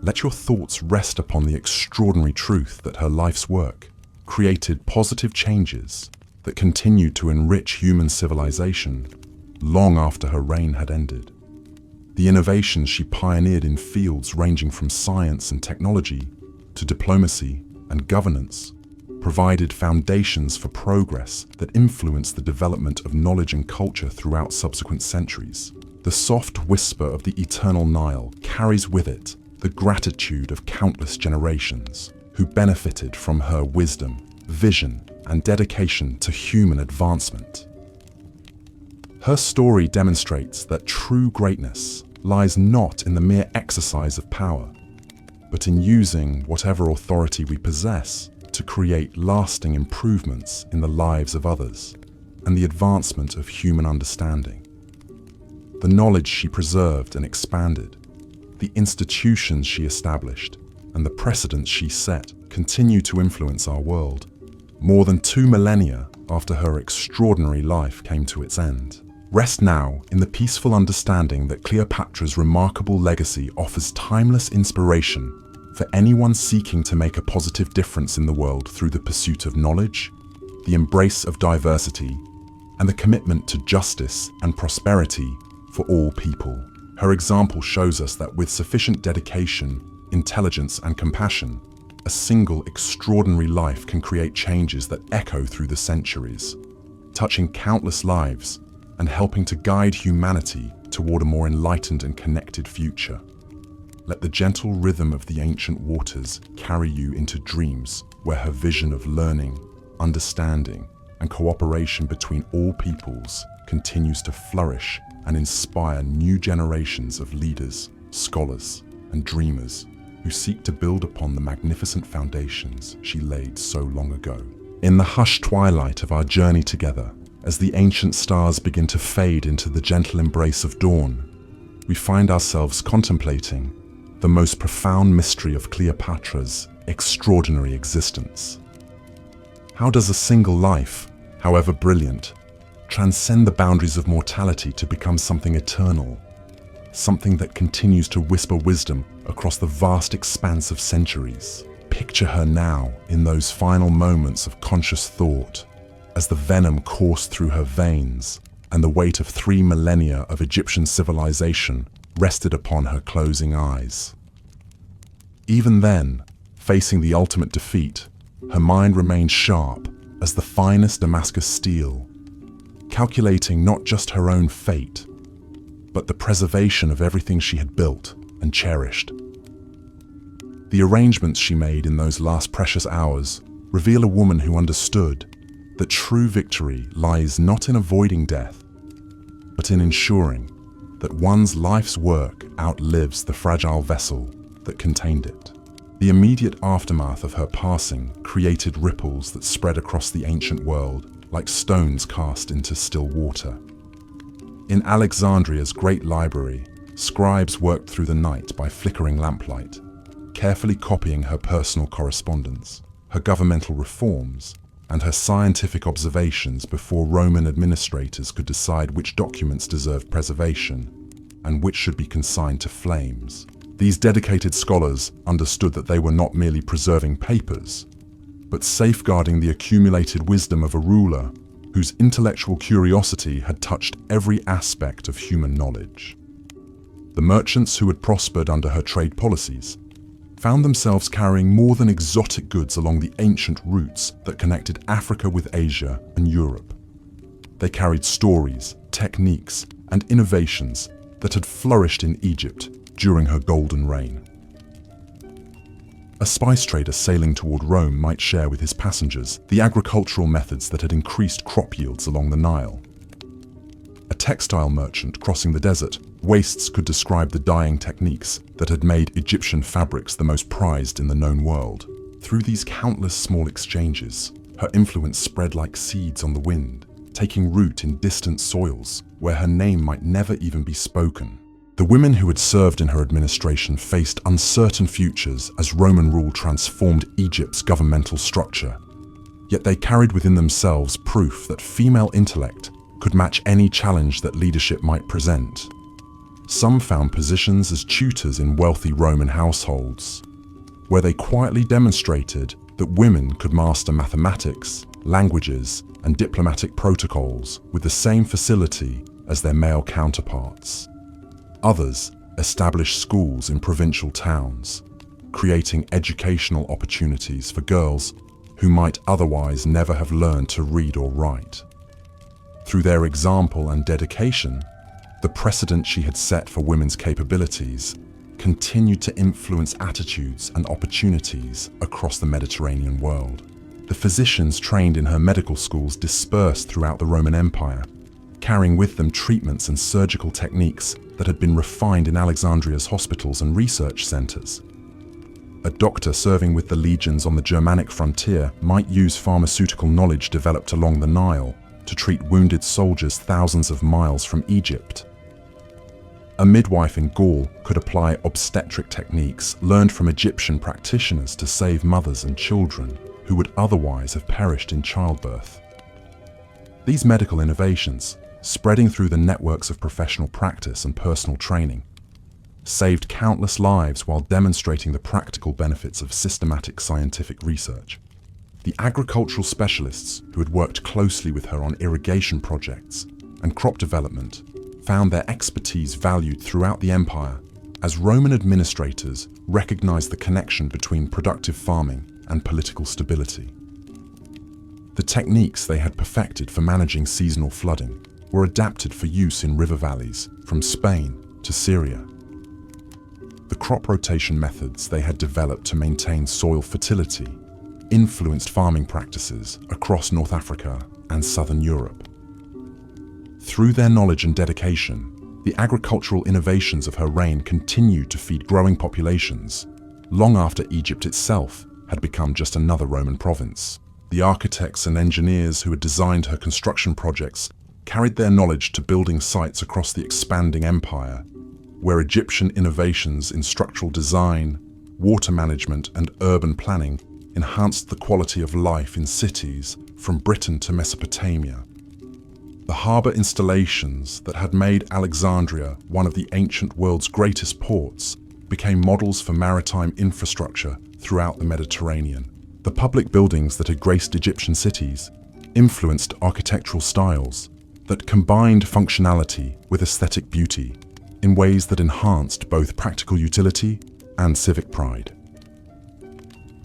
let your thoughts rest upon the extraordinary truth that her life's work created positive changes that continued to enrich human civilization long after her reign had ended. The innovations she pioneered in fields ranging from science and technology to diplomacy and governance provided foundations for progress that influenced the development of knowledge and culture throughout subsequent centuries. The soft whisper of the eternal Nile carries with it the gratitude of countless generations who benefited from her wisdom, vision, and dedication to human advancement. Her story demonstrates that true greatness lies not in the mere exercise of power, but in using whatever authority we possess to create lasting improvements in the lives of others and the advancement of human understanding. The knowledge she preserved and expanded, the institutions she established, and the precedents she set continue to influence our world, more than 2 millennia after her extraordinary life came to its end. Rest now in the peaceful understanding that Cleopatra's remarkable legacy offers timeless inspiration for anyone seeking to make a positive difference in the world through the pursuit of knowledge, the embrace of diversity, and the commitment to justice and prosperity for all people. Her example shows us that with sufficient dedication, intelligence, and compassion, a single extraordinary life can create changes that echo through the centuries, touching countless lives and helping to guide humanity toward a more enlightened and connected future. Let the gentle rhythm of the ancient waters carry you into dreams where her vision of learning, understanding, and cooperation between all peoples continues to flourish and inspire new generations of leaders, scholars, and dreamers who seek to build upon the magnificent foundations she laid so long ago. In the hushed twilight of our journey together, as the ancient stars begin to fade into the gentle embrace of dawn, we find ourselves contemplating the most profound mystery of Cleopatra's extraordinary existence. How does a single life, however brilliant, transcend the boundaries of mortality to become something eternal, something that continues to whisper wisdom across the vast expanse of centuries? Picture her now in those final moments of conscious thought, as the venom coursed through her veins and the weight of 3 millennia of Egyptian civilization rested upon her closing eyes. Even then, facing the ultimate defeat, her mind remained sharp as the finest Damascus steel, calculating not just her own fate, but the preservation of everything she had built and cherished. The arrangements she made in those last precious hours reveal a woman who understood that true victory lies not in avoiding death, but in ensuring that one's life's work outlives the fragile vessel that contained it. The immediate aftermath of her passing created ripples that spread across the ancient world like stones cast into still water. In Alexandria's great library, scribes worked through the night by flickering lamplight, carefully copying her personal correspondence, her governmental reforms, and her scientific observations before Roman administrators could decide which documents deserved preservation and which should be consigned to flames. These dedicated scholars understood that they were not merely preserving papers, but safeguarding the accumulated wisdom of a ruler whose intellectual curiosity had touched every aspect of human knowledge. The merchants who had prospered under her trade policies found themselves carrying more than exotic goods along the ancient routes that connected Africa with Asia and Europe. They carried stories, techniques, and innovations that had flourished in Egypt during her golden reign. A spice trader sailing toward Rome might share with his passengers the agricultural methods that had increased crop yields along the Nile. A textile merchant crossing the desert wastes could describe the dyeing techniques that had made Egyptian fabrics the most prized in the known world. Through these countless small exchanges, her influence spread like seeds on the wind, taking root in distant soils where her name might never even be spoken. The women who had served in her administration faced uncertain futures as Roman rule transformed Egypt's governmental structure. Yet they carried within themselves proof that female intellect could match any challenge that leadership might present. Some found positions as tutors in wealthy Roman households, where they quietly demonstrated that women could master mathematics, languages, and diplomatic protocols with the same facility as their male counterparts. Others established schools in provincial towns, creating educational opportunities for girls who might otherwise never have learned to read or write. Through their example and dedication, the precedent she had set for women's capabilities continued to influence attitudes and opportunities across the Mediterranean world. The physicians trained in her medical schools dispersed throughout the Roman Empire, carrying with them treatments and surgical techniques that had been refined in Alexandria's hospitals and research centers. A doctor serving with the legions on the Germanic frontier might use pharmaceutical knowledge developed along the Nile to treat wounded soldiers thousands of miles from Egypt. A midwife in Gaul could apply obstetric techniques learned from Egyptian practitioners to save mothers and children who would otherwise have perished in childbirth. These medical innovations, spreading through the networks of professional practice and personal training, saved countless lives while demonstrating the practical benefits of systematic scientific research. The agricultural specialists who had worked closely with her on irrigation projects and crop development found their expertise valued throughout the empire as Roman administrators recognized the connection between productive farming and political stability. The techniques they had perfected for managing seasonal flooding were adapted for use in river valleys from Spain to Syria. The crop rotation methods they had developed to maintain soil fertility influenced farming practices across North Africa and Southern Europe. Through their knowledge and dedication, the agricultural innovations of her reign continued to feed growing populations, long after Egypt itself had become just another Roman province. The architects and engineers who had designed her construction projects carried their knowledge to building sites across the expanding empire, where Egyptian innovations in structural design, water management, and urban planning enhanced the quality of life in cities from Britain to Mesopotamia. The harbour installations that had made Alexandria one of the ancient world's greatest ports became models for maritime infrastructure throughout the Mediterranean. The public buildings that had graced Egyptian cities influenced architectural styles that combined functionality with aesthetic beauty in ways that enhanced both practical utility and civic pride.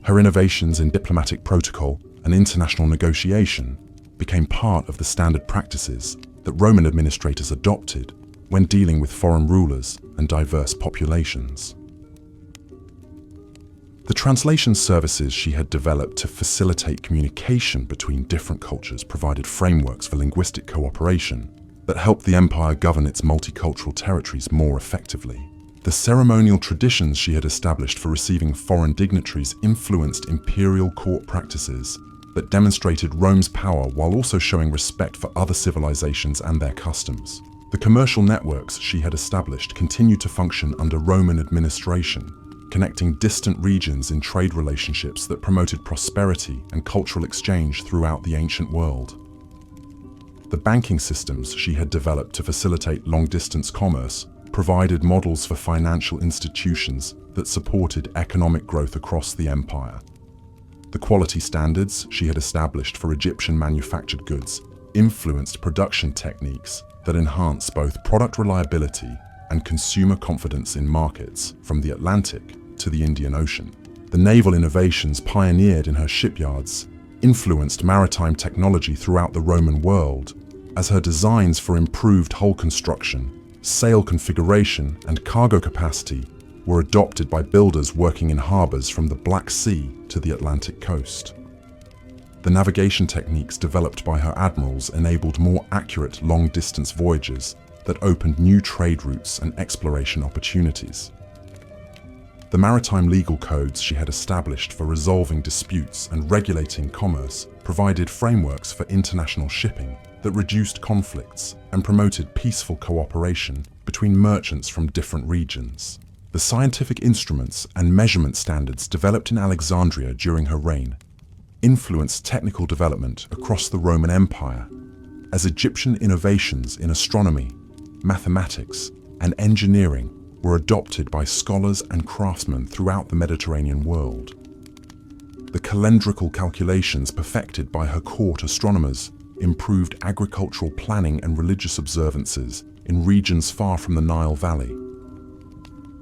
Her innovations in diplomatic protocol and international negotiation became part of the standard practices that Roman administrators adopted when dealing with foreign rulers and diverse populations. The translation services she had developed to facilitate communication between different cultures provided frameworks for linguistic cooperation that helped the empire govern its multicultural territories more effectively. The ceremonial traditions she had established for receiving foreign dignitaries influenced imperial court practices that demonstrated Rome's power while also showing respect for other civilizations and their customs. The commercial networks she had established continued to function under Roman administration, connecting distant regions in trade relationships that promoted prosperity and cultural exchange throughout the ancient world. The banking systems she had developed to facilitate long-distance commerce provided models for financial institutions that supported economic growth across the empire. The quality standards she had established for Egyptian manufactured goods influenced production techniques that enhance both product reliability and consumer confidence in markets from the Atlantic to the Indian Ocean. The naval innovations pioneered in her shipyards influenced maritime technology throughout the Roman world, as her designs for improved hull construction, sail configuration, and cargo capacity were adopted by builders working in harbors from the Black Sea to the Atlantic coast. The navigation techniques developed by her admirals enabled more accurate long-distance voyages that opened new trade routes and exploration opportunities. The maritime legal codes she had established for resolving disputes and regulating commerce provided frameworks for international shipping that reduced conflicts and promoted peaceful cooperation between merchants from different regions. The scientific instruments and measurement standards developed in Alexandria during her reign influenced technical development across the Roman Empire, as Egyptian innovations in astronomy, mathematics, and engineering were adopted by scholars and craftsmen throughout the Mediterranean world. The calendrical calculations perfected by her court astronomers improved agricultural planning and religious observances in regions far from the Nile Valley.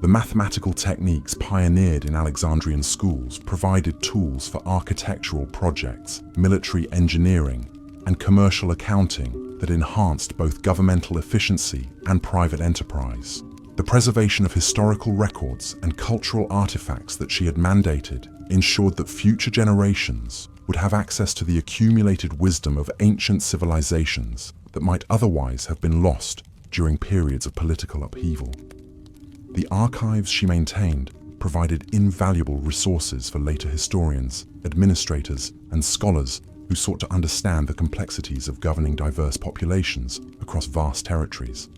The mathematical techniques pioneered in Alexandrian schools provided tools for architectural projects, military engineering, and commercial accounting that enhanced both governmental efficiency and private enterprise. The preservation of historical records and cultural artifacts that she had mandated ensured that future generations would have access to the accumulated wisdom of ancient civilizations that might otherwise have been lost during periods of political upheaval. The archives she maintained provided invaluable resources for later historians, administrators, and scholars who sought to understand the complexities of governing diverse populations across vast territories.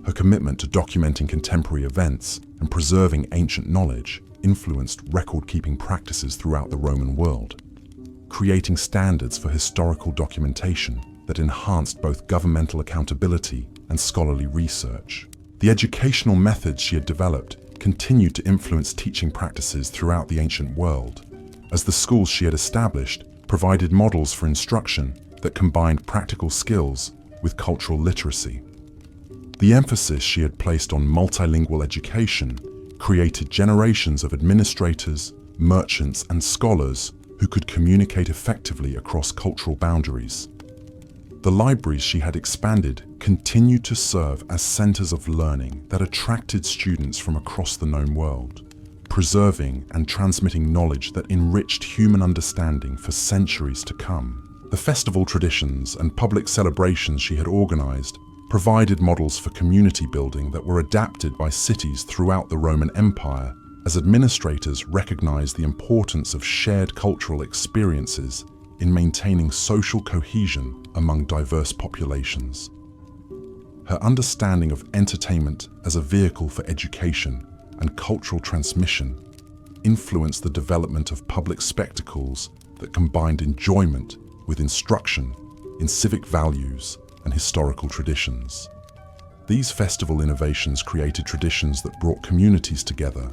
Her commitment to documenting contemporary events and preserving ancient knowledge influenced record-keeping practices throughout the Roman world, creating standards for historical documentation that enhanced both governmental accountability and scholarly research. The educational methods she had developed continued to influence teaching practices throughout the ancient world, as the schools she had established provided models for instruction that combined practical skills with cultural literacy. The emphasis she had placed on multilingual education created generations of administrators, merchants, and scholars who could communicate effectively across cultural boundaries. The libraries she had expanded continued to serve as centers of learning that attracted students from across the known world, preserving and transmitting knowledge that enriched human understanding for centuries to come. The festival traditions and public celebrations she had organized provided models for community building that were adapted by cities throughout the Roman Empire, as administrators recognized the importance of shared cultural experiences in maintaining social cohesion among diverse populations. Her understanding of entertainment as a vehicle for education and cultural transmission influenced the development of public spectacles that combined enjoyment with instruction in civic values and historical traditions. These festival innovations created traditions that brought communities together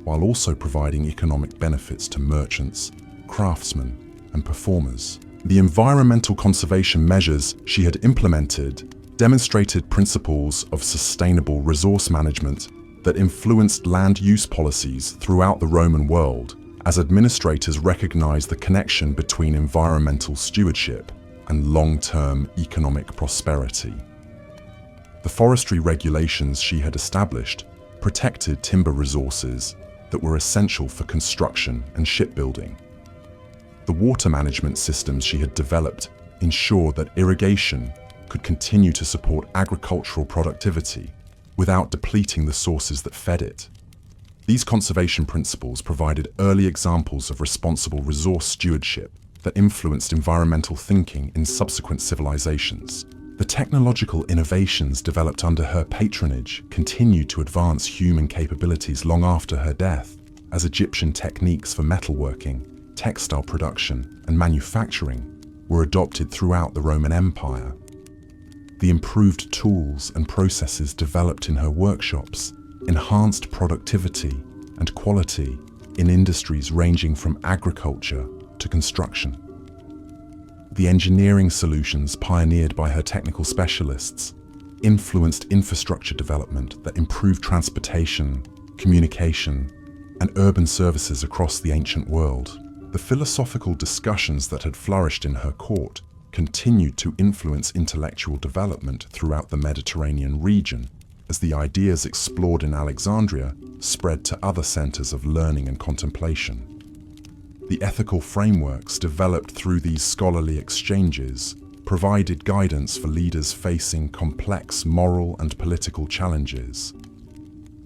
while also providing economic benefits to merchants, craftsmen, and performers. The environmental conservation measures she had implemented demonstrated principles of sustainable resource management that influenced land use policies throughout the Roman world, as administrators recognized the connection between environmental stewardship and long-term economic prosperity. The forestry regulations she had established protected timber resources that were essential for construction and shipbuilding. The water management systems she had developed ensured that irrigation could continue to support agricultural productivity without depleting the sources that fed it. These conservation principles provided early examples of responsible resource stewardship that influenced environmental thinking in subsequent civilizations. The technological innovations developed under her patronage continued to advance human capabilities long after her death, as Egyptian techniques for metalworking, textile production, and manufacturing were adopted throughout the Roman Empire. The improved tools and processes developed in her workshops enhanced productivity and quality in industries ranging from agriculture to construction. The engineering solutions pioneered by her technical specialists influenced infrastructure development that improved transportation, communication, and urban services across the ancient world. The philosophical discussions that had flourished in her court continued to influence intellectual development throughout the Mediterranean region, as the ideas explored in Alexandria spread to other centers of learning and contemplation. The ethical frameworks developed through these scholarly exchanges provided guidance for leaders facing complex moral and political challenges.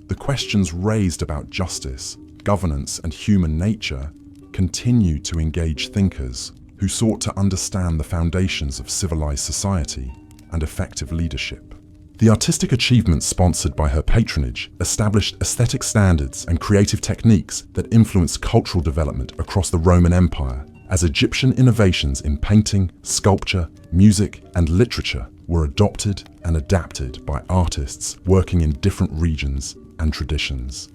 The questions raised about justice, governance, and human nature continued to engage thinkers who sought to understand the foundations of civilized society and effective leadership. The artistic achievements sponsored by her patronage established aesthetic standards and creative techniques that influenced cultural development across the Roman Empire, as Egyptian innovations in painting, sculpture, music, and literature were adopted and adapted by artists working in different regions and traditions.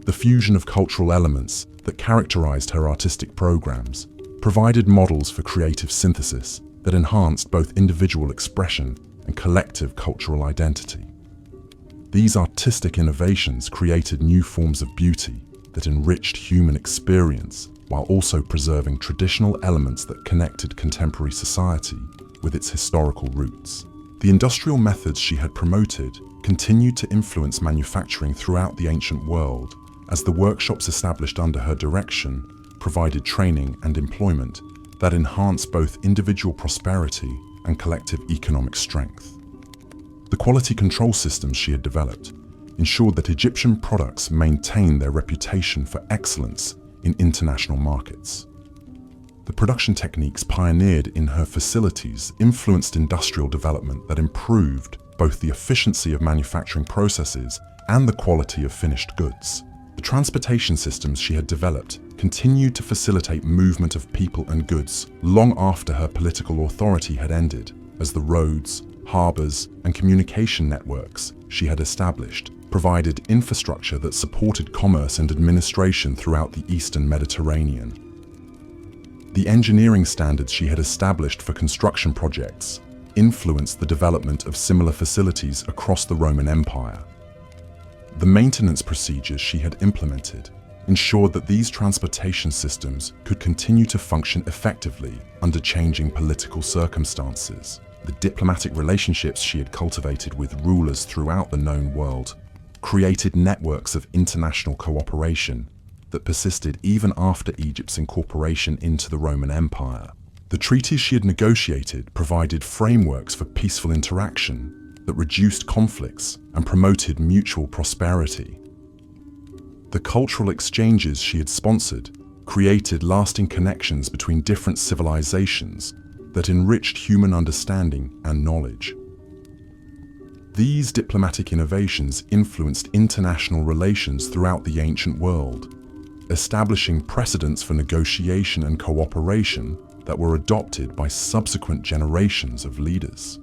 The fusion of cultural elements that characterized her artistic programs provided models for creative synthesis that enhanced both individual expression and collective cultural identity. These artistic innovations created new forms of beauty that enriched human experience while also preserving traditional elements that connected contemporary society with its historical roots. The industrial methods she had promoted continued to influence manufacturing throughout the ancient world, as the workshops established under her direction provided training and employment that enhanced both individual prosperity and collective economic strength. The quality control systems she had developed ensured that Egyptian products maintained their reputation for excellence in international markets. The production techniques pioneered in her facilities influenced industrial development that improved both the efficiency of manufacturing processes and the quality of finished goods. The transportation systems she had developed continued to facilitate movement of people and goods long after her political authority had ended, as the roads, harbors, and communication networks she had established provided infrastructure that supported commerce and administration throughout the Eastern Mediterranean. The engineering standards she had established for construction projects influenced the development of similar facilities across the Roman Empire. The maintenance procedures she had implemented ensured that these transportation systems could continue to function effectively under changing political circumstances. The diplomatic relationships she had cultivated with rulers throughout the known world created networks of international cooperation that persisted even after Egypt's incorporation into the Roman Empire. The treaties she had negotiated provided frameworks for peaceful interaction that reduced conflicts and promoted mutual prosperity. The cultural exchanges she had sponsored created lasting connections between different civilizations that enriched human understanding and knowledge. These diplomatic innovations influenced international relations throughout the ancient world, establishing precedents for negotiation and cooperation that were adopted by subsequent generations of leaders.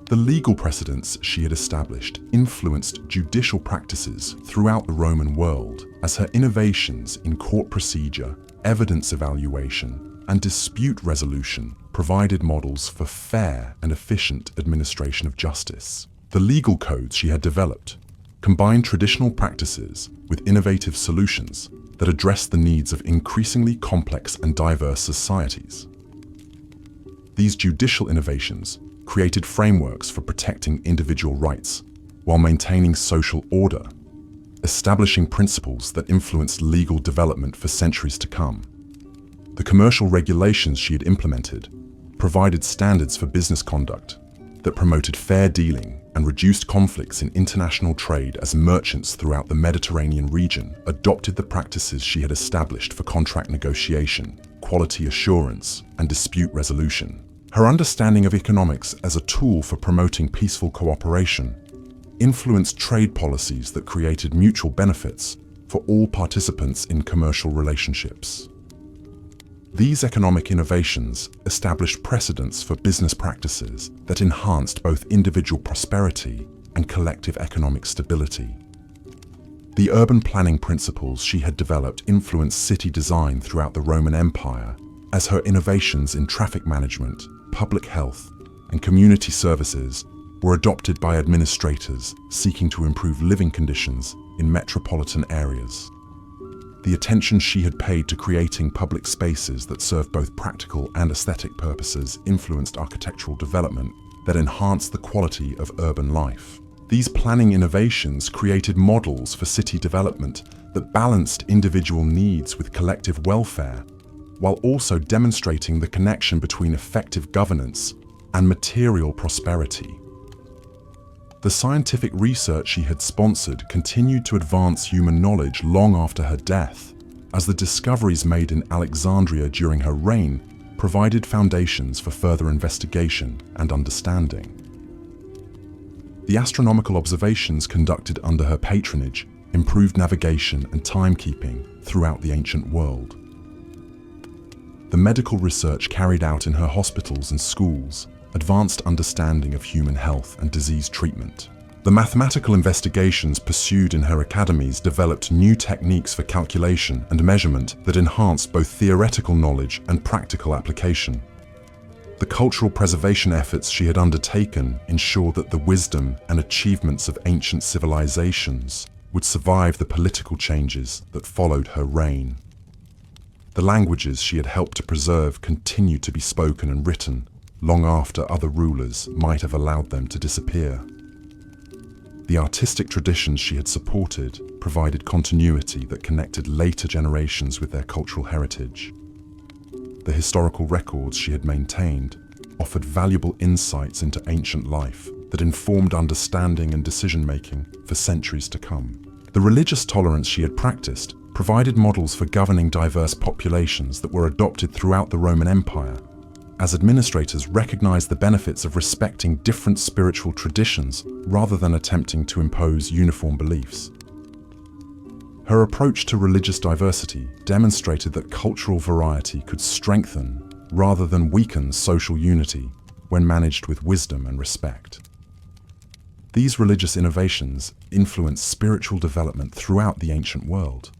The legal precedents she had established influenced judicial practices throughout the Roman world, as her innovations in court procedure, evidence evaluation, and dispute resolution provided models for fair and efficient administration of justice. The legal codes she had developed combined traditional practices with innovative solutions that addressed the needs of increasingly complex and diverse societies. These judicial innovations created frameworks for protecting individual rights while maintaining social order, establishing principles that influenced legal development for centuries to come. The commercial regulations she had implemented provided standards for business conduct that promoted fair dealing and reduced conflicts in international trade, as merchants throughout the Mediterranean region adopted the practices she had established for contract negotiation, quality assurance, and dispute resolution. Her understanding of economics as a tool for promoting peaceful cooperation influenced trade policies that created mutual benefits for all participants in commercial relationships. These economic innovations established precedents for business practices that enhanced both individual prosperity and collective economic stability. The urban planning principles she had developed influenced city design throughout the Roman Empire, as her innovations in traffic management, public health, and community services were adopted by administrators seeking to improve living conditions in metropolitan areas. The attention she had paid to creating public spaces that served both practical and aesthetic purposes influenced architectural development that enhanced the quality of urban life. These planning innovations created models for city development that balanced individual needs with collective welfare, while also demonstrating the connection between effective governance and material prosperity. The scientific research she had sponsored continued to advance human knowledge long after her death, as the discoveries made in Alexandria during her reign provided foundations for further investigation and understanding. The astronomical observations conducted under her patronage improved navigation and timekeeping throughout the ancient world. The medical research carried out in her hospitals and schools advanced understanding of human health and disease treatment. The mathematical investigations pursued in her academies developed new techniques for calculation and measurement that enhanced both theoretical knowledge and practical application. The cultural preservation efforts she had undertaken ensured that the wisdom and achievements of ancient civilizations would survive the political changes that followed her reign. The languages she had helped to preserve continued to be spoken and written long after other rulers might have allowed them to disappear. The artistic traditions she had supported provided continuity that connected later generations with their cultural heritage. The historical records she had maintained offered valuable insights into ancient life that informed understanding and decision-making for centuries to come. The religious tolerance she had practiced provided models for governing diverse populations that were adopted throughout the Roman Empire, as administrators recognized the benefits of respecting different spiritual traditions rather than attempting to impose uniform beliefs. Her approach to religious diversity demonstrated that cultural variety could strengthen rather than weaken social unity when managed with wisdom and respect. These religious innovations influenced spiritual development throughout the ancient world,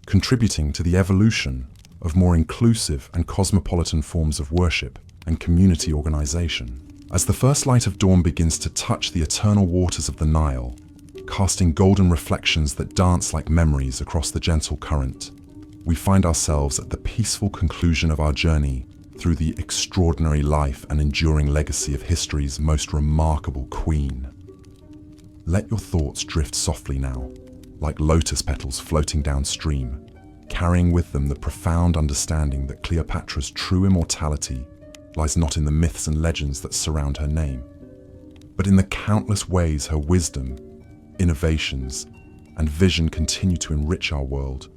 contributing to the evolution of more inclusive and cosmopolitan forms of worship and community organization. As the first light of dawn begins to touch the eternal waters of the Nile, casting golden reflections that dance like memories across the gentle current, we find ourselves at the peaceful conclusion of our journey through the extraordinary life and enduring legacy of history's most remarkable queen. Let your thoughts drift softly now, like lotus petals floating downstream, carrying with them the profound understanding that Cleopatra's true immortality lies not in the myths and legends that surround her name, but in the countless ways her wisdom, innovations, and vision continue to enrich our world,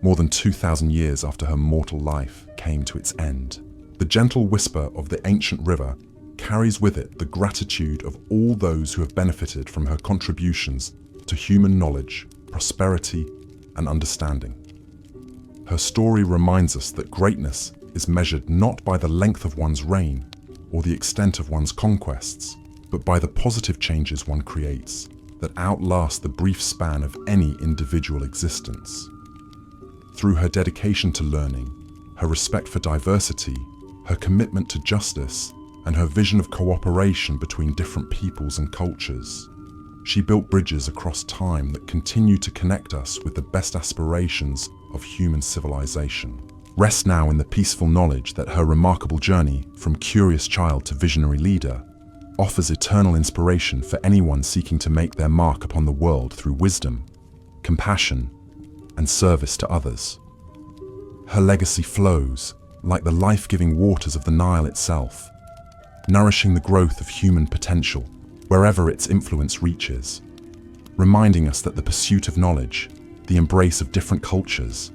more than 2,000 years after her mortal life came to its end. The gentle whisper of the ancient river carries with it the gratitude of all those who have benefited from her contributions to human knowledge, prosperity, and understanding. Her story reminds us that greatness is measured not by the length of one's reign or the extent of one's conquests, but by the positive changes one creates that outlast the brief span of any individual existence. Through her dedication to learning, her respect for diversity, her commitment to justice, and her vision of cooperation between different peoples and cultures, she built bridges across time that continue to connect us with the best aspirations of human civilization. Rest now in the peaceful knowledge that her remarkable journey from curious child to visionary leader offers eternal inspiration for anyone seeking to make their mark upon the world through wisdom, compassion, and service to others. Her legacy flows like the life-giving waters of the Nile itself, nourishing the growth of human potential wherever its influence reaches, reminding us that the pursuit of knowledge, the embrace of different cultures,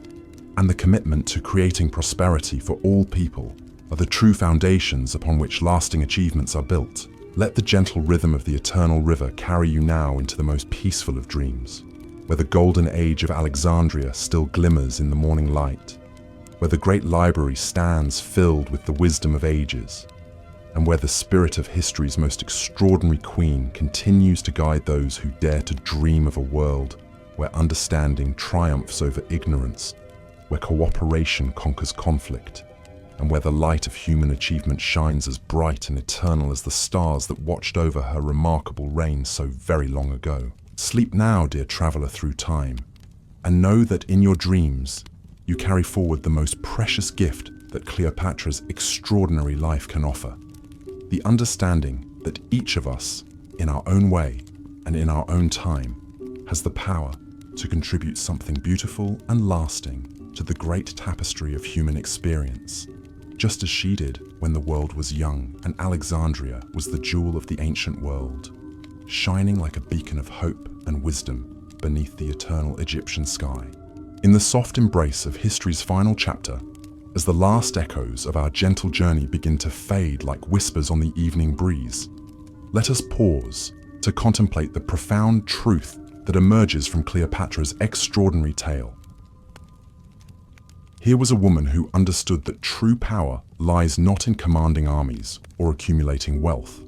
and the commitment to creating prosperity for all people are the true foundations upon which lasting achievements are built. Let the gentle rhythm of the eternal river carry you now into the most peaceful of dreams, where the golden age of Alexandria still glimmers in the morning light, where the great library stands filled with the wisdom of ages, and where the spirit of history's most extraordinary queen continues to guide those who dare to dream of a world where understanding triumphs over ignorance, where cooperation conquers conflict, and where the light of human achievement shines as bright and eternal as the stars that watched over her remarkable reign so very long ago. Sleep now, dear traveler through time, and know that in your dreams you carry forward the most precious gift that Cleopatra's extraordinary life can offer: the understanding that each of us, in our own way and in our own time, has the power to contribute something beautiful and lasting to the great tapestry of human experience, just as she did when the world was young and Alexandria was the jewel of the ancient world, shining like a beacon of hope and wisdom beneath the eternal Egyptian sky. In the soft embrace of history's final chapter, As the last echoes of our gentle journey begin to fade like whispers on the evening breeze, let us pause to contemplate the profound truth that emerges from Cleopatra's extraordinary tale. Here was a woman who understood that true power lies not in commanding armies or accumulating wealth,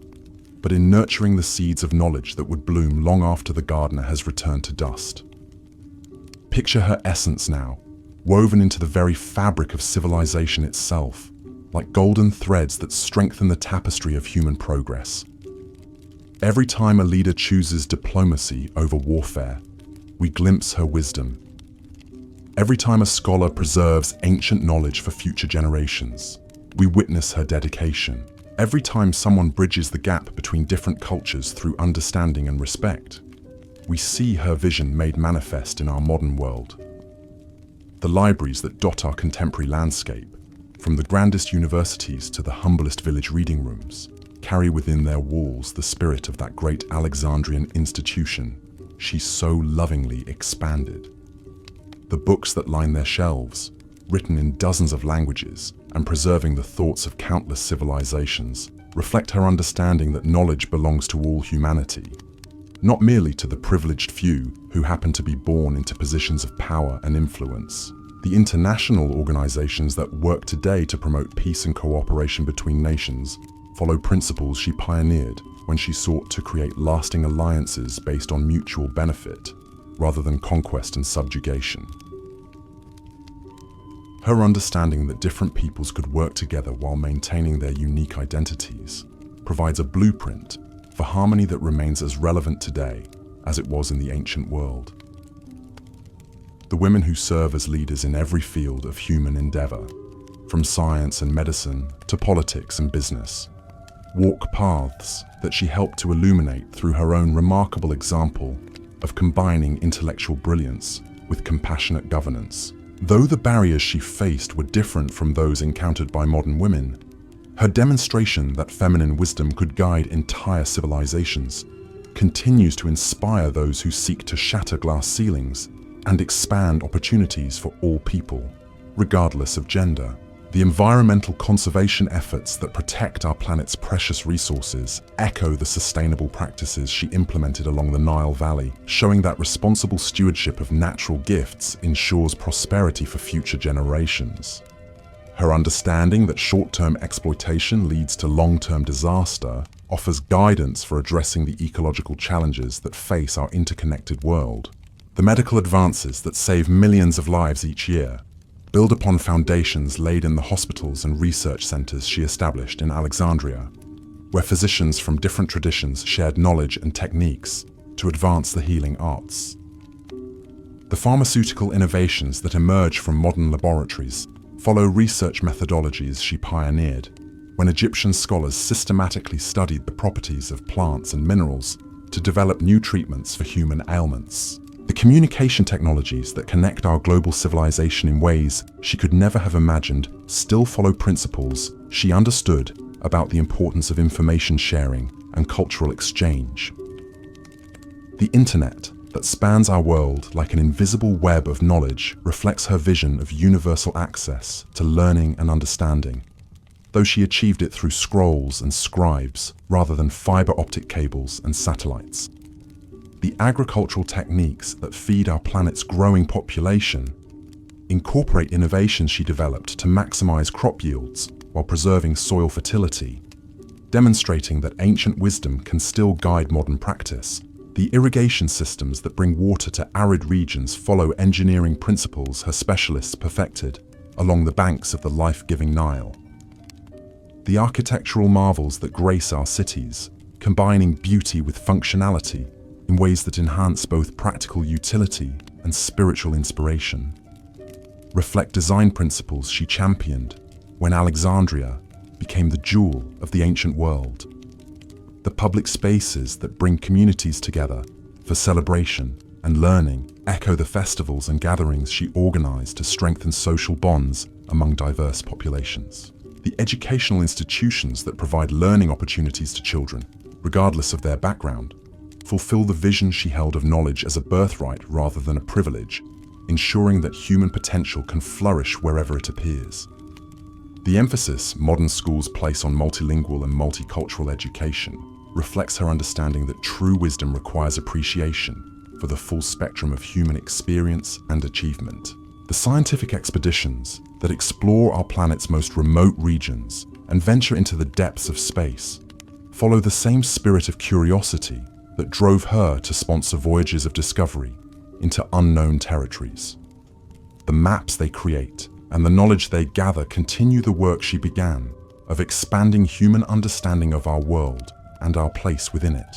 but in nurturing the seeds of knowledge that would bloom long after the gardener has returned to dust. Picture her essence now, woven into the very fabric of civilization itself, like golden threads that strengthen the tapestry of human progress. Every time a leader chooses diplomacy over warfare, we glimpse her wisdom. Every time a scholar preserves ancient knowledge for future generations, we witness her dedication. Every time someone bridges the gap between different cultures through understanding and respect, we see her vision made manifest in our modern world. The libraries that dot our contemporary landscape, from the grandest universities to the humblest village reading rooms, carry within their walls the spirit of that great Alexandrian institution she so lovingly expanded. The books that line their shelves, written in dozens of languages and preserving the thoughts of countless civilizations, reflect her understanding that knowledge belongs to all humanity, not merely to the privileged few who happen to be born into positions of power and influence. The international organizations that work today to promote peace and cooperation between nations follow principles she pioneered when she sought to create lasting alliances based on mutual benefit, rather than conquest and subjugation. Her understanding that different peoples could work together while maintaining their unique identities provides a blueprint for harmony that remains as relevant today as it was in the ancient world. The women who serve as leaders in every field of human endeavor, from science and medicine to politics and business, walk paths that she helped to illuminate through her own remarkable example of combining intellectual brilliance with compassionate governance. Though the barriers she faced were different from those encountered by modern women, her demonstration that feminine wisdom could guide entire civilizations continues to inspire those who seek to shatter glass ceilings and expand opportunities for all people, regardless of gender. The environmental conservation efforts that protect our planet's precious resources echo the sustainable practices she implemented along the Nile Valley, showing that responsible stewardship of natural gifts ensures prosperity for future generations. Her understanding that short-term exploitation leads to long-term disaster offers guidance for addressing the ecological challenges that face our interconnected world. The medical advances that save millions of lives each year build upon foundations laid in the hospitals and research centers she established in Alexandria, where physicians from different traditions shared knowledge and techniques to advance the healing arts. The pharmaceutical innovations that emerge from modern laboratories follow research methodologies she pioneered, when Egyptian scholars systematically studied the properties of plants and minerals to develop new treatments for human ailments. The communication technologies that connect our global civilization in ways she could never have imagined still follow principles she understood about the importance of information sharing and cultural exchange. The internet that spans our world like an invisible web of knowledge reflects her vision of universal access to learning and understanding, though she achieved it through scrolls and scribes rather than fiber optic cables and satellites. The agricultural techniques that feed our planet's growing population incorporate innovations she developed to maximize crop yields while preserving soil fertility, demonstrating that ancient wisdom can still guide modern practice. The irrigation systems that bring water to arid regions follow engineering principles her specialists perfected along the banks of the life-giving Nile. The architectural marvels that grace our cities, combining beauty with functionality in ways that enhance both practical utility and spiritual inspiration, reflect design principles she championed when Alexandria became the jewel of the ancient world. The public spaces that bring communities together for celebration and learning echo the festivals and gatherings she organized to strengthen social bonds among diverse populations. The educational institutions that provide learning opportunities to children, regardless of their background, fulfill the vision she held of knowledge as a birthright rather than a privilege, ensuring that human potential can flourish wherever it appears. The emphasis modern schools place on multilingual and multicultural education reflects her understanding that true wisdom requires appreciation for the full spectrum of human experience and achievement. The scientific expeditions that explore our planet's most remote regions and venture into the depths of space follow the same spirit of curiosity that drove her to sponsor voyages of discovery into unknown territories. The maps they create and the knowledge they gather continue the work she began of expanding human understanding of our world and our place within it.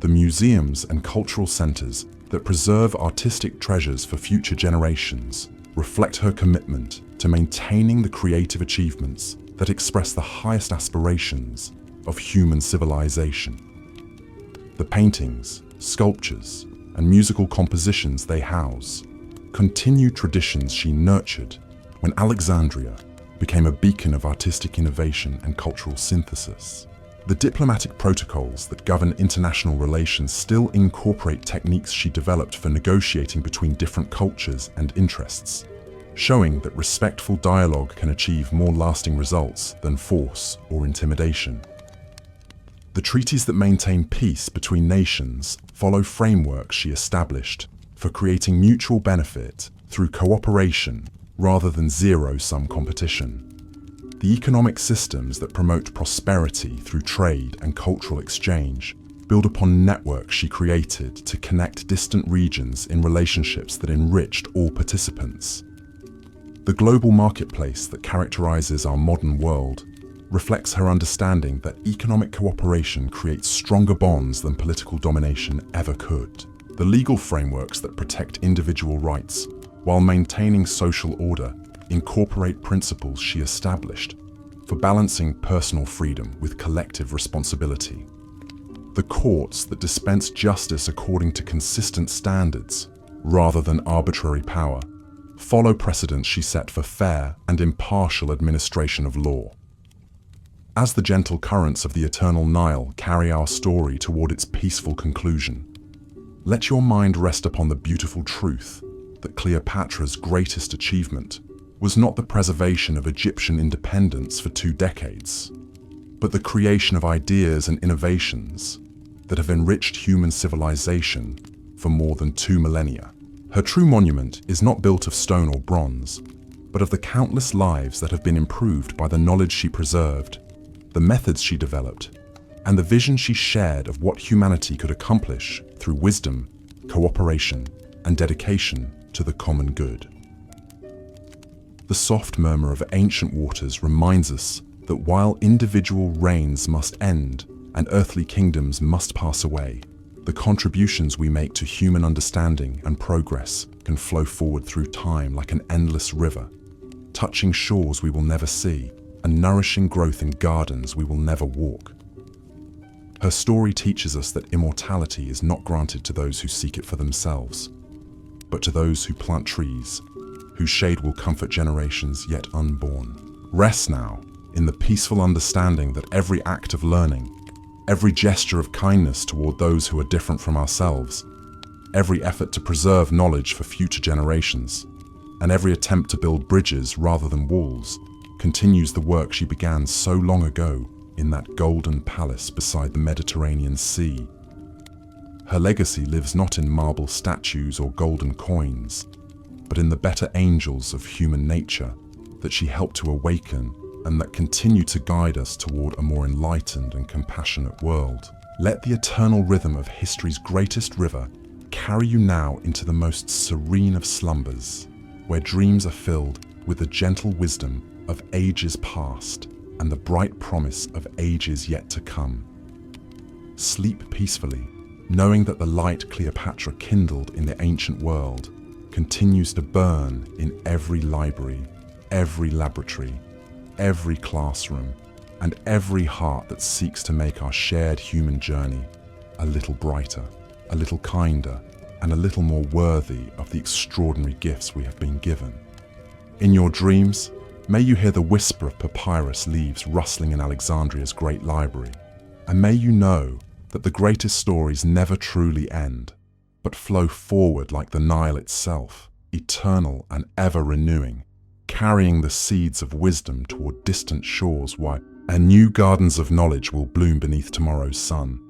The museums and cultural centers that preserve artistic treasures for future generations reflect her commitment to maintaining the creative achievements that express the highest aspirations of human civilization. The paintings, sculptures, and musical compositions they house continue traditions she nurtured when Alexandria became a beacon of artistic innovation and cultural synthesis. The diplomatic protocols that govern international relations still incorporate techniques she developed for negotiating between different cultures and interests, showing that respectful dialogue can achieve more lasting results than force or intimidation. The treaties that maintain peace between nations follow frameworks she established for creating mutual benefit through cooperation rather than zero-sum competition. The economic systems that promote prosperity through trade and cultural exchange build upon networks she created to connect distant regions in relationships that enriched all participants. The global marketplace that characterizes our modern world reflects her understanding that economic cooperation creates stronger bonds than political domination ever could. The legal frameworks that protect individual rights while maintaining social order incorporate principles she established for balancing personal freedom with collective responsibility. The courts that dispense justice according to consistent standards rather than arbitrary power follow precedents she set for fair and impartial administration of law. As the gentle currents of the eternal Nile carry our story toward its peaceful conclusion, let your mind rest upon the beautiful truth that Cleopatra's greatest achievement was not the preservation of Egyptian independence for 2 decades, but the creation of ideas and innovations that have enriched human civilization for more than 2 millennia. Her true monument is not built of stone or bronze, but of the countless lives that have been improved by the knowledge she preserved, the methods she developed, and the vision she shared of what humanity could accomplish through wisdom, cooperation, and dedication to the common good. The soft murmur of ancient waters reminds us that while individual reigns must end and earthly kingdoms must pass away, the contributions we make to human understanding and progress can flow forward through time like an endless river, touching shores we will never see and nourishing growth in gardens we will never walk. Her story teaches us that immortality is not granted to those who seek it for themselves, but to those who plant trees, whose shade will comfort generations yet unborn. Rest now in the peaceful understanding that every act of learning, every gesture of kindness toward those who are different from ourselves, every effort to preserve knowledge for future generations, and every attempt to build bridges rather than walls continues the work she began so long ago in that golden palace beside the Mediterranean Sea. Her legacy lives not in marble statues or golden coins, but in the better angels of human nature that she helped to awaken and that continue to guide us toward a more enlightened and compassionate world. Let the eternal rhythm of history's greatest river carry you now into the most serene of slumbers, where dreams are filled with the gentle wisdom of ages past and the bright promise of ages yet to come. Sleep peacefully, knowing that the light Cleopatra kindled in the ancient world continues to burn in every library, every laboratory, every classroom, and every heart that seeks to make our shared human journey a little brighter, a little kinder, and a little more worthy of the extraordinary gifts we have been given. In your dreams, may you hear the whisper of papyrus leaves rustling in Alexandria's great library, and may you know that the greatest stories never truly end, but flow forward like the Nile itself, eternal and ever renewing, carrying the seeds of wisdom toward distant shores, and new gardens of knowledge will bloom beneath tomorrow's sun.